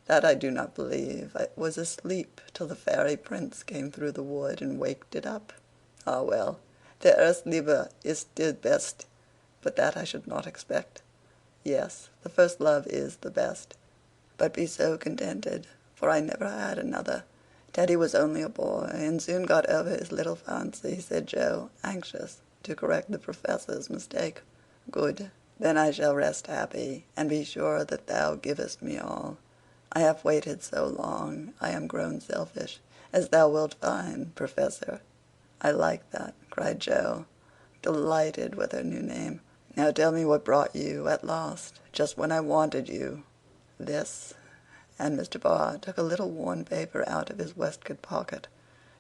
That I do not believe. I was asleep till the fairy prince came through the wood and waked it up." "Ah, well, der Erstliebe ist der best, but that I should not expect. Yes, the first love is the best. But be so contented, for I never had another. Teddy was only a boy, and soon got over his little fancy," said Jo, anxious to correct the Professor's mistake. "Good. Then I shall rest happy, and be sure that thou givest me all. I have waited so long, I am grown selfish, as thou wilt find, Professor." "I like that," cried Jo, delighted with her new name. "Now tell me what brought you at last, just when I wanted you." "This," and Mr. Barr took a little worn paper out of his waistcoat pocket.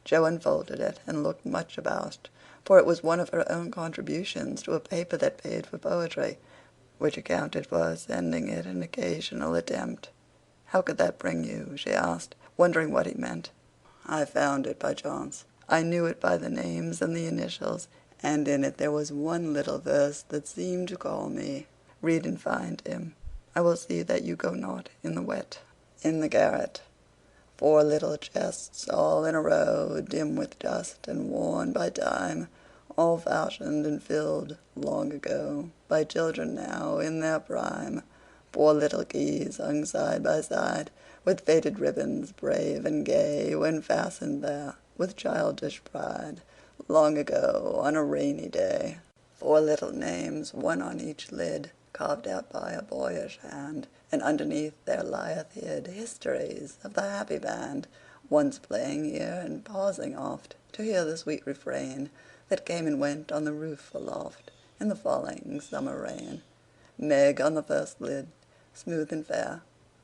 Jo unfolded it and looked much abashed, for it was one of her own contributions to a paper that paid for poetry, which accounted for her sending it an occasional attempt. "How could that bring you?" she asked, wondering what he meant. "I found it by chance. I knew it by the names and the initials, and in it there was one little verse that seemed to call me. Read and find him. I will see that you go not in the wet." "In the garret. 4 little chests all in a row, dim with dust and worn by time, all fashioned and filled long ago by children now in their prime. 4 little keys hung side by side, with faded ribbons brave and gay, when fastened there with childish pride, long ago on a rainy day. 4 little names, one on each lid, carved out by a boyish hand, and underneath there lieth hid histories of the happy band, once playing here and pausing oft to hear the sweet refrain that came and went on the roof aloft, in the falling summer rain. Meg on the first lid, smooth and fair,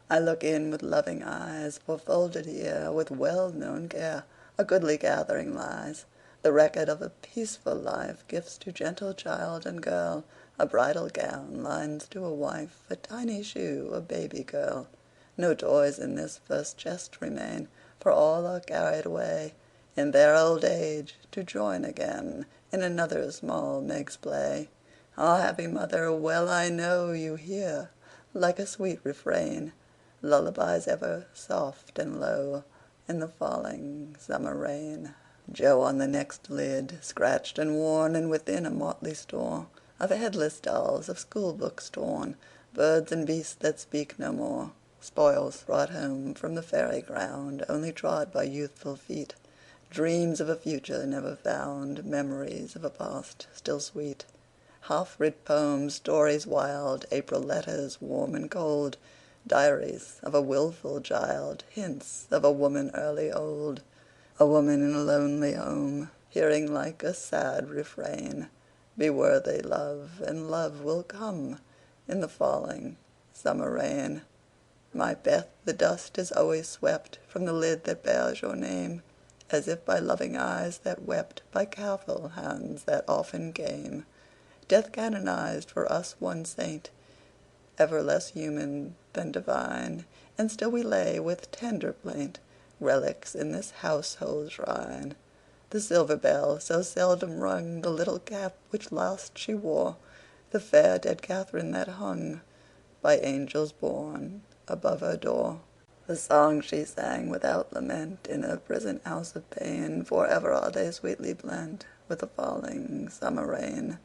I look in with loving eyes, for folded here with well-known care a goodly gathering lies, the record of a peaceful life, gifts to gentle child and girl, a bridal gown, lines to a wife, a tiny shoe, a baby girl. No toys in this first chest remain, for all are carried away in their old age, to join again in another small Meg's play. Ah, happy mother, well I know you hear, like a sweet refrain, lullabies ever soft and low in the falling summer rain. Joe on the next lid, scratched and worn, and within a motley store of headless dolls, of school books torn, birds and beasts that speak no more, spoils brought home from the fairy ground, only trod by youthful feet, dreams of a future never found, memories of a past still sweet, half-writ poems, stories wild, April letters warm and cold, diaries of a wilful child, hints of a woman early old, a woman in a lonely home, hearing like a sad refrain, be worthy, love, and love will come in the falling summer rain. My Beth, the dust is always swept from the lid that bears your name, as if by loving eyes that wept, by careful hands that often came. Death canonized for us one saint, ever less human than divine, and still we lay with tender plaint relics in this household shrine. The silver bell so seldom rung, the little cap which last she wore, the fair dead Catherine that hung by angels born above her door. The song she sang without lament in her prison house of pain, forever are they sweetly blent with the falling summer rain.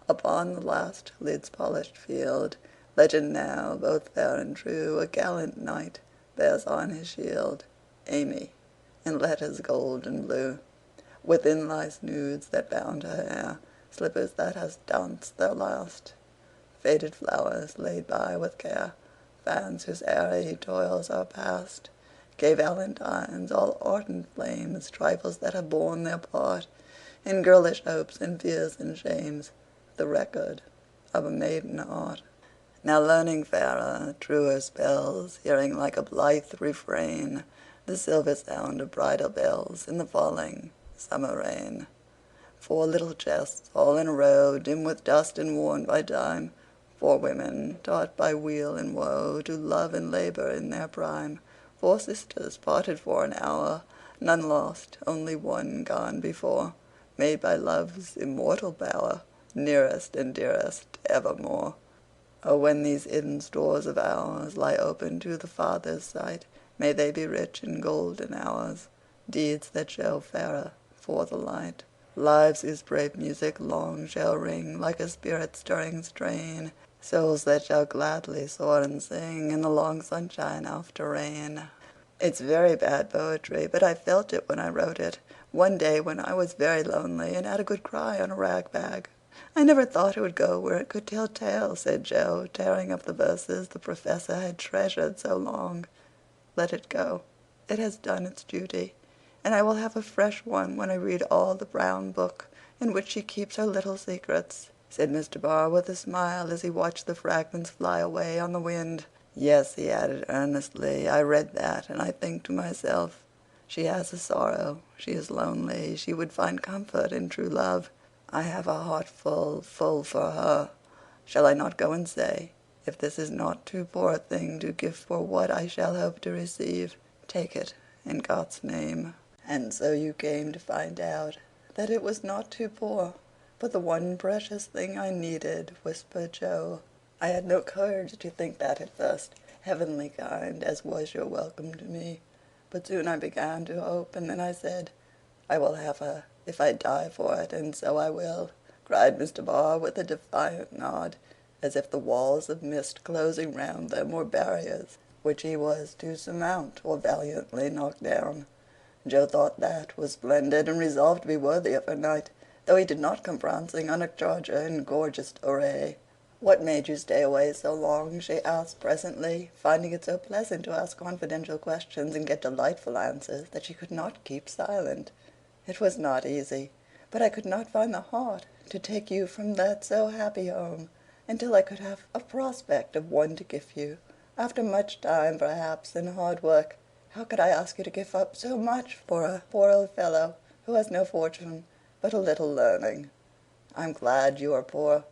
Upon the last lid's polished field, legend now both fair and true, a gallant knight bears on his shield Amy in letters gold and blue. Within lies nudes that bound her hair, slippers that has danced their last, faded flowers laid by with care, fans whose airy toils are past, gay valentines, all ardent flames, trifles that have borne their part in girlish hopes and fears and shames, the record of a maiden heart. Now learning fairer, truer spells, hearing like a blithe refrain the silver sound of bridal bells in the falling summer rain. 4 little chests, all in a row, dim with dust and worn by time, 4 women, taught by weal and woe to love and labor in their prime, 4 sisters, parted for an hour, none lost, only one gone before, made by love's immortal power, nearest and dearest evermore. Oh, when these hidden stores of ours lie open to the Father's sight, may they be rich in golden hours, deeds that show fairer for the light, lives whose brave music long shall ring like a spirit-stirring strain, souls that shall gladly soar and sing in the long sunshine after rain. It's very bad poetry, but I felt it when I wrote it, one day when I was very lonely and had a good cry on a rag bag. I never thought it would go where it could tell tales, said Joe, tearing up the verses the Professor had treasured so long. Let it go. It has done its duty, and I will have a fresh one when I read all the brown book in which she keeps her little secrets, said Mr. Barr with a smile as he watched the fragments fly away on the wind. Yes, he added earnestly, I read that, and I think to myself, she has a sorrow, she is lonely, she would find comfort in true love. I have a heart full, full for her. Shall I not go and say, if this is not too poor a thing to give for what I shall hope to receive, take it in God's name? And so you came to find out that it was not too poor, but the one precious thing I needed, whispered Joe. I had no courage to think that at first, heavenly kind as was your welcome to me. But soon I began to hope, and then I said, I will have her, if I die for it, and so I will, cried Mr. Barr with a defiant nod, as if the walls of mist closing round them were barriers which he was to surmount or valiantly knock down. Joe thought that was splendid, and resolved to be worthy of her knight, though he did not come prancing on a charger in gorgeous array. What made you stay away so long? She asked presently, finding it so pleasant to ask confidential questions and get delightful answers that she could not keep silent. It was not easy, but I could not find the heart to take you from that so happy home, until I could have a prospect of one to give you, after much time perhaps and hard work. How could I ask you to give up so much for a poor old fellow who has no fortune, but a little learning? I'm glad you are poor.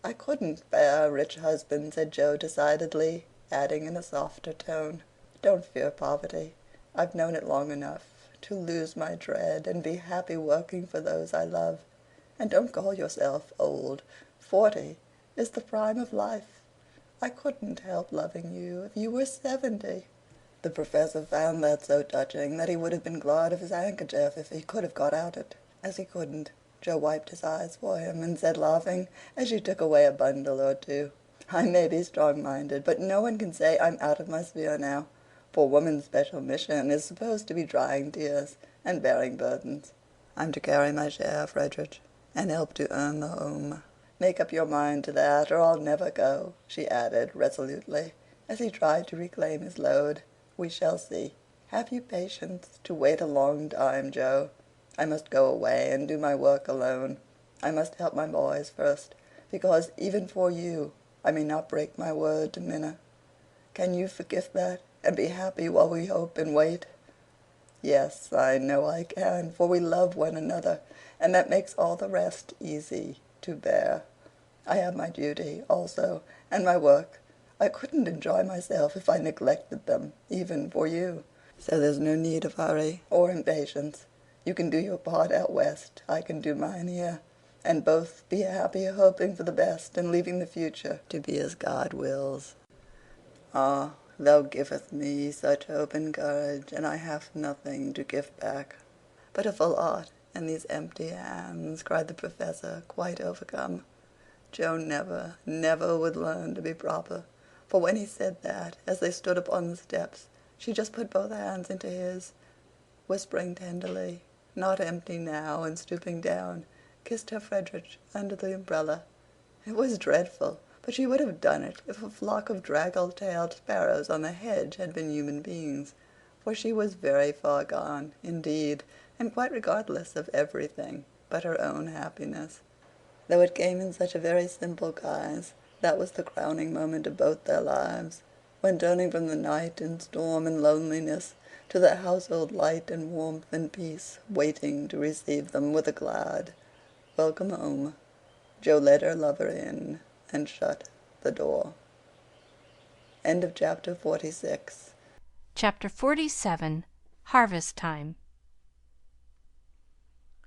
I couldn't bear a rich husband," said Joe decidedly, adding in a softer tone, "Don't fear poverty. I've known it long enough to lose my dread and be happy working for those I love. And don't call yourself old. 40 is the prime of life. I couldn't help loving you if you were 70." The Professor found that so touching that he would have been glad of his handkerchief if he could have got out it. As he couldn't, Joe wiped his eyes for him and said, laughing, as she took away a bundle or two, "I may be strong-minded, but no one can say I'm out of my sphere now, for woman's special mission is supposed to be drying tears and bearing burdens. I'm to carry my share, Frederick, and help to earn the home. Make up your mind to that, or I'll never go," she added resolutely, as he tried to reclaim his load. "We shall see. Have you patience to wait a long time, Joe? I must go away and do my work alone. I must help my boys first, because even for you I may not break my word to Minna. Can you forgive that, and be happy while we hope and wait?" "Yes, I know I can, for we love one another, and that makes all the rest easy to bear. I have my duty also, and my work. I couldn't enjoy myself if I neglected them, even for you. So there's no need of hurry or impatience. You can do your part out west, I can do mine here, and both be happy hoping for the best and leaving the future to be as God wills. Ah, thou givest me such hope and courage, and I have nothing to give back but a full heart and these empty hands," cried the Professor, quite overcome. Joe never, never would learn to be proper, for when he said that, as they stood upon the steps, she just put both hands into his, whispering tenderly, not empty now, and stooping down, kissed her Frederick under the umbrella. It was dreadful, but she would have done it if a flock of draggle-tailed sparrows on the hedge had been human beings, for she was very far gone, indeed, and quite regardless of everything but her own happiness. Though it came in such a very simple guise, that was the crowning moment of both their lives, when turning from the night and storm and loneliness to the household light and warmth and peace waiting to receive them with a glad welcome home, Joe led her lover in and shut the door. End of chapter 46. Chapter 47. Harvest Time.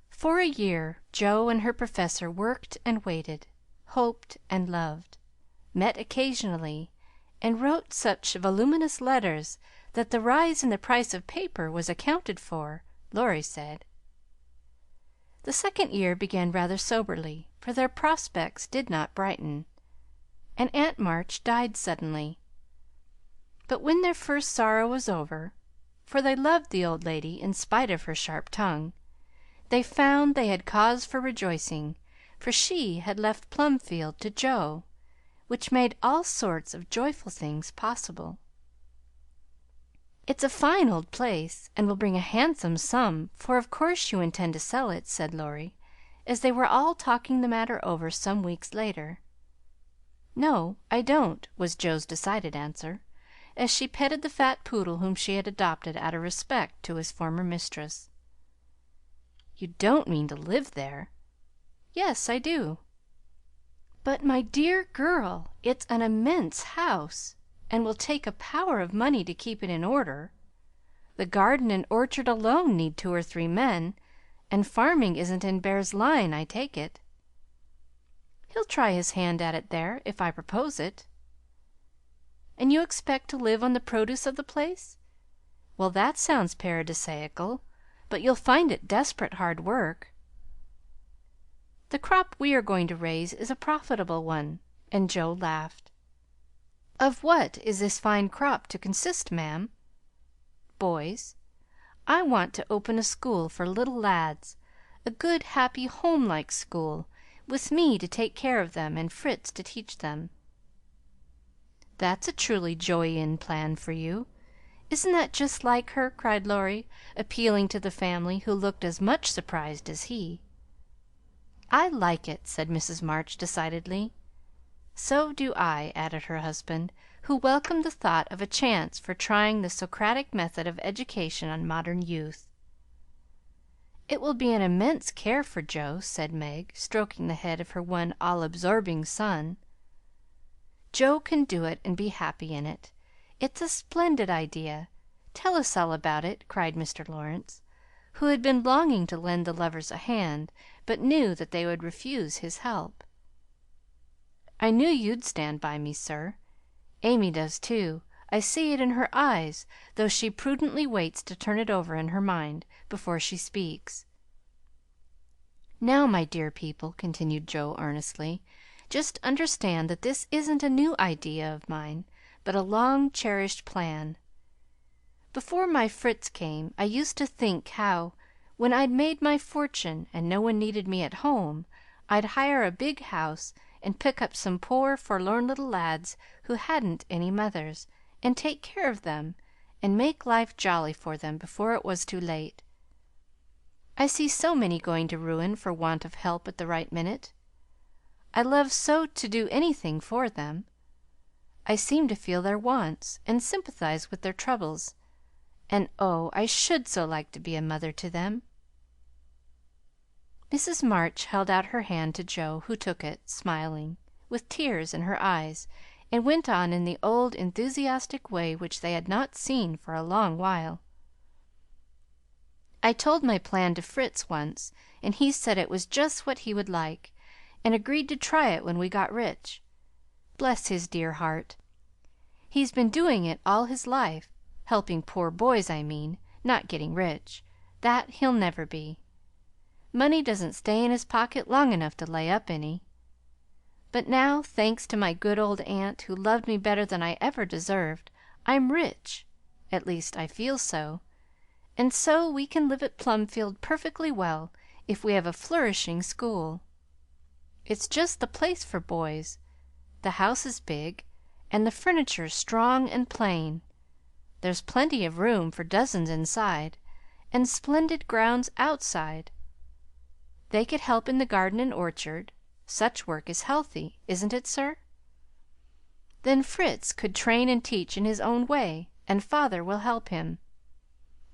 For a year Joe and her professor worked and waited, hoped and loved, met occasionally, and wrote such voluminous letters that the rise in the price of paper was accounted for, Laurie said. The second year began rather soberly, for their prospects did not brighten, and Aunt March died suddenly. But when their first sorrow was over, for they loved the old lady in spite of her sharp tongue, they found they had cause for rejoicing, for she had left Plumfield to Joe, which made all sorts of joyful things possible. "It's a fine old place, and will bring a handsome sum, for of course you intend to sell it," said Laurie, as they were all talking the matter over some weeks later. "No, I don't," was Joe's decided answer, as she petted the fat poodle whom she had adopted out of respect to his former mistress. "You don't mean to live there?" "Yes, I do." "But, my dear girl, it's an immense house, and will take a power of money to keep it in order. The garden and orchard alone need 2 or 3 men, and farming isn't in Bear's line, I take it." "He'll try his hand at it there, if I propose it." "And you expect to live on the produce of the place? Well, that sounds paradisaical, but you'll find it desperate hard work." "The crop we are going to raise is a profitable one," and Joe laughed. "Of what is this fine crop to consist, ma'am?" "Boys. I want to open a school for little lads, a good, happy, home-like school, with me to take care of them and Fritz to teach them." "That's a truly Joey-in plan for you. Isn't that just like her?" cried Laurie, appealing to the family, who looked as much surprised as he. "I like it," said Mrs. March decidedly. "So do I," added her husband, who welcomed the thought of a chance for trying the Socratic method of education on modern youth. "It will be an immense care for Joe," said Meg, stroking the head of her one all absorbing son. "Joe can do it and be happy in it. It's a splendid idea. Tell us all about it," cried Mr. Lawrence, who had been longing to lend the lovers a hand, but knew that they would refuse his help. "I knew you'd stand by me, sir. Amy does, too. I see it in her eyes, though she prudently waits to turn it over in her mind before she speaks. Now, my dear people," continued Joe earnestly, "just understand that this isn't a new idea of mine, but a long cherished plan. Before my Fritz came, I used to think how, when I'd made my fortune and no one needed me at home, I'd hire a big house and pick up some poor, forlorn little lads who hadn't any mothers, and take care of them, and make life jolly for them before it was too late. I see so many going to ruin for want of help at the right minute. I love so to do anything for them. I seem to feel their wants, and sympathize with their troubles, and oh, I should so like to be a mother to them." Mrs. March held out her hand to Joe, who took it, smiling, with tears in her eyes, and went on in the old enthusiastic way which they had not seen for a long while. "I told my plan to Fritz once, and he said it was just what he would like, and agreed to try it when we got rich. Bless his dear heart! He's been doing it all his life, helping poor boys, I mean, not getting rich. That he'll never be. Money doesn't stay in his pocket long enough to lay up any. But now, thanks to my good old aunt, who loved me better than I ever deserved, I'm rich. At least, I feel so. And so we can live at Plumfield perfectly well if we have a flourishing school. It's just the place for boys. The house is big, and the furniture strong and plain. There's plenty of room for dozens inside, and splendid grounds outside. They could help in the garden and orchard. Such work is healthy, isn't it, sir? Then Fritz could train and teach in his own way, and father will help him.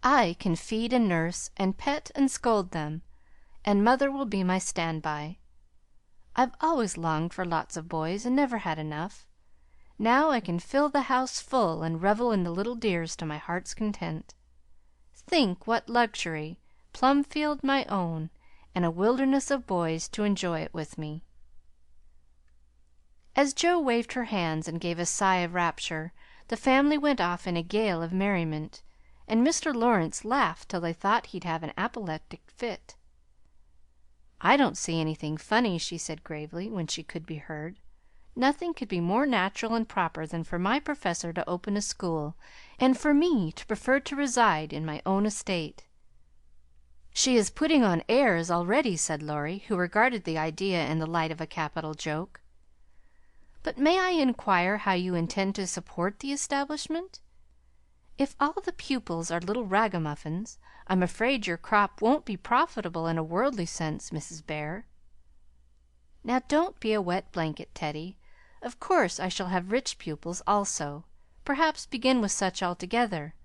I can feed and nurse, and pet and scold them, and mother will be my stand-by. I've always longed for lots of boys and never had enough. Now I can fill the house full and revel in the little dears to my heart's content. Think what luxury! Plumfield my own, and a wilderness of boys to enjoy it with me." As Joe waved her hands and gave a sigh of rapture, the family went off in a gale of merriment, and Mr. Lawrence laughed till they thought he'd have an apoplectic fit. "I don't see anything funny," she said gravely, when she could be heard. "Nothing could be more natural and proper than for my professor to open a school, and for me to prefer to reside in my own estate." "She is putting on airs already," said Laurie, who regarded the idea in the light of a capital joke. "But may I inquire how you intend to support the establishment? If all the pupils are little ragamuffins, I'm afraid your crop won't be profitable in a worldly sense, Mrs. Bear." "Now don't be a wet blanket, Teddy. Of course I shall have rich pupils also, perhaps begin with such altogether.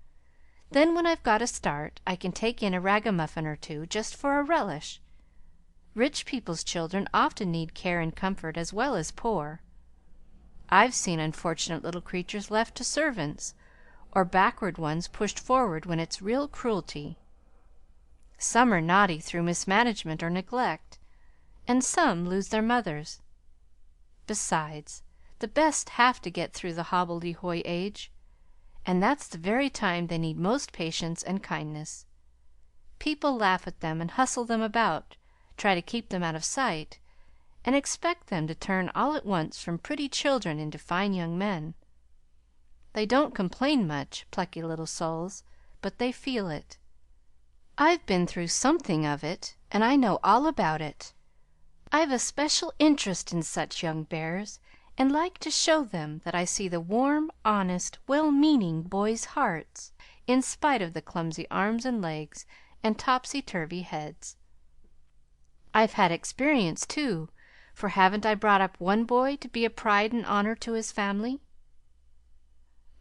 Then when I've got a start, I can take in a ragamuffin or two just for a relish. Rich people's children often need care and comfort as well as poor. I've seen unfortunate little creatures left to servants, or backward ones pushed forward when it's real cruelty. Some are naughty through mismanagement or neglect, and some lose their mothers. Besides, the best have to get through the hobbledehoy age, and that's the very time they need most patience and kindness. People laugh at them and hustle them about, try to keep them out of sight, and expect them to turn all at once from pretty children into fine young men. They don't complain much, plucky little souls, but they feel it. I've been through something of it, and I know all about it. I've a special interest in such young bears, and like to show them that I see the warm, honest, well-meaning boys' hearts, in spite of the clumsy arms and legs and topsy-turvy heads." I've had experience, too, for haven't I brought up one boy to be a pride and honor to his family?"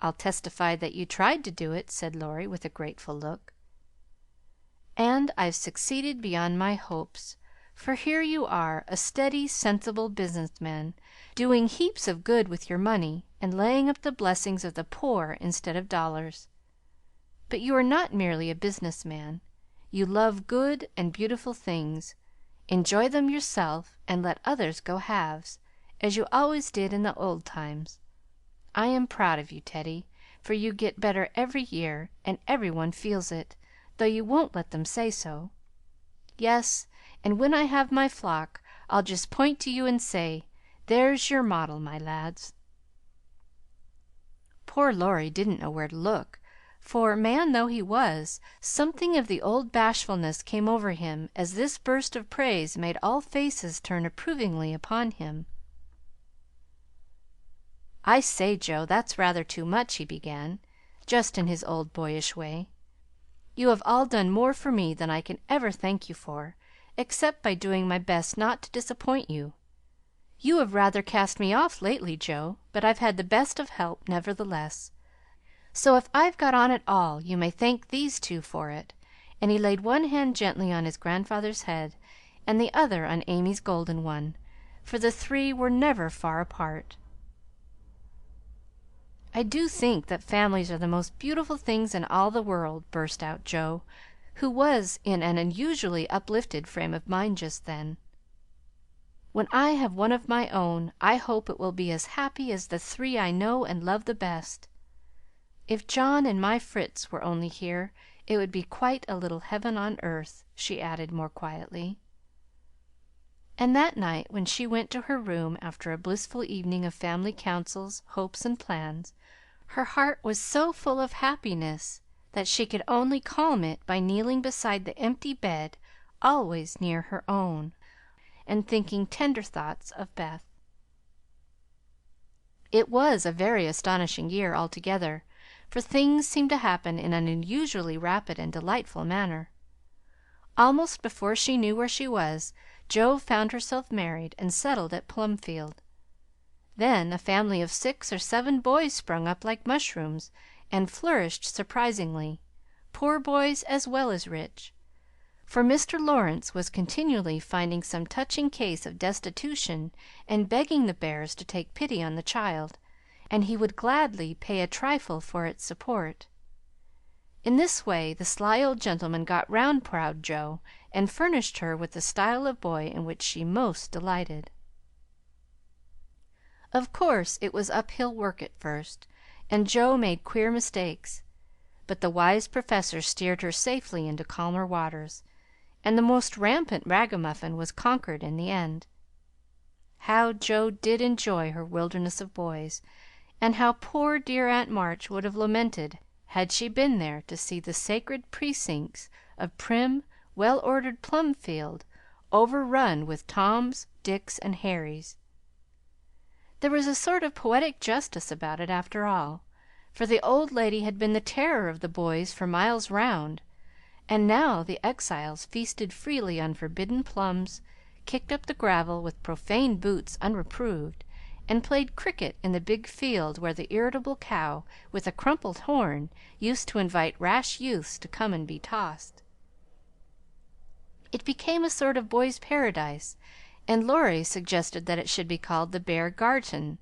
"I'll testify that you tried to do it," said Laurie, with a grateful look. "And I've succeeded beyond my hopes, for here you are, a steady, sensible business man, doing heaps of good with your money, and laying up the blessings of the poor instead of dollars. But you are not merely a business man. You love good and beautiful things, enjoy them yourself, and let others go halves, as you always did in the old times. I am proud of you, Teddy, for you get better every year, and every one feels it, though you won't let them say so. Yes, and when I have my flock, I'll just point to you and say, 'There's your model, my lads.'" Poor Laurie didn't know where to look, for, man though he was, something of the old bashfulness came over him as this burst of praise made all faces turn approvingly upon him. "I say, Joe, that's rather too much," he began, just in his old boyish way. "You have all done more for me than I can ever thank you for, except by doing my best not to disappoint you. You have rather cast me off lately, Joe, but I've had the best of help, nevertheless. So if I've got on at all, you may thank these two for it," and he laid one hand gently on his grandfather's head and the other on Amy's golden one, for the three were never far apart. "I do think that families are the most beautiful things in all the world," burst out Joe, who was in an unusually uplifted frame of mind just then. "When I have one of my own, I hope it will be as happy as the three I know and love the best. If John and my Fritz were only here, it would be quite a little heaven on earth," she added more quietly. And that night, when she went to her room after a blissful evening of family councils, hopes, and plans, her heart was so full of happiness that she could only calm it by kneeling beside the empty bed, always near her own, and thinking tender thoughts of Beth. It was a very astonishing year altogether, for things seemed to happen in an unusually rapid and delightful manner. Almost before she knew where she was, Jo found herself married and settled at Plumfield. Then a family of 6 or 7 boys sprung up like mushrooms, and flourished surprisingly, poor boys as well as rich; for Mr. Lawrence was continually finding some touching case of destitution and begging the Bears to take pity on the child, and he would gladly pay a trifle for its support. In this way the sly old gentleman got round proud Jo, and furnished her with the style of boy in which she most delighted. Of course it was uphill work at first, and Jo made queer mistakes, but the wise Professor steered her safely into calmer waters, and the most rampant ragamuffin was conquered in the end. How Jo did enjoy her wilderness of boys, and how poor dear Aunt March would have lamented had she been there to see the sacred precincts of prim, well-ordered Plumfield overrun with Toms, Dicks, and Harrys. There was a sort of poetic justice about it, after all, for the old lady had been the terror of the boys for miles round, and now the exiles feasted freely on forbidden plums, kicked up the gravel with profane boots unreproved, and played cricket in the big field where the irritable cow with a crumpled horn used to invite rash youths to come and be tossed. It became a sort of boys' paradise, and Laurie suggested that it should be called the Bear Garten,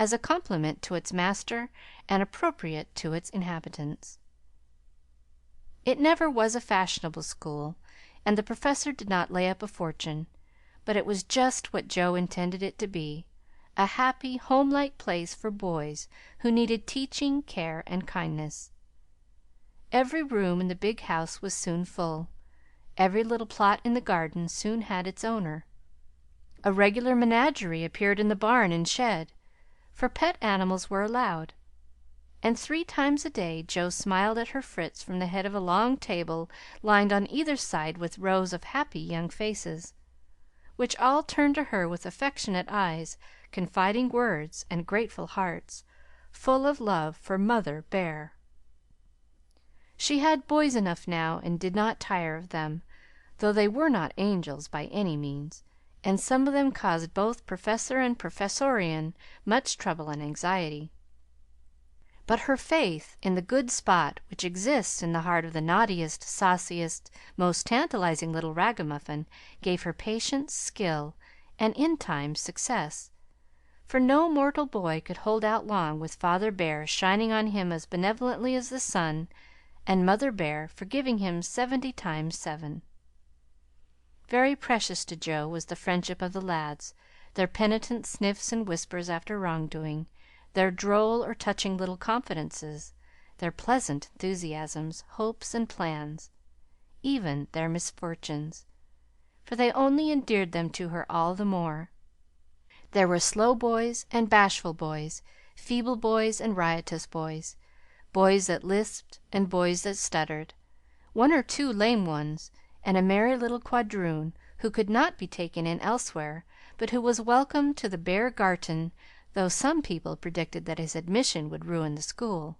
as a compliment to its master and appropriate to its inhabitants. It never was a fashionable school, and the Professor did not lay up a fortune, but it was just what Jo intended it to be, a happy, home-like place for boys who needed teaching, care, and kindness. Every room in the big house was soon full. Every little plot in the garden soon had its owner. A regular menagerie appeared in the barn and shed, for pet animals were allowed, and 3 times a day Jo smiled at her Fritz from the head of a long table lined on either side with rows of happy young faces, which all turned to her with affectionate eyes, confiding words, and grateful hearts, full of love for Mother Bear. She had boys enough now, and did not tire of them, though they were not angels by any means, and some of them caused both Professor and Professorian much trouble and anxiety. But her faith in the good spot which exists in the heart of the naughtiest, sauciest, most tantalizing little ragamuffin gave her patience, skill, and, in time, success, for no mortal boy could hold out long with Father Bear shining on him as benevolently as the sun, and Mother Bear forgiving him 70 times 7. Very precious to Joe was the friendship of the lads, their penitent sniffs and whispers after wrong-doing, their droll or touching little confidences, their pleasant enthusiasms, hopes, and plans, even their misfortunes, for they only endeared them to her all the more. There were slow boys and bashful boys, feeble boys and riotous boys, boys that lisped and boys that stuttered, one or two lame ones, and a merry little quadroon who could not be taken in elsewhere, but who was welcome to the Bear Garten, though some people predicted that his admission would ruin the school.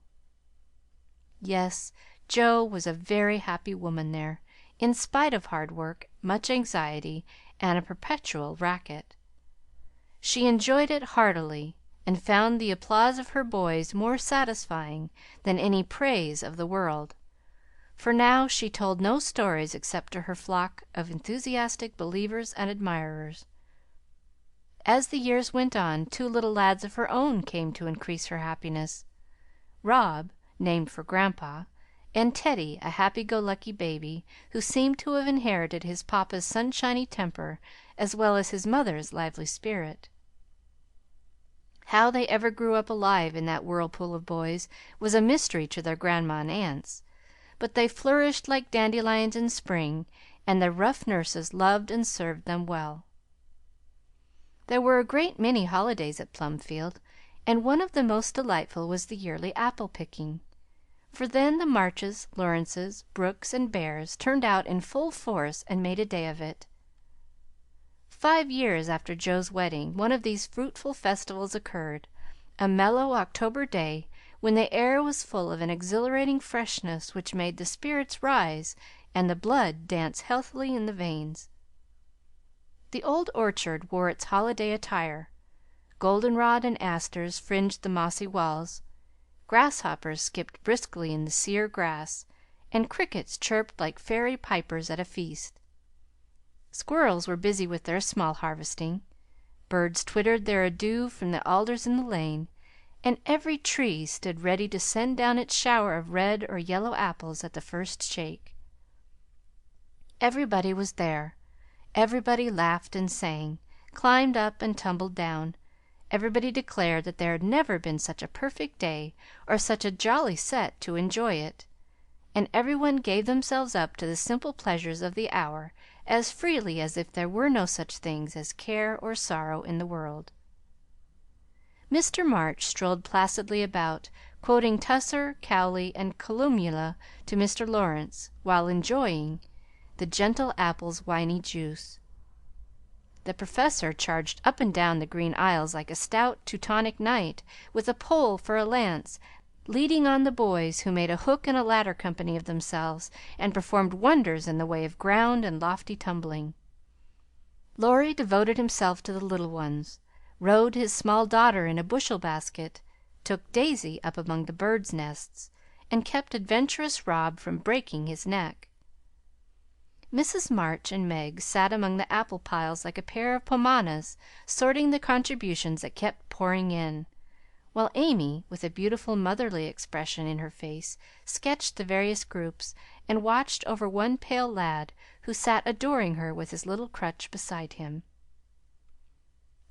Yes, Jo was a very happy woman there, in spite of hard work, much anxiety, and a perpetual racket. She enjoyed it heartily, and found the applause of her boys more satisfying than any praise of the world, for now she told no stories except to her flock of enthusiastic believers and admirers. As the years went on, 2 little lads of her own came to increase her happiness, Rob, named for Grandpa, and Teddy, a happy-go-lucky baby who seemed to have inherited his papa's sunshiny temper as well as his mother's lively spirit. How they ever grew up alive in that whirlpool of boys was a mystery to their grandma and aunts, but they flourished like dandelions in spring, and their rough nurses loved and served them well. There were a great many holidays at Plumfield, and one of the most delightful was the yearly apple-picking, for then the Marches, Lawrences, Brooks, and Bears turned out in full force and made a day of it. 5 years after Joe's wedding, one of these fruitful festivals occurred, a mellow October day when the air was full of an exhilarating freshness which made the spirits rise and the blood dance healthily in the veins. The old orchard wore its holiday attire. Goldenrod and asters fringed the mossy walls, grasshoppers skipped briskly in the sere grass, and crickets chirped like fairy pipers at a feast. Squirrels were busy with their small harvesting, birds twittered their adieu from the alders in the lane, and every tree stood ready to send down its shower of red or yellow apples at the first shake. Everybody was there. Everybody laughed and sang, climbed up and tumbled down. Everybody declared that there had never been such a perfect day or such a jolly set to enjoy it, and every one gave themselves up to the simple pleasures of the hour as freely as if there were no such things as care or sorrow in the world. Mr. March strolled placidly about, quoting Tusser, Cowley, and Columella to Mr. Lawrence, while enjoying the gentle apple's winy juice. The Professor charged up and down the green aisles like a stout Teutonic knight with a pole for a lance, leading on the boys, who made a hook and a ladder company of themselves and performed wonders in the way of ground and lofty tumbling. Laurie devoted himself to the little ones, rode his small daughter in a bushel basket, took Daisy up among the birds' nests, and kept adventurous Rob from breaking his neck. Mrs. March and Meg sat among the apple piles like a pair of pomanas, sorting the contributions that kept pouring in, while Amy, with a beautiful motherly expression in her face, sketched the various groups and watched over one pale lad who sat adoring her with his little crutch beside him.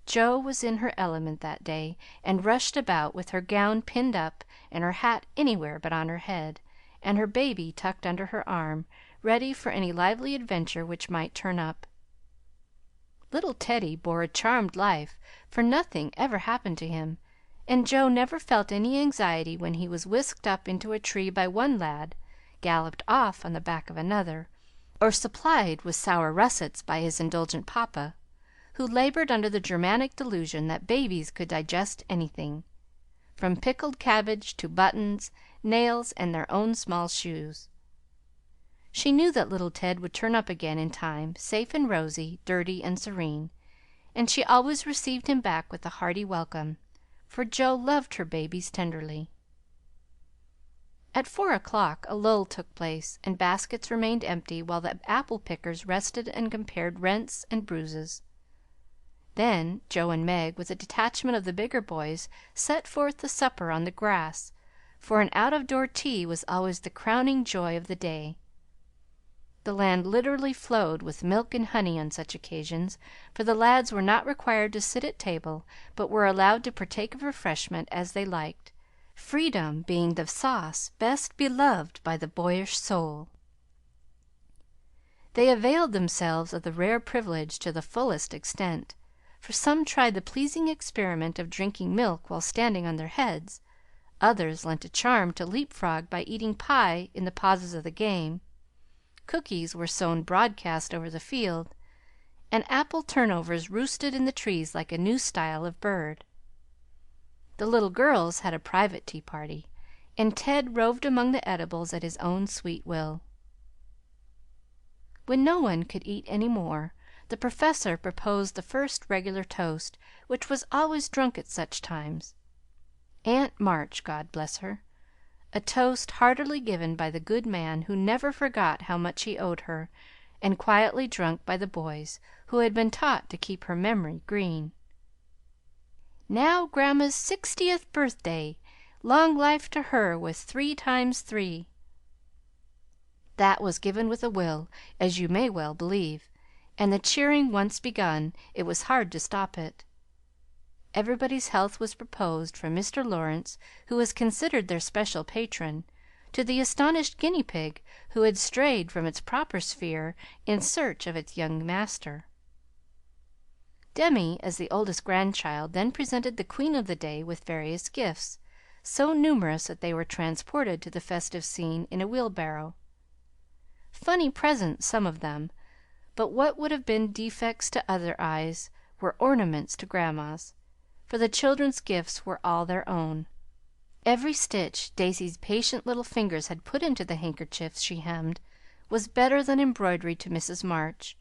Jo was in her element that day, and rushed about with her gown pinned up and her hat anywhere but on her head, and her baby tucked under her arm, ready for any lively adventure which might turn up. Little Teddy bore a charmed life, for nothing ever happened to him, and Jo never felt any anxiety when he was whisked up into a tree by one lad, galloped off on the back of another, or supplied with sour russets by his indulgent papa, who labored under the Germanic delusion that babies could digest anything, from pickled cabbage to buttons, nails, and their own small shoes. She knew that little Ted would turn up again in time, safe and rosy, dirty and serene, and she always received him back with a hearty welcome, for Jo loved her babies tenderly. At 4 o'clock a lull took place, and baskets remained empty while the apple pickers rested and compared rents and bruises. Then Jo and Meg, with a detachment of the bigger boys, set forth the supper on the grass, for an out-of-door tea was always the crowning joy of the day. The land literally flowed with milk and honey on such occasions, for the lads were not required to sit at table, but were allowed to partake of refreshment as they liked, freedom being the sauce best beloved by the boyish soul. They availed themselves of the rare privilege to the fullest extent, for some tried the pleasing experiment of drinking milk while standing on their heads, others lent a charm to leap-frog by eating pie in the pauses of the game. Cookies were sown broadcast over the field, and apple turnovers roosted in the trees like a new style of bird. The little girls had a private tea party, and Ted roved among the edibles at his own sweet will. When no one could eat any more, the Professor proposed the first regular toast, which was always drunk at such times. Aunt March, God bless her! A toast heartily given by the good man who never forgot how much he owed her, and quietly drunk by the boys, who had been taught to keep her memory green. "Now Grandma's 60th birthday! Long life to her with 3 times 3!" That was given with a will, as you may well believe, and the cheering once begun, it was hard to stop it. Everybody's health was proposed, from Mr. Lawrence, who was considered their special patron, to the astonished guinea pig, who had strayed from its proper sphere in search of its young master. Demi, as the oldest grandchild, then presented the queen of the day with various gifts, so numerous that they were transported to the festive scene in a wheelbarrow. Funny presents, some of them, but what would have been defects to other eyes were ornaments to Grandma's, for the children's gifts were all their own. Every stitch Daisy's patient little fingers had put into the handkerchiefs she hemmed was better than embroidery to Mrs. March.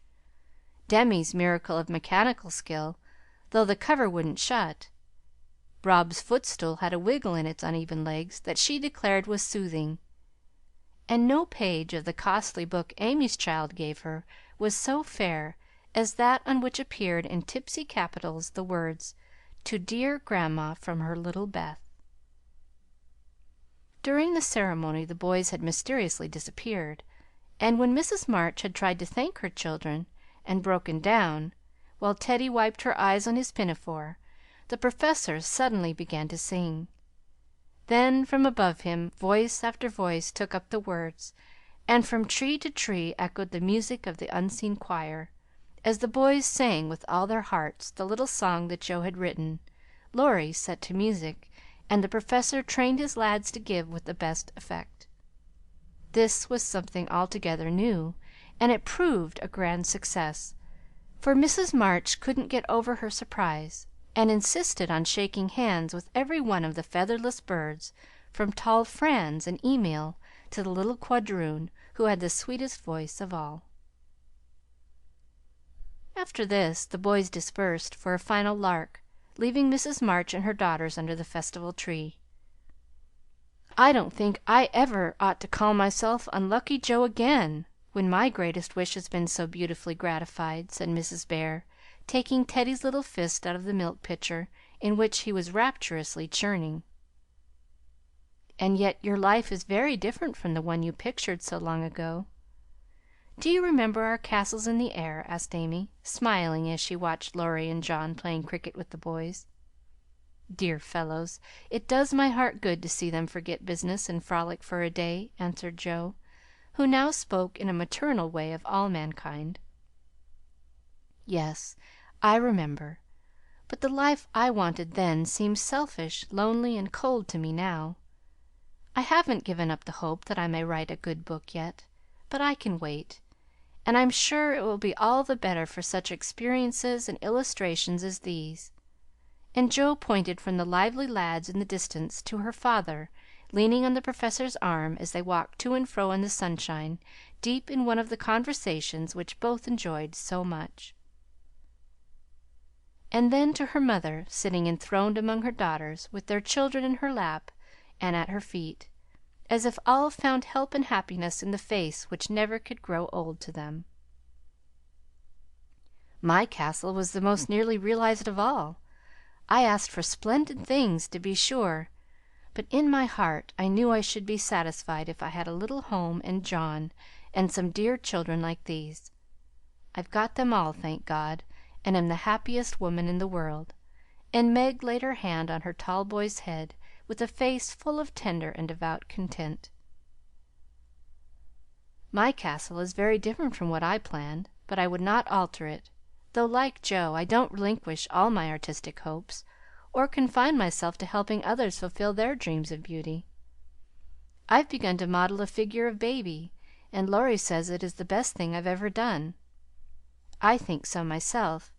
Demi's miracle of mechanical skill, though the cover wouldn't shut. Rob's footstool had a wiggle in its uneven legs that she declared was soothing. And no page of the costly book Amy's child gave her was so fair as that on which appeared in tipsy capitals the words, "To dear Grandma from her little Beth." During the ceremony the boys had mysteriously disappeared, and when Mrs. March had tried to thank her children, and broken down, while Teddy wiped her eyes on his pinafore, the Professor suddenly began to sing. Then from above him voice after voice took up the words, and from tree to tree echoed the music of the unseen choir, as the boys sang with all their hearts the little song that Jo had written, Laurie set to music, and the Professor trained his lads to give with the best effect. This was something altogether new, and it proved a grand success, for Mrs. March couldn't get over her surprise, and insisted on shaking hands with every one of the featherless birds, from tall Franz and Emil to the little quadroon, who had the sweetest voice of all. After this the boys dispersed for a final lark, leaving Mrs. March and her daughters under the festival tree. "I don't think I ever ought to call myself Unlucky Joe again, when my greatest wish has been so beautifully gratified," said Mrs. Bear, taking Teddy's little fist out of the milk pitcher, in which he was rapturously churning. "And yet your life is very different from the one you pictured so long ago. Do you remember our castles in the air?" asked Amy, smiling as she watched Laurie and John playing cricket with the boys. "Dear fellows, it does my heart good to see them forget business and frolic for a day," answered Jo, who now spoke in a maternal way of all mankind. "Yes, I remember. But the life I wanted then seems selfish, lonely, and cold to me now. I haven't given up the hope that I may write a good book yet, but I can wait, and I'm sure it will be all the better for such experiences and illustrations as these." And Jo pointed from the lively lads in the distance to her father, leaning on the Professor's arm as they walked to and fro in the sunshine, deep in one of the conversations which both enjoyed so much. And then to her mother, sitting enthroned among her daughters, with their children in her lap and at her feet, as if all found help and happiness in the face which never could grow old to them. My castle was the most nearly realized of all. I asked for splendid things, to be sure, but in my heart I knew I should be satisfied if I had a little home and John and some dear children like these. I've got them all, thank God, and am the happiest woman in the world." And Meg laid her hand on her tall boy's head with a face full of tender and devout content. "My castle is very different from what I planned, but I would not alter it, though, like Joe, I don't relinquish all my artistic hopes, or confine myself to helping others fulfill their dreams of beauty. I've begun to model a figure of Baby, and Laurie says it is the best thing I've ever done. I think so myself,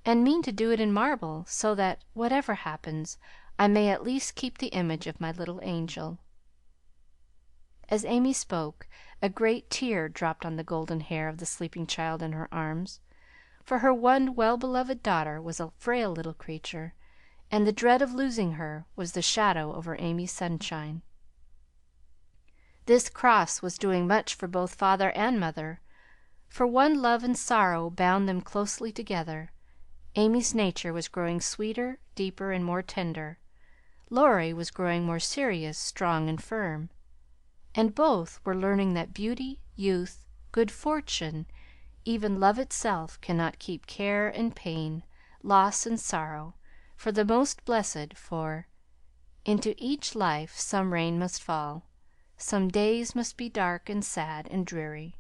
and mean to do it in marble, so that, whatever happens, I may at least keep the image of my little angel." As Amy spoke, a great tear dropped on the golden hair of the sleeping child in her arms, for her one well-beloved daughter was a frail little creature, and the dread of losing her was the shadow over Amy's sunshine. This cross was doing much for both father and mother, for one love and sorrow bound them closely together. Amy's nature was growing sweeter, deeper, and more tender. Laurie was growing more serious, strong, and firm. And both were learning that beauty, youth, good fortune, even love itself, cannot keep care and pain, loss and sorrow, for the most blessed, for "Into each life some rain must fall, some days must be dark and sad and dreary."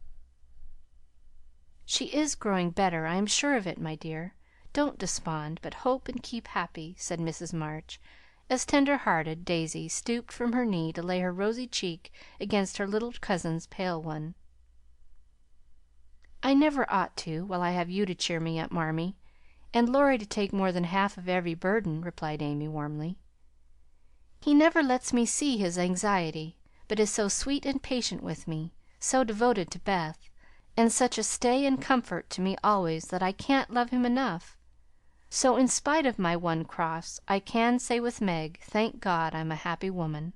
"She is growing better, I am sure of it, my dear. Don't despond, but hope and keep happy," said Mrs. March, as tender-hearted Daisy stooped from her knee to lay her rosy cheek against her little cousin's pale one. "I never ought to, while I have you to cheer me up, Marmee, and Laurie to take more than half of every burden," replied Amy warmly. "He never lets me see his anxiety, but is so sweet and patient with me, so devoted to Beth, and such a stay and comfort to me always, that I can't love him enough. So, in spite of my one cross, I can say with Meg, 'Thank God, I'm a happy woman.'"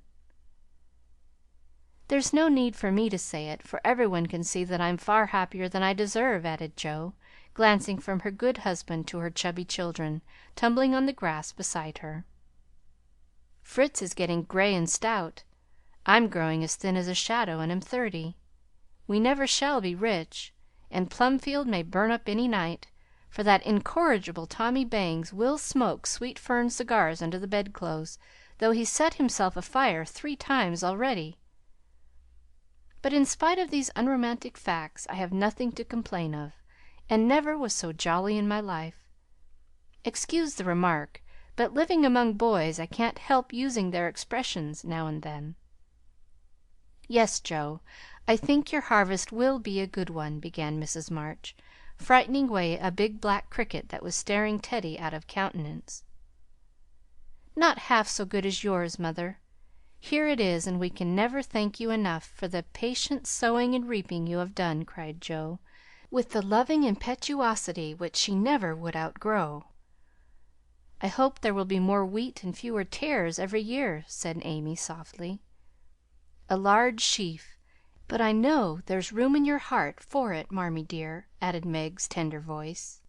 "There's no need for me to say it, for every one can see that I'm far happier than I deserve," added Joe, glancing from her good husband to her chubby children, tumbling on the grass beside her. "Fritz is getting gray and stout. I'm growing as thin as a shadow, and am 30. We never shall be rich, and Plumfield may burn up any night, for that incorrigible Tommy Bangs will smoke Sweet Fern cigars under the bedclothes, though he's set himself afire 3 times already. But in spite of these unromantic facts, I have nothing to complain of, and never was so jolly in my life. Excuse the remark, but living among boys I can't help using their expressions now and then." "Yes, Joe, I think your harvest will be a good one," began Mrs. March, frightening away a big black cricket that was staring Teddy out of countenance. "Not half so good as yours, mother. Here it is, and we can never thank you enough for the patient sowing and reaping you have done," cried Joe, with the loving impetuosity which she never would outgrow. "I hope there will be more wheat and fewer tares every year," said Amy softly. "A large sheaf, but I know there's room in your heart for it, Marmee dear," added Meg's tender voice.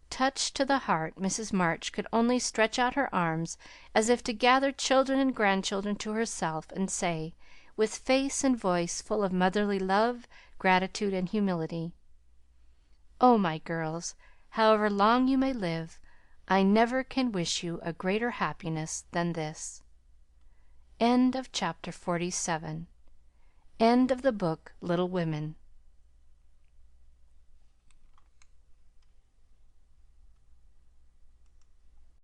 Touched to the heart, Mrs. March could only stretch out her arms as if to gather children and grandchildren to herself, and say, with face and voice full of motherly love, gratitude, and humility, "Oh, my girls, however long you may live, I never can wish you a greater happiness than this." End of Chapter 47. End of the book Little Women.